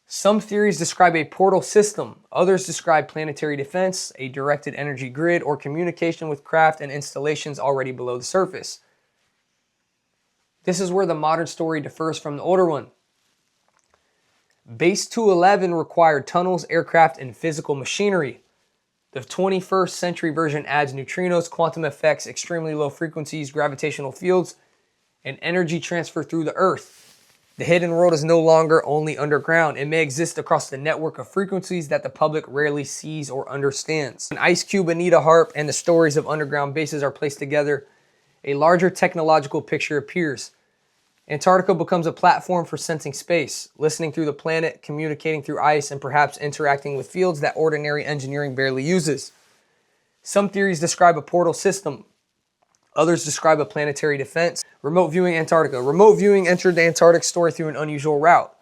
Some theories describe a portal system. Others describe planetary defense, a directed energy grid, or communication with craft and installations already below the surface. This is where the modern story differs from the older one. Base 211 required tunnels, aircraft, and physical machinery. The 21st century version adds neutrinos, quantum effects, extremely low frequencies, gravitational fields, and energy transfer through the Earth. The hidden world is no longer only underground. It may exist across the network of frequencies that the public rarely sees or understands. When IceCube, ANITA, HARP, and the stories of underground bases are placed together, a larger technological picture appears. Antarctica becomes a platform for sensing space, listening through the planet, communicating through ice, and perhaps interacting with fields that ordinary engineering barely uses. Some theories describe a portal system. Others describe a planetary defense. Remote viewing Antarctica. Remote viewing entered the Antarctic story through an unusual route.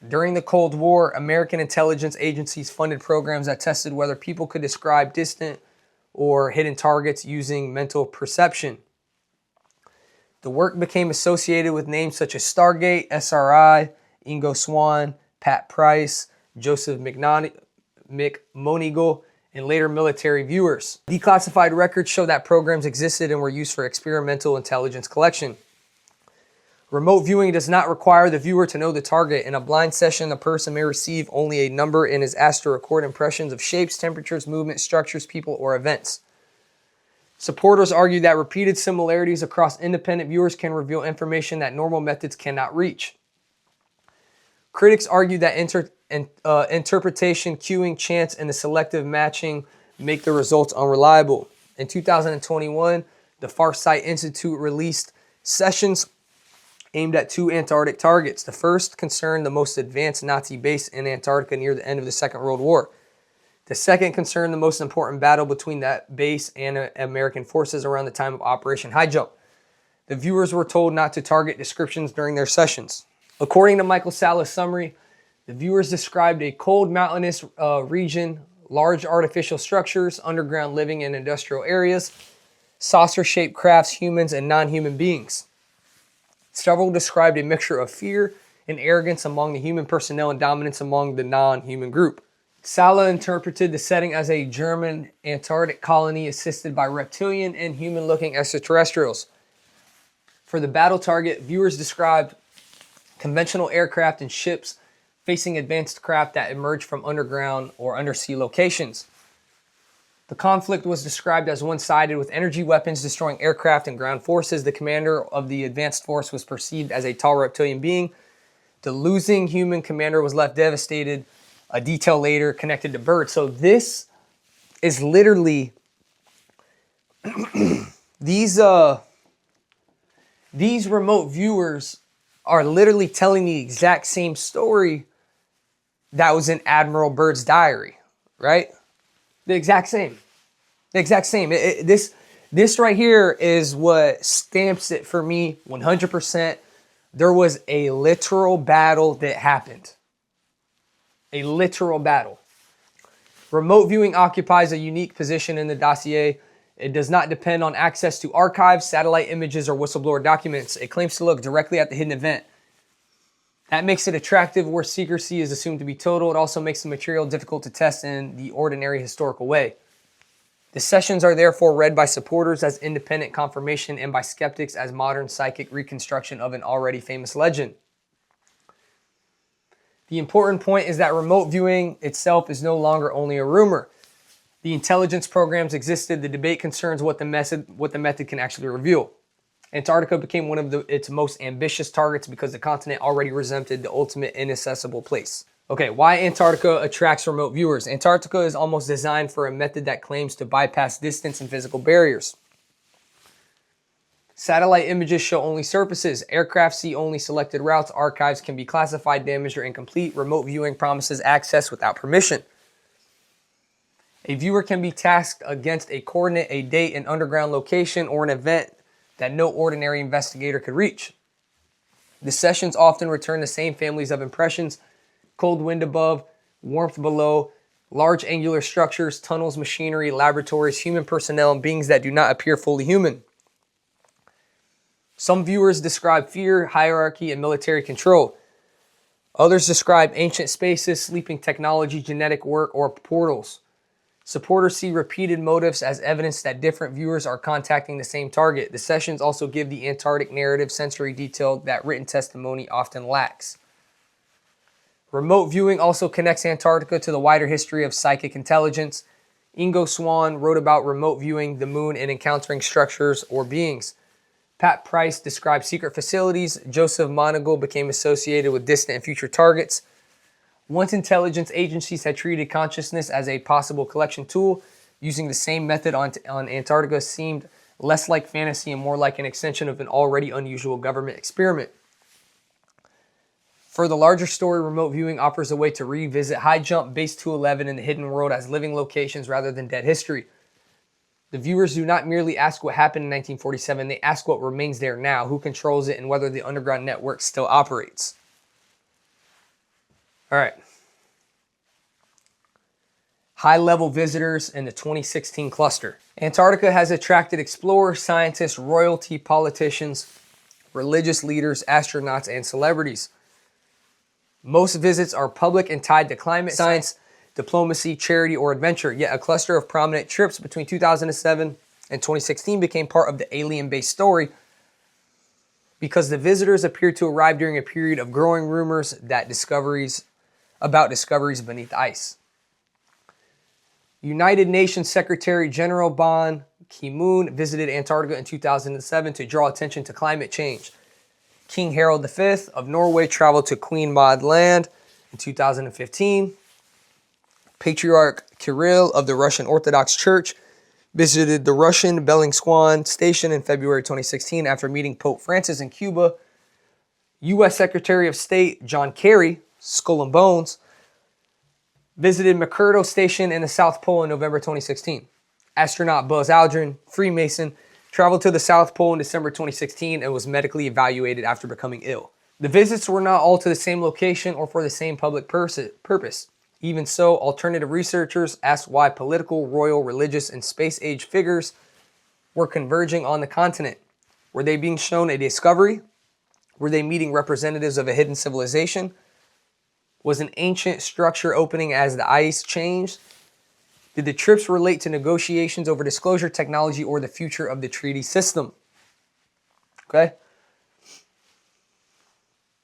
During the Cold War, American intelligence agencies funded programs that tested whether people could describe distant or hidden targets using mental perception. The work became associated with names such as Stargate, SRI, Ingo Swann, Pat Price, Joseph McMonigle, and later military viewers. Declassified records show that programs existed and were used for experimental intelligence collection. Remote viewing does not require the viewer to know the target. In a blind session, the person may receive only a number and is asked to record impressions of shapes, temperatures, movement, structures, people, or events. Supporters argue that repeated similarities across independent viewers can reveal information that normal methods cannot reach. Critics argue that interpretation, cueing, chance, and the selective matching make the results unreliable. In 2021, the Farsight Institute released sessions aimed at two Antarctic targets. The first concerned the most advanced Nazi base in Antarctica near the end of the Second World War. The second concerned the most important battle between that base and American forces around the time of Operation High Jump. The viewers were told not to target descriptions during their sessions. According to Michael Sala's summary, the viewers described a cold mountainous region, large artificial structures, underground living and industrial areas, saucer-shaped crafts, humans, and non-human beings. Several described a mixture of fear and arrogance among the human personnel and dominance among the non-human group. Sala interpreted the setting as a German Antarctic colony assisted by reptilian and human-looking extraterrestrials. For the battle target, viewers described conventional aircraft and ships facing advanced craft that emerged from underground or undersea locations. The conflict was described as one-sided, with energy weapons destroying aircraft and ground forces. The commander of the advanced force was perceived as a tall reptilian being. The losing human commander was left devastated. A detail later connected to Byrd. So this is literally these remote viewers are literally telling the exact same story that was in Admiral Byrd's diary, right? The exact same. The exact same. This right here is what stamps it for me 100%. There was a literal battle that happened. A literal battle. Remote viewing occupies a unique position in the dossier. It does not depend on access to archives, satellite images, or whistleblower documents. It claims to look directly at the hidden event. That makes it attractive where secrecy is assumed to be total. It also makes the material difficult to test in the ordinary historical way. The sessions are therefore read by supporters as independent confirmation and by skeptics as modern psychic reconstruction of an already famous legend. The important point is that remote viewing itself is no longer only a rumor. The intelligence programs existed. The debate concerns what the method can actually reveal. Antarctica became one of its most ambitious targets because the continent already resented the ultimate inaccessible place. Okay, why Antarctica attracts remote viewers. Antarctica is almost designed for a method that claims to bypass distance and physical barriers. Satellite images show only surfaces. Aircraft see only selected routes. Archives can be classified, damaged, or incomplete. Remote viewing promises access without permission. A viewer can be tasked against a coordinate, a date, an underground location, or an event that no ordinary investigator could reach. The sessions often return the same families of impressions: cold wind above, warmth below, large angular structures, tunnels, machinery, laboratories, human personnel, and beings that do not appear fully human. Some viewers describe fear, hierarchy, and military control. Others describe ancient spaces, sleeping technology, genetic work, or portals. Supporters see repeated motifs as evidence that different viewers are contacting the same target. The sessions also give the Antarctic narrative sensory detail that written testimony often lacks. Remote viewing also connects Antarctica to the wider history of psychic intelligence. Ingo Swann wrote about remote viewing the moon and encountering structures or beings. Pat Price described secret facilities. Joseph Monagle became associated with distant and future targets. Once intelligence agencies had treated consciousness as a possible collection tool, using the same method on Antarctica seemed less like fantasy and more like an extension of an already unusual government experiment. For the larger story, remote viewing offers a way to revisit High Jump, Base 211, and the Hidden World as living locations rather than dead history. The viewers do not merely ask what happened in 1947, they ask what remains there now, who controls it, and whether the underground network still operates. All right. High-level visitors in the 2016 cluster. Antarctica has attracted explorers, scientists, royalty, politicians, religious leaders, astronauts, and celebrities. Most visits are public and tied to climate science, diplomacy, charity, or adventure, yet a cluster of prominent trips between 2007 and 2016 became part of the alien-based story because the visitors appeared to arrive during a period of growing rumors that about discoveries beneath ice. United Nations Secretary General Ban Ki-moon visited Antarctica in 2007 to draw attention to climate change. King Harald V of Norway traveled to Queen Maud Land in 2015. Patriarch Kirill of the Russian Orthodox Church visited the Russian Belangswan Station in February 2016 after meeting Pope Francis in Cuba. U.S. Secretary of State John Kerry, Skull and Bones, visited McMurdo Station in the South Pole in November 2016. Astronaut Buzz Aldrin, Freemason, traveled to the South Pole in December 2016 and was medically evaluated after becoming ill. The visits were not all to the same location or for the same public purpose. Even so, alternative researchers asked why political, royal, religious, and space-age figures were converging on the continent. Were they being shown a discovery? Were they meeting representatives of a hidden civilization? Was an ancient structure opening as the ice changed? Did the trips relate to negotiations over disclosure technology or the future of the treaty system? Okay.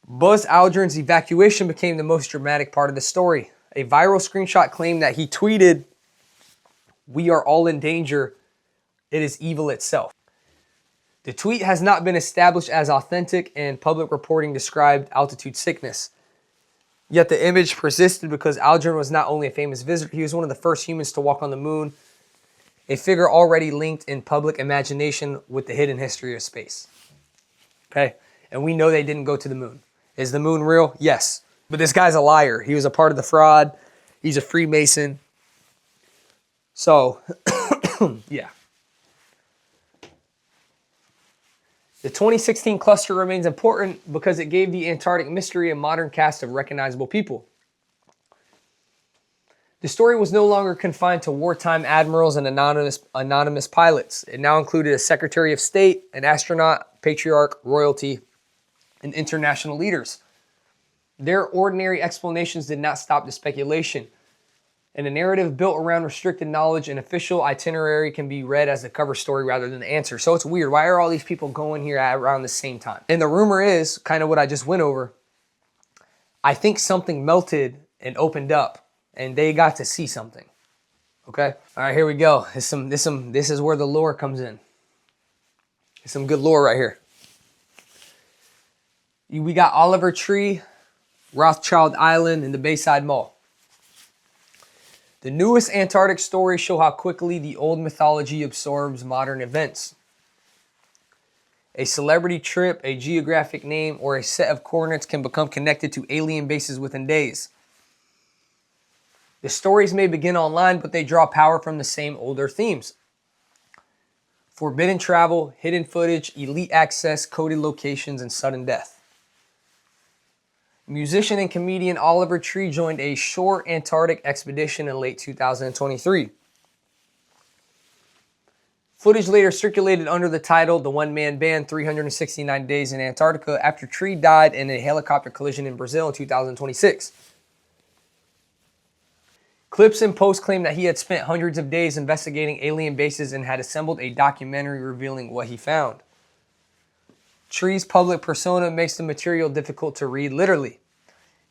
Buzz Aldrin's evacuation became the most dramatic part of the story. A viral screenshot claimed that he tweeted, "We are all in danger. It is evil itself." The tweet has not been established as authentic, and public reporting described altitude sickness. Yet the image persisted because Aldrin was not only a famous visitor, he was one of the first humans to walk on the moon, a figure already linked in public imagination with the hidden history of space. Okay? And we know they didn't go to the moon. Is the moon real? Yes. But this guy's a liar. He was a part of the fraud. He's a Freemason. So, yeah. The 2016 cluster remains important because it gave the Antarctic mystery a modern cast of recognizable people. The story was no longer confined to wartime admirals and anonymous pilots. It now included a Secretary of State, an astronaut, patriarch, royalty, and international leaders. Their ordinary explanations did not stop the speculation, and a narrative built around restricted knowledge and official itinerary can be read as the cover story rather than the answer. So it's weird. Why are all these people going here at around the same time? And the rumor is, kind of what I just went over, I think something melted and opened up, and they got to see something. Okay? All right, here we go. This is where the lore comes in. There's some good lore right here. We got Oliver Tree, Rothschild Island, and the Bayside Mall. The newest Antarctic stories show how quickly the old mythology absorbs modern events. A celebrity trip, a geographic name, or a set of coordinates can become connected to alien bases within days. The stories may begin online, but they draw power from the same older themes. Forbidden travel, hidden footage, elite access, coded locations, and sudden death. Musician and comedian Oliver Tree joined a short Antarctic expedition in late 2023. Footage later circulated under the title The One-Man Band 369 Days in Antarctica after Tree died in a helicopter collision in Brazil in 2026. Clips and posts claim that he had spent hundreds of days investigating alien bases and had assembled a documentary revealing what he found. Tree's public persona makes the material difficult to read literally.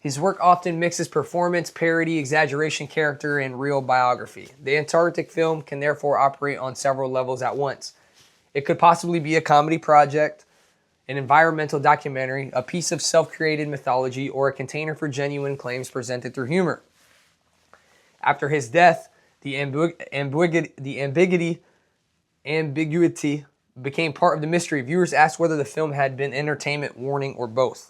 His work often mixes performance, parody, exaggeration, character, and real biography. The Antarctic film can therefore operate on several levels at once. It could possibly be a comedy project, an environmental documentary, a piece of self-created mythology, or a container for genuine claims presented through humor. After his death, the ambiguity became part of the mystery. Viewers asked whether the film had been entertainment, warning, or both.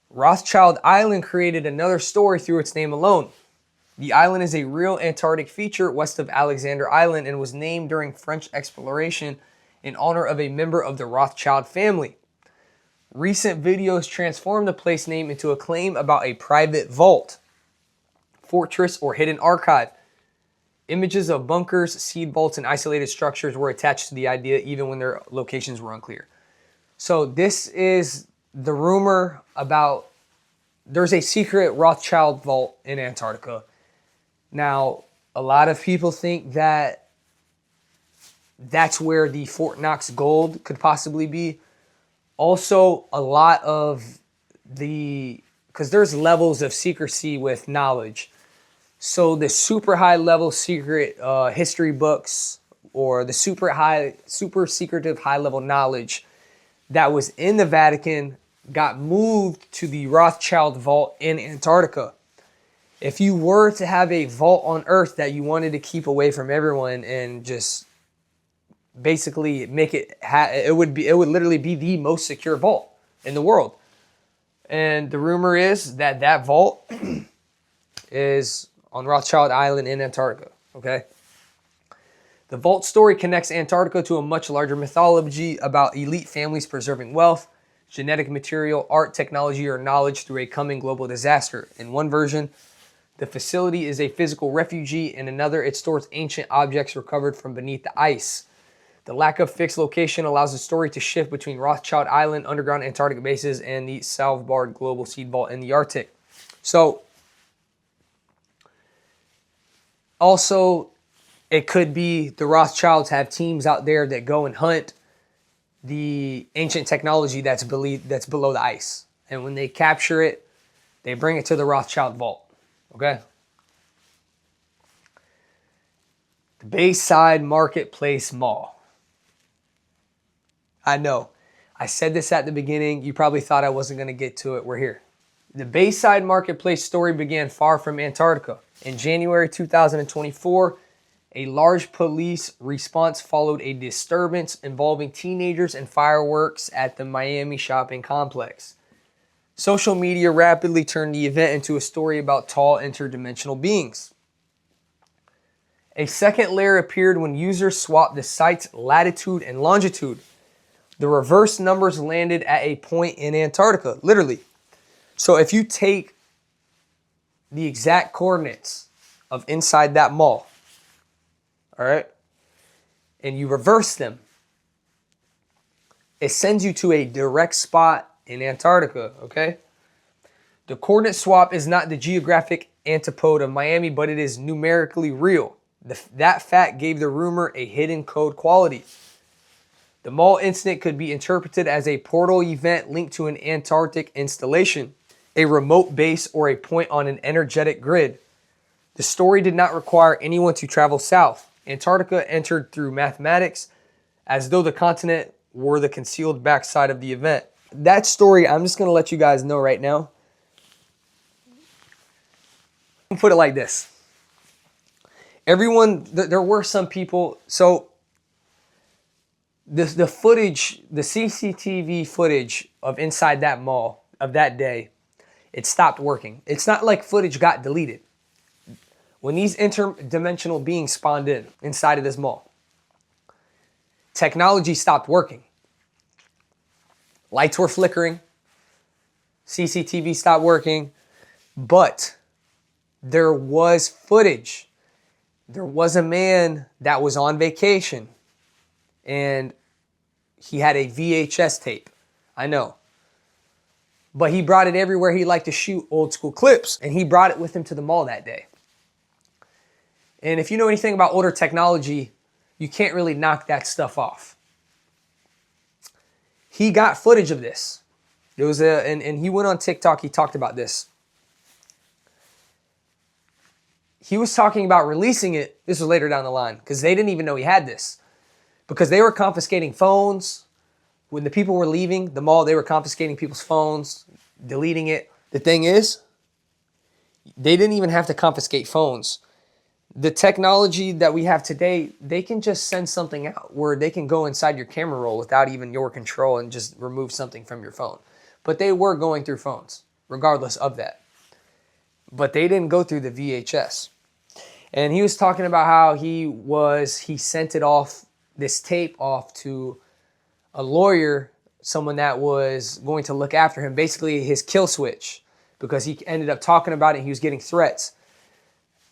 Rothschild Island created another story through its name alone. The island is a real Antarctic feature west of Alexander Island and was named during French exploration in honor of a member of the Rothschild family. Recent videos transformed the place name into a claim about a private vault, fortress, or hidden archive. Images of bunkers, seed vaults, and isolated structures were attached to the idea even when their locations were unclear. So this is the rumor about there's a secret Rothschild vault in Antarctica. Now, a lot of people think that that's where the Fort Knox gold could possibly be. Also, a lot of because there's levels of secrecy with knowledge. So the super high level secret history books or the super secretive high level knowledge that was in the Vatican got moved to the Rothschild vault in Antarctica. If you were to have a vault on Earth that you wanted to keep away from everyone and just basically make it, it would literally be the most secure vault in the world. And the rumor is that that vault is on Rothschild Island in Antarctica, okay? The vault story connects Antarctica to a much larger mythology about elite families preserving wealth, genetic material, art, technology, or knowledge through a coming global disaster. In one version, the facility is a physical refugee. In another, it stores ancient objects recovered from beneath the ice. The lack of fixed location allows the story to shift between Rothschild Island, underground Antarctic bases, and the Svalbard Global Seed Vault in the Arctic. So, also, it could be the Rothschilds have teams out there that go and hunt the ancient technology that's below the ice. And when they capture it, they bring it to the Rothschild vault. Okay? The Bayside Marketplace Mall. I know. I said this at the beginning. You probably thought I wasn't going to get to it. We're here. The Bayside Marketplace story began far from Antarctica. In January 2024, a large police response followed a disturbance involving teenagers and fireworks at the Miami shopping complex. Social media rapidly turned the event into a story about tall interdimensional beings. A second layer appeared when users swapped the site's latitude and longitude. The reverse numbers landed at a point in Antarctica, literally. So if you take the exact coordinates of inside that mall, all right, and you reverse them, it sends you to a direct spot in Antarctica, okay? The coordinate swap is not the geographic antipode of Miami, but it is numerically real. That fact gave the rumor a hidden code quality. The mall incident could be interpreted as a portal event linked to an Antarctic installation, a remote base, or a point on an energetic grid. The story did not require anyone to travel south. Antarctica entered through mathematics, as though the continent were the concealed backside of the event. That story, I'm just going to let you guys know right now. Put it like this. Everyone, there were some people, so the footage, the CCTV footage of inside that mall of that day, it stopped working. It's not like footage got deleted. When these interdimensional beings spawned inside of this mall, technology stopped working. Lights were flickering. CCTV stopped working. But there was footage. There was a man that was on vacation and he had a VHS tape. I know. But he brought it everywhere he liked to shoot old school clips, and he brought it with him to the mall that day. And if you know anything about older technology, you can't really knock that stuff off. He got footage of this. There was and he went on TikTok, he talked about this. He was talking about releasing it. This was later down the line because they didn't even know he had this. Because they were confiscating phones. When the people were leaving the mall, they were confiscating people's phones, deleting it. The thing is, they didn't even have to confiscate phones. The technology that we have today, they can just send something out where they can go inside your camera roll without even your control and just remove something from your phone. But they were going through phones, regardless of that. But they didn't go through the VHS. And he was talking about how he sent it off, this tape off to a lawyer, someone that was going to look after him, basically his kill switch, because he ended up talking about it and he was getting threats.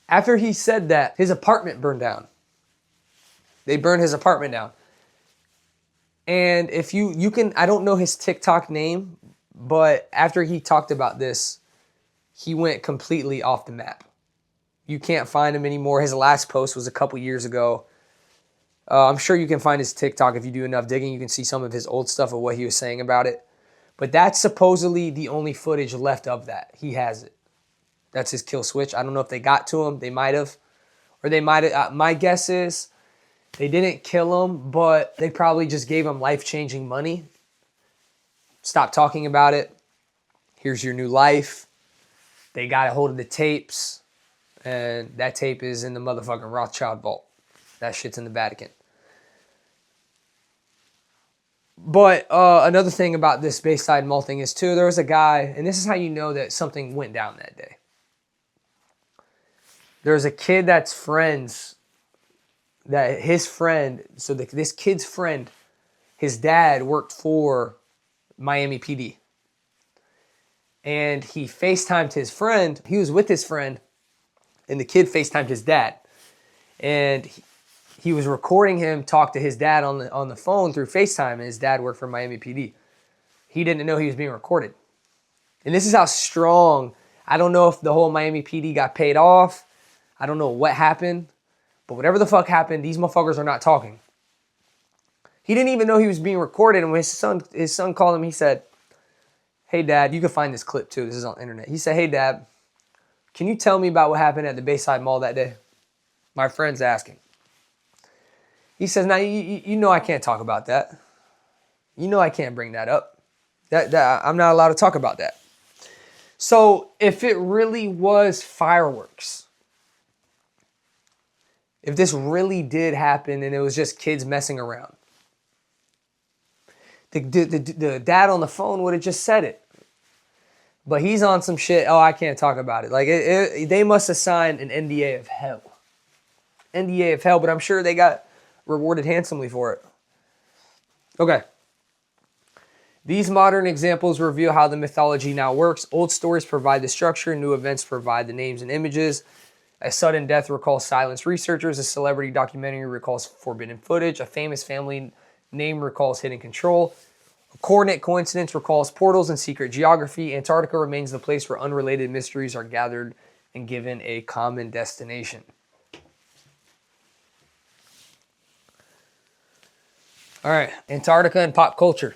After he said that, his apartment burned down. They burned his apartment down. And if you can, I don't know his TikTok name, but after he talked about this, he went completely off the map. You can't find him anymore. His last post was a couple years ago. I'm sure you can find his TikTok if you do enough digging. You can see some of his old stuff of what he was saying about it. But that's supposedly the only footage left of that. He has it. That's his kill switch. I don't know if they got to him. They might have. Or they might have. My guess is they didn't kill him, but they probably just gave him life-changing money. Stop talking about it. Here's your new life. They got a hold of the tapes. And that tape is in the motherfucking Rothschild vault. That shit's in the Vatican. But another thing about this Bayside Mall thing is, too, there was a guy, and this is how you know that something went down that day. There's a kid that's friends, that his friend, so this kid's friend, his dad worked for Miami PD. And he FaceTimed his friend. He was with his friend, and the kid FaceTimed his dad. And he was recording him talk to his dad on the phone through FaceTime, and his dad worked for Miami PD. He didn't know he was being recorded. And this is how strong, I don't know if the whole Miami PD got paid off. I don't know what happened. But whatever the fuck happened, these motherfuckers are not talking. He didn't even know he was being recorded. And when his son called him, he said, "Hey, Dad," you can find this clip too. This is on the internet. He said, "Hey, Dad, can you tell me about what happened at the Bayside Mall that day?" My friend's asking. He says, "Now, you know I can't talk about that. You know I can't bring that up. I'm not allowed to talk about that." So if it really was fireworks, if this really did happen and it was just kids messing around, the dad on the phone would have just said it. But he's on some shit, "Oh, I can't talk about it." Like, they must have signed an NDA of hell. NDA of hell, but I'm sure they got rewarded handsomely for it. Okay. These modern examples reveal how the mythology now works. Old stories provide the structure, new events provide the names and images. A sudden death recalls silenced researchers, a celebrity documentary recalls forbidden footage, a famous family name recalls hidden control, a coordinate coincidence recalls portals and secret geography. Antarctica remains the place where unrelated mysteries are gathered and given a common destination. All right, Antarctica and pop culture.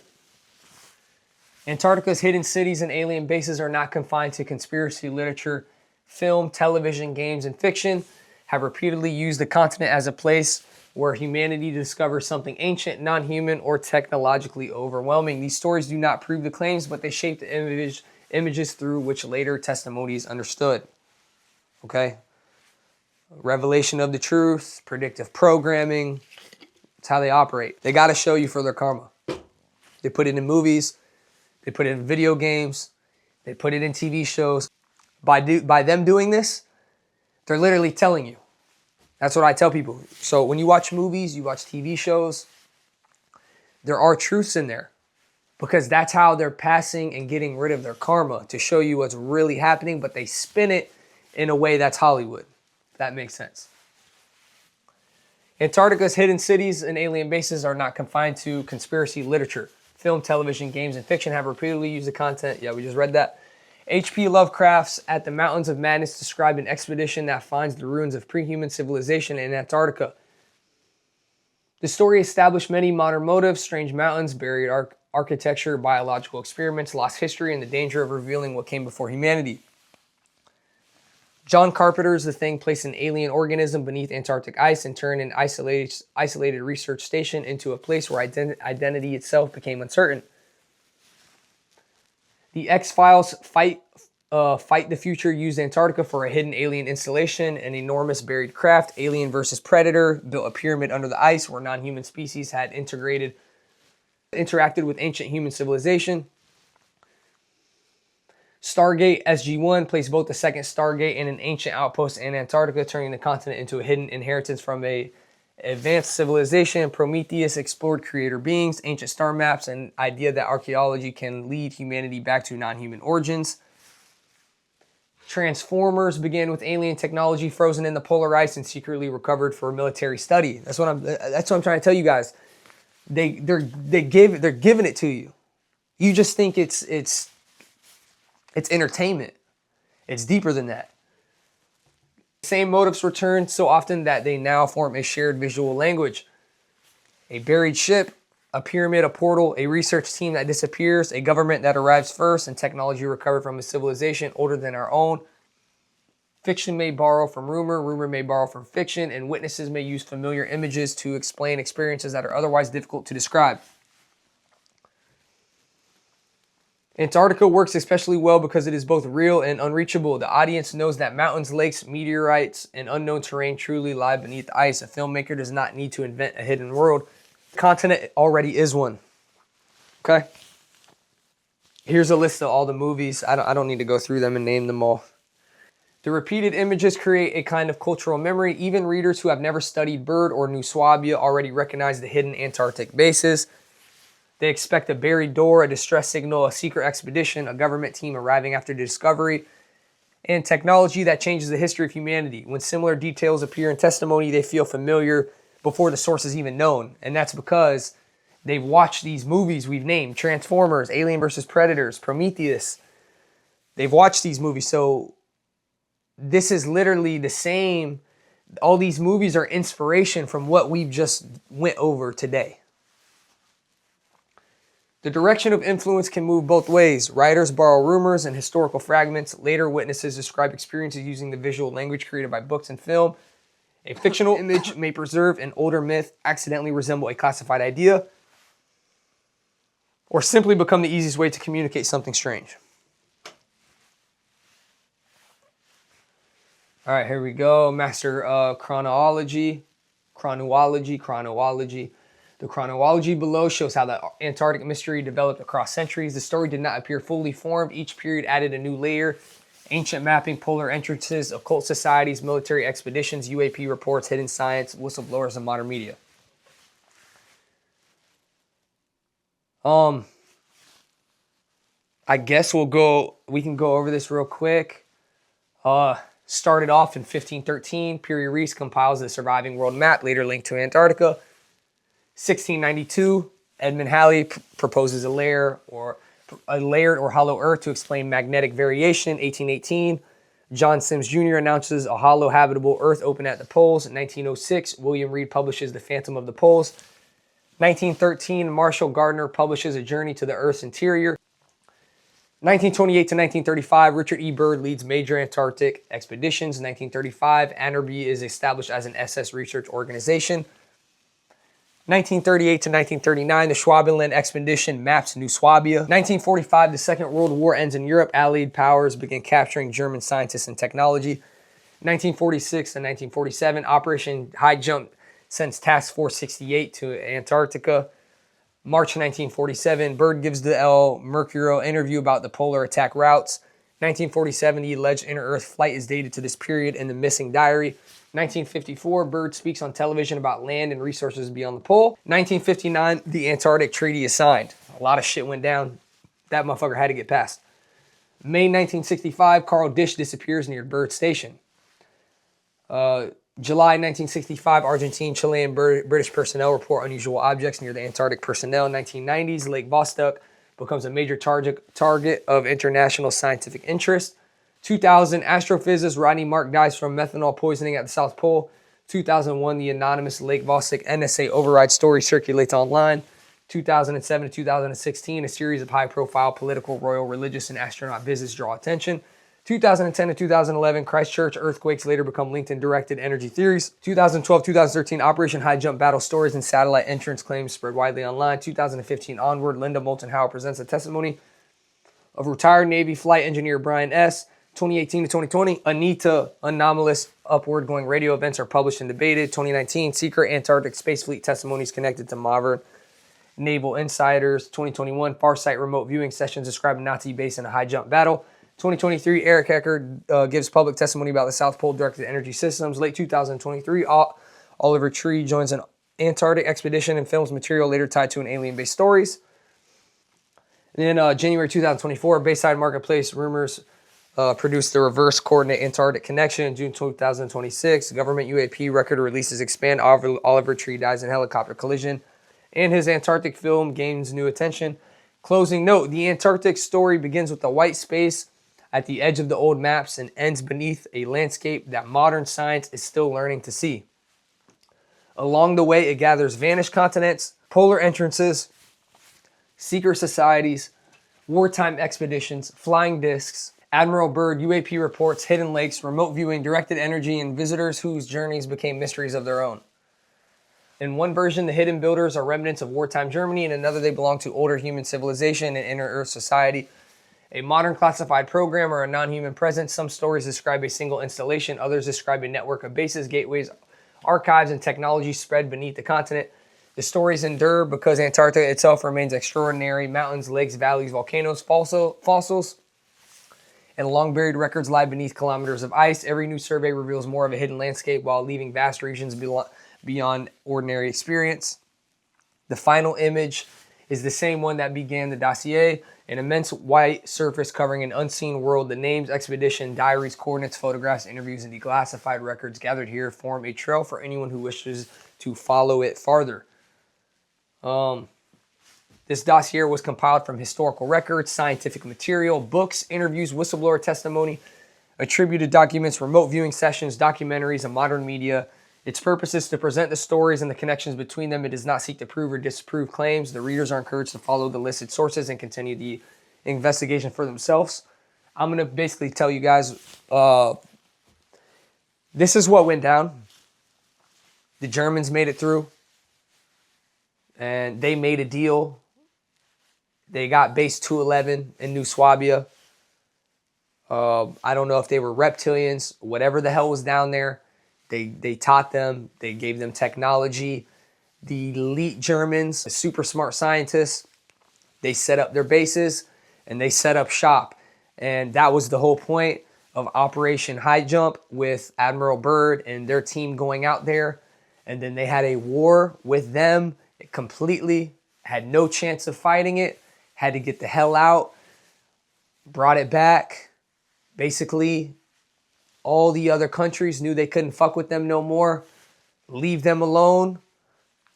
Antarctica's hidden cities and alien bases are not confined to conspiracy literature. Film, television, games, and fiction have repeatedly used the continent as a place where humanity discovers something ancient, non-human, or technologically overwhelming. These stories do not prove the claims, but they shape the images through which later testimony is understood. Okay? Revelation of the truth, predictive programming. It's how they operate. They got to show you for their karma. They put it in movies. They put it in video games. They put it in TV shows. By them doing this, they're literally telling you. That's what I tell people. So when you watch movies, you watch TV shows, there are truths in there. Because that's how they're passing and getting rid of their karma, to show you what's really happening, but they spin it in a way that's Hollywood. If that makes sense. Antarctica's hidden cities and alien bases are not confined to conspiracy literature. Film, television, games, and fiction have repeatedly used the content. Yeah, we just read that. H.P. Lovecraft's At the Mountains of Madness described an expedition that finds the ruins of pre-human civilization in Antarctica. The story established many modern motives: strange mountains, buried architecture, biological experiments, lost history, and the danger of revealing what came before humanity. John Carpenter's The Thing placed an alien organism beneath Antarctic ice and turned an isolated research station into a place where identity itself became uncertain. The X-Files Fight the Future used Antarctica for a hidden alien installation, an enormous buried craft. Alien versus Predator built a pyramid under the ice where non-human species had interacted with ancient human civilization. Stargate SG-1 placed both the second Stargate and an ancient outpost in Antarctica, turning the continent into a hidden inheritance from an advanced civilization. Prometheus explored creator beings, ancient star maps, and idea that archaeology can lead humanity back to non-human origins. Transformers began with alien technology frozen in the polar ice and secretly recovered for military study. That's what I'm trying to tell you guys. They're giving it to you. You just think it's entertainment. It's deeper than that. Same motives return so often that they now form a shared visual language. A buried ship, a pyramid, a portal, a research team that disappears, a government that arrives first, and technology recovered from a civilization older than our own. Fiction may borrow from rumor, rumor may borrow from fiction, and witnesses may use familiar images to explain experiences that are otherwise difficult to describe. Antarctica works especially well because it is both real and unreachable. The audience knows that mountains, lakes, meteorites, and unknown terrain truly lie beneath the ice. A filmmaker does not need to invent a hidden world. The continent already is one. Okay? Here's a list of all the movies. I don't need to go through them and name them all. The repeated images create a kind of cultural memory. Even readers who have never studied Byrd or New Swabia already recognize the hidden Antarctic bases. They expect a buried door, a distress signal, a secret expedition, a government team arriving after discovery, and technology that changes the history of humanity. When similar details appear in testimony, they feel familiar before the source is even known. And that's because they've watched these movies we've named: Transformers, Alien vs. Predators, Prometheus. They've watched these movies. So this is literally the same. All these movies are inspiration from what we've just went over today. The direction of influence can move both ways. Writers borrow rumors and historical fragments. Later witnesses describe experiences using the visual language created by books and film. A fictional image may preserve an older myth, accidentally resemble a classified idea, or simply become the easiest way to communicate something strange. All right, here we go. Master chronology. The chronology below shows how the Antarctic mystery developed across centuries. The story did not appear fully formed. Each period added a new layer. Ancient mapping, polar entrances, occult societies, military expeditions, UAP reports, hidden science, whistleblowers, and modern media. I guess we can go over this real quick. Started off in 1513. Pierre Reese compiles the surviving world map, later linked to Antarctica. 1692, Edmund Halley proposes a layered or hollow Earth to explain magnetic variation. 1818, John Sims Jr. announces a hollow habitable Earth open at the poles. 1906, William Reed publishes The Phantom of the Poles. 1913, Marshall Gardner publishes A Journey to the Earth's Interior. 1928 to 1935, Richard E. Byrd leads major Antarctic expeditions. 1935, Antarctica is established as an SS research organization. 1938 to 1939, the Schwabenland expedition maps New Swabia. 1945, the Second World War ends in Europe. Allied powers begin capturing German scientists and technology. 1946 to 1947, Operation High Jump sends Task Force 68 to Antarctica. March 1947, Byrd gives the El Mercurio interview about the polar attack routes. 1947, the alleged inter-Earth flight is dated to this period in the missing diary. 1954, Byrd speaks on television about land and resources beyond the pole. 1959, the Antarctic Treaty is signed. A lot of shit went down. That motherfucker had to get passed. May 1965, Carl Dish disappears near Byrd Station. July 1965, Argentine, Chilean, British personnel report unusual objects near the Antarctic personnel. 1990s, Lake Vostok becomes a major target of international scientific interest. 2000, astrophysicist Rodney Mark dies from methanol poisoning at the South Pole. 2001, the anonymous Lake Vostok NSA override story circulates online. 2007 to 2016, a series of high-profile political, royal, religious, and astronaut visits draw attention. 2010 to 2011, Christchurch earthquakes later become linked in directed energy theories. 2012-2013, Operation High Jump battle stories and satellite entrance claims spread widely online. 2015 onward, Linda Moulton Howe presents a testimony of retired Navy flight engineer Brian S. 2018 to 2020, Anita anomalous upward going radio events are published and debated. 2019, secret Antarctic Space Fleet testimonies connected to modern naval insiders. 2021, Farsight remote viewing sessions describe a Nazi base in a high jump battle. 2023, Eric Hecker gives public testimony about the South Pole directed energy systems. Late 2023, Oliver Tree joins an Antarctic expedition and films material later tied to an alien-based stories. And then January 2024, Bayside Marketplace rumors produced the reverse coordinate Antarctic connection. June 2026, government UAP record releases expand. Oliver Tree dies in helicopter collision, and his Antarctic film gains new attention. Closing note, the Antarctic story begins with a white space at the edge of the old maps and ends beneath a landscape that modern science is still learning to see. Along the way, it gathers vanished continents, polar entrances, secret societies, wartime expeditions, flying discs, Admiral Byrd, UAP reports, hidden lakes, remote viewing, directed energy, and visitors whose journeys became mysteries of their own. In one version, the hidden builders are remnants of wartime Germany. In another, they belong to older human civilization and inner-Earth society. A modern classified program or a non-human presence. Some stories describe a single installation. Others describe a network of bases, gateways, archives, and technology spread beneath the continent. The stories endure because Antarctica itself remains extraordinary. Mountains, lakes, valleys, volcanoes, fossils, and long-buried records lie beneath kilometers of ice. Every new survey reveals more of a hidden landscape while leaving vast regions beyond ordinary experience. The final image is the same one that began the dossier, an immense white surface covering an unseen world. The names, expedition, diaries, coordinates, photographs, interviews, and declassified records gathered here form a trail for anyone who wishes to follow it farther. This dossier was compiled from historical records, scientific material, books, interviews, whistleblower testimony, attributed documents, remote viewing sessions, documentaries, and modern media. Its purpose is to present the stories and the connections between them. It does not seek to prove or disprove claims. The readers are encouraged to follow the listed sources and continue the investigation for themselves. I'm going to basically tell you guys, this is what went down. The Germans made it through, and they made a deal. They got base 211 in New Swabia. I don't know if they were reptilians, whatever the hell was down there. They taught them. They gave them technology. The elite Germans, the super smart scientists, they set up their bases and they set up shop. And that was the whole point of Operation High Jump with Admiral Byrd and their team going out there. And then they had a war with them. It completely had no chance of fighting it. Had to get the hell out. Brought it back. Basically, all the other countries knew they couldn't fuck with them no more. Leave them alone.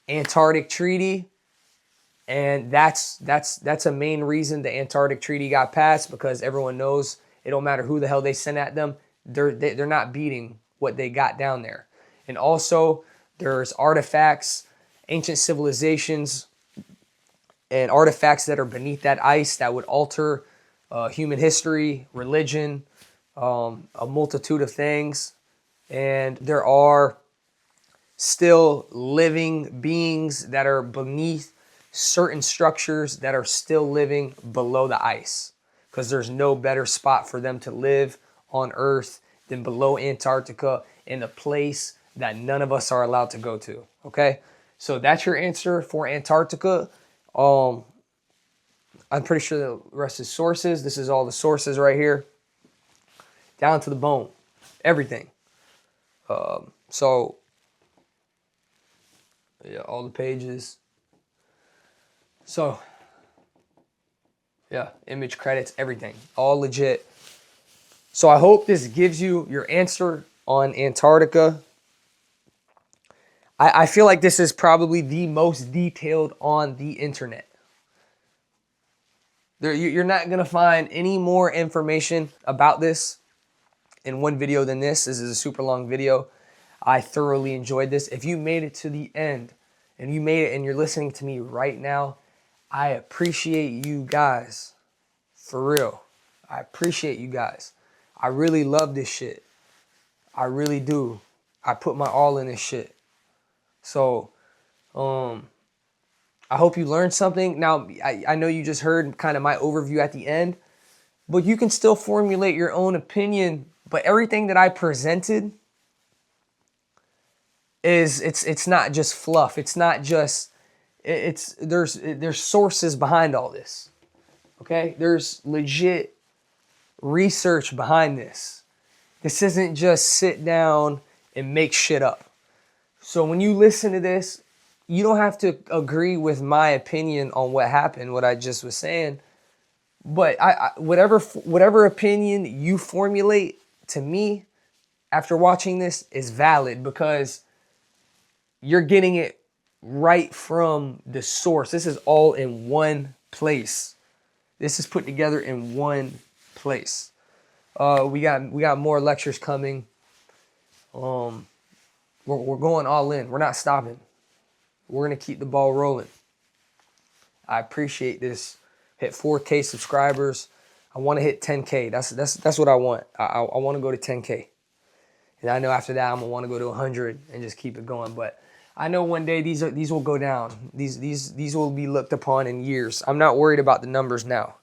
Antarctic Treaty. And that's a main reason the Antarctic Treaty got passed, because everyone knows it don't matter who the hell they send at them. They're not beating what they got down there. And also, there's artifacts, ancient civilizations, and artifacts that are beneath that ice that would alter human history, religion, a multitude of things. And there are still living beings that are beneath certain structures that are still living below the ice, because there's no better spot for them to live on Earth than below Antarctica, in a place that none of us are allowed to go to. Okay, so that's your answer for Antarctica. I'm pretty sure the rest is sources. This is all the sources right here, down to the bone, everything. So yeah, all the pages. So yeah, image credits, everything, all legit. So I hope this gives you your answer on Antarctica. I feel like this is probably the most detailed on the internet. You're not going to find any more information about this in one video than this. This is a super long video. I thoroughly enjoyed this. If you made it to the end and you made it and you're listening to me right now, I appreciate you guys. For real. I appreciate you guys. I really love this shit. I really do. I put my all in this shit. So, I hope you learned something. Now, I know you just heard kind of my overview at the end, but you can still formulate your own opinion. But everything that I presented is, it's not just fluff. It's not just, there's sources behind all this. Okay? There's legit research behind this. This isn't just sit down and make shit up. So when you listen to this, you don't have to agree with my opinion on what happened, what I just was saying. But whatever opinion you formulate to me after watching this is valid, because you're getting it right from the source. This is all in one place. This is put together in one place. We got more lectures coming. We're going all in. We're not stopping. We're gonna keep the ball rolling. I appreciate this. Hit 4K subscribers. I want to hit 10K. That's what I want. I want to go to 10K. And I know after that I'm gonna want to go to 100 and just keep it going. But I know one day these will go down. These will be looked upon in years. I'm not worried about the numbers now.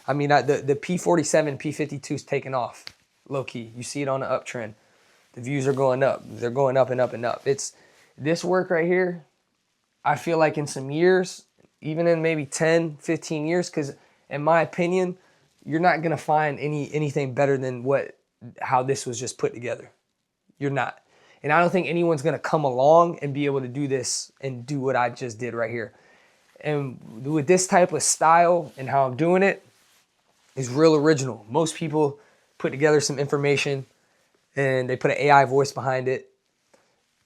I mean, the P47, P52 is taking off, low key. You see it on the uptrend. The views are going up. They're going up and up and up. It's this work right here. I feel like in some years, even in maybe 10, 15 years, because in my opinion, you're not gonna find anything better than how this was just put together. You're not. And I don't think anyone's gonna come along and be able to do this and do what I just did right here. And with this type of style and how I'm doing it is real original. Most people put together some information and they put an AI voice behind it,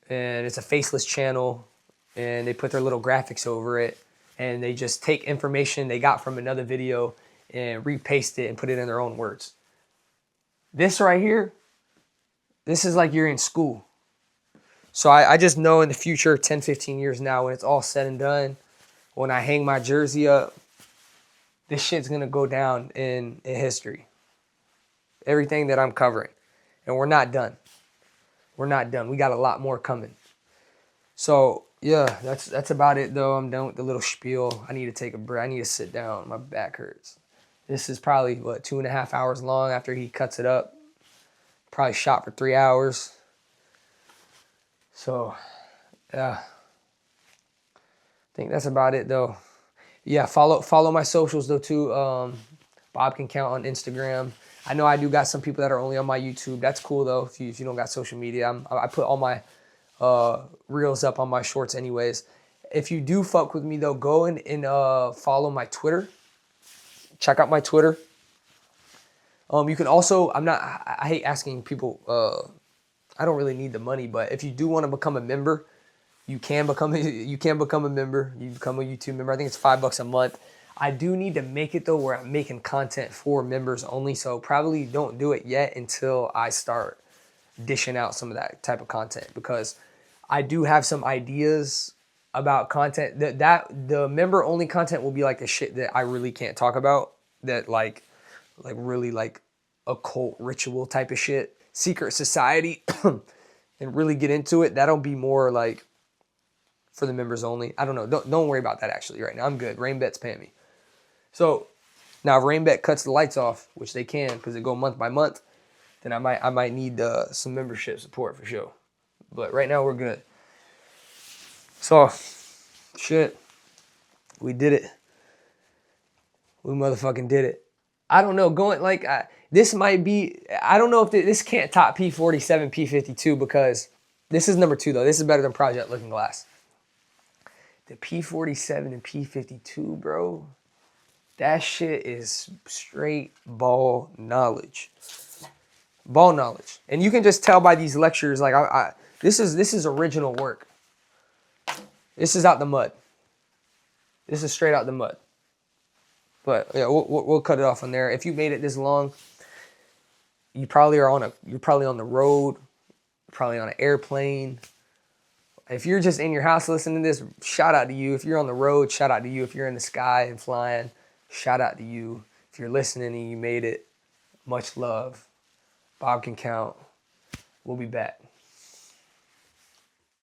and it's a faceless channel, and they put their little graphics over it, and they just take information they got from another video and repaste it and put it in their own words. This right here, this is like you're in school. So I just know in the future, 10, 15 years now, when it's all said and done, when I hang my jersey up, this shit's going to go down in history. Everything that I'm covering. And we're not done. We're not done. We got a lot more coming. So, yeah, that's about it, though. I'm done with the little spiel. I need to take a break. I need to sit down. My back hurts. This is probably, 2.5 hours long after he cuts it up. Probably shot for 3 hours. So, yeah. I think that's about it, though. Yeah, follow my socials, though, too. Bobcancount on Instagram. I know I do got some people that are only on my YouTube. That's cool, though, if you don't got social media. I put all my reels up on my shorts anyways. If you do fuck with me, though, go and follow my Twitter. Check out my Twitter. You can also, I hate asking people, I don't really need the money, but if you do want to become a member, you can become a member. You become a YouTube member. I think it's $5 a month. I do need to make it, though, where I'm making content for members only, so probably don't do it yet until I start dishing out some of that type of content, because I do have some ideas about content. That the member only content will be like the shit that I really can't talk about, that like really like occult ritual type of shit, secret society, and really get into it. That'll be more like for the members only. I don't know. Don't worry about that actually right now. I'm good. RainBet's paying me. So now if RainBet cuts the lights off, which they can because they go month by month, then I might need some membership support for sure. But right now we're good. So shit, we did it. We motherfucking did it. I don't know. This might be. I don't know if this can't top P47, P52 because this is number 2 though. This is better than Project Looking Glass. The P47 and P52, bro. That shit is straight ball knowledge. Ball knowledge. And you can just tell by these lectures, like this is original work. This is out the mud. This is straight out the mud. But yeah, we'll cut it off on there. If you made it this long, you're probably on the road, probably on an airplane. If you're just in your house listening to this, shout out to you. If you're on the road, shout out to you. If you're in the sky and flying, shout out to you. If you're listening and you made it, much love. Bobcancount. We'll be back.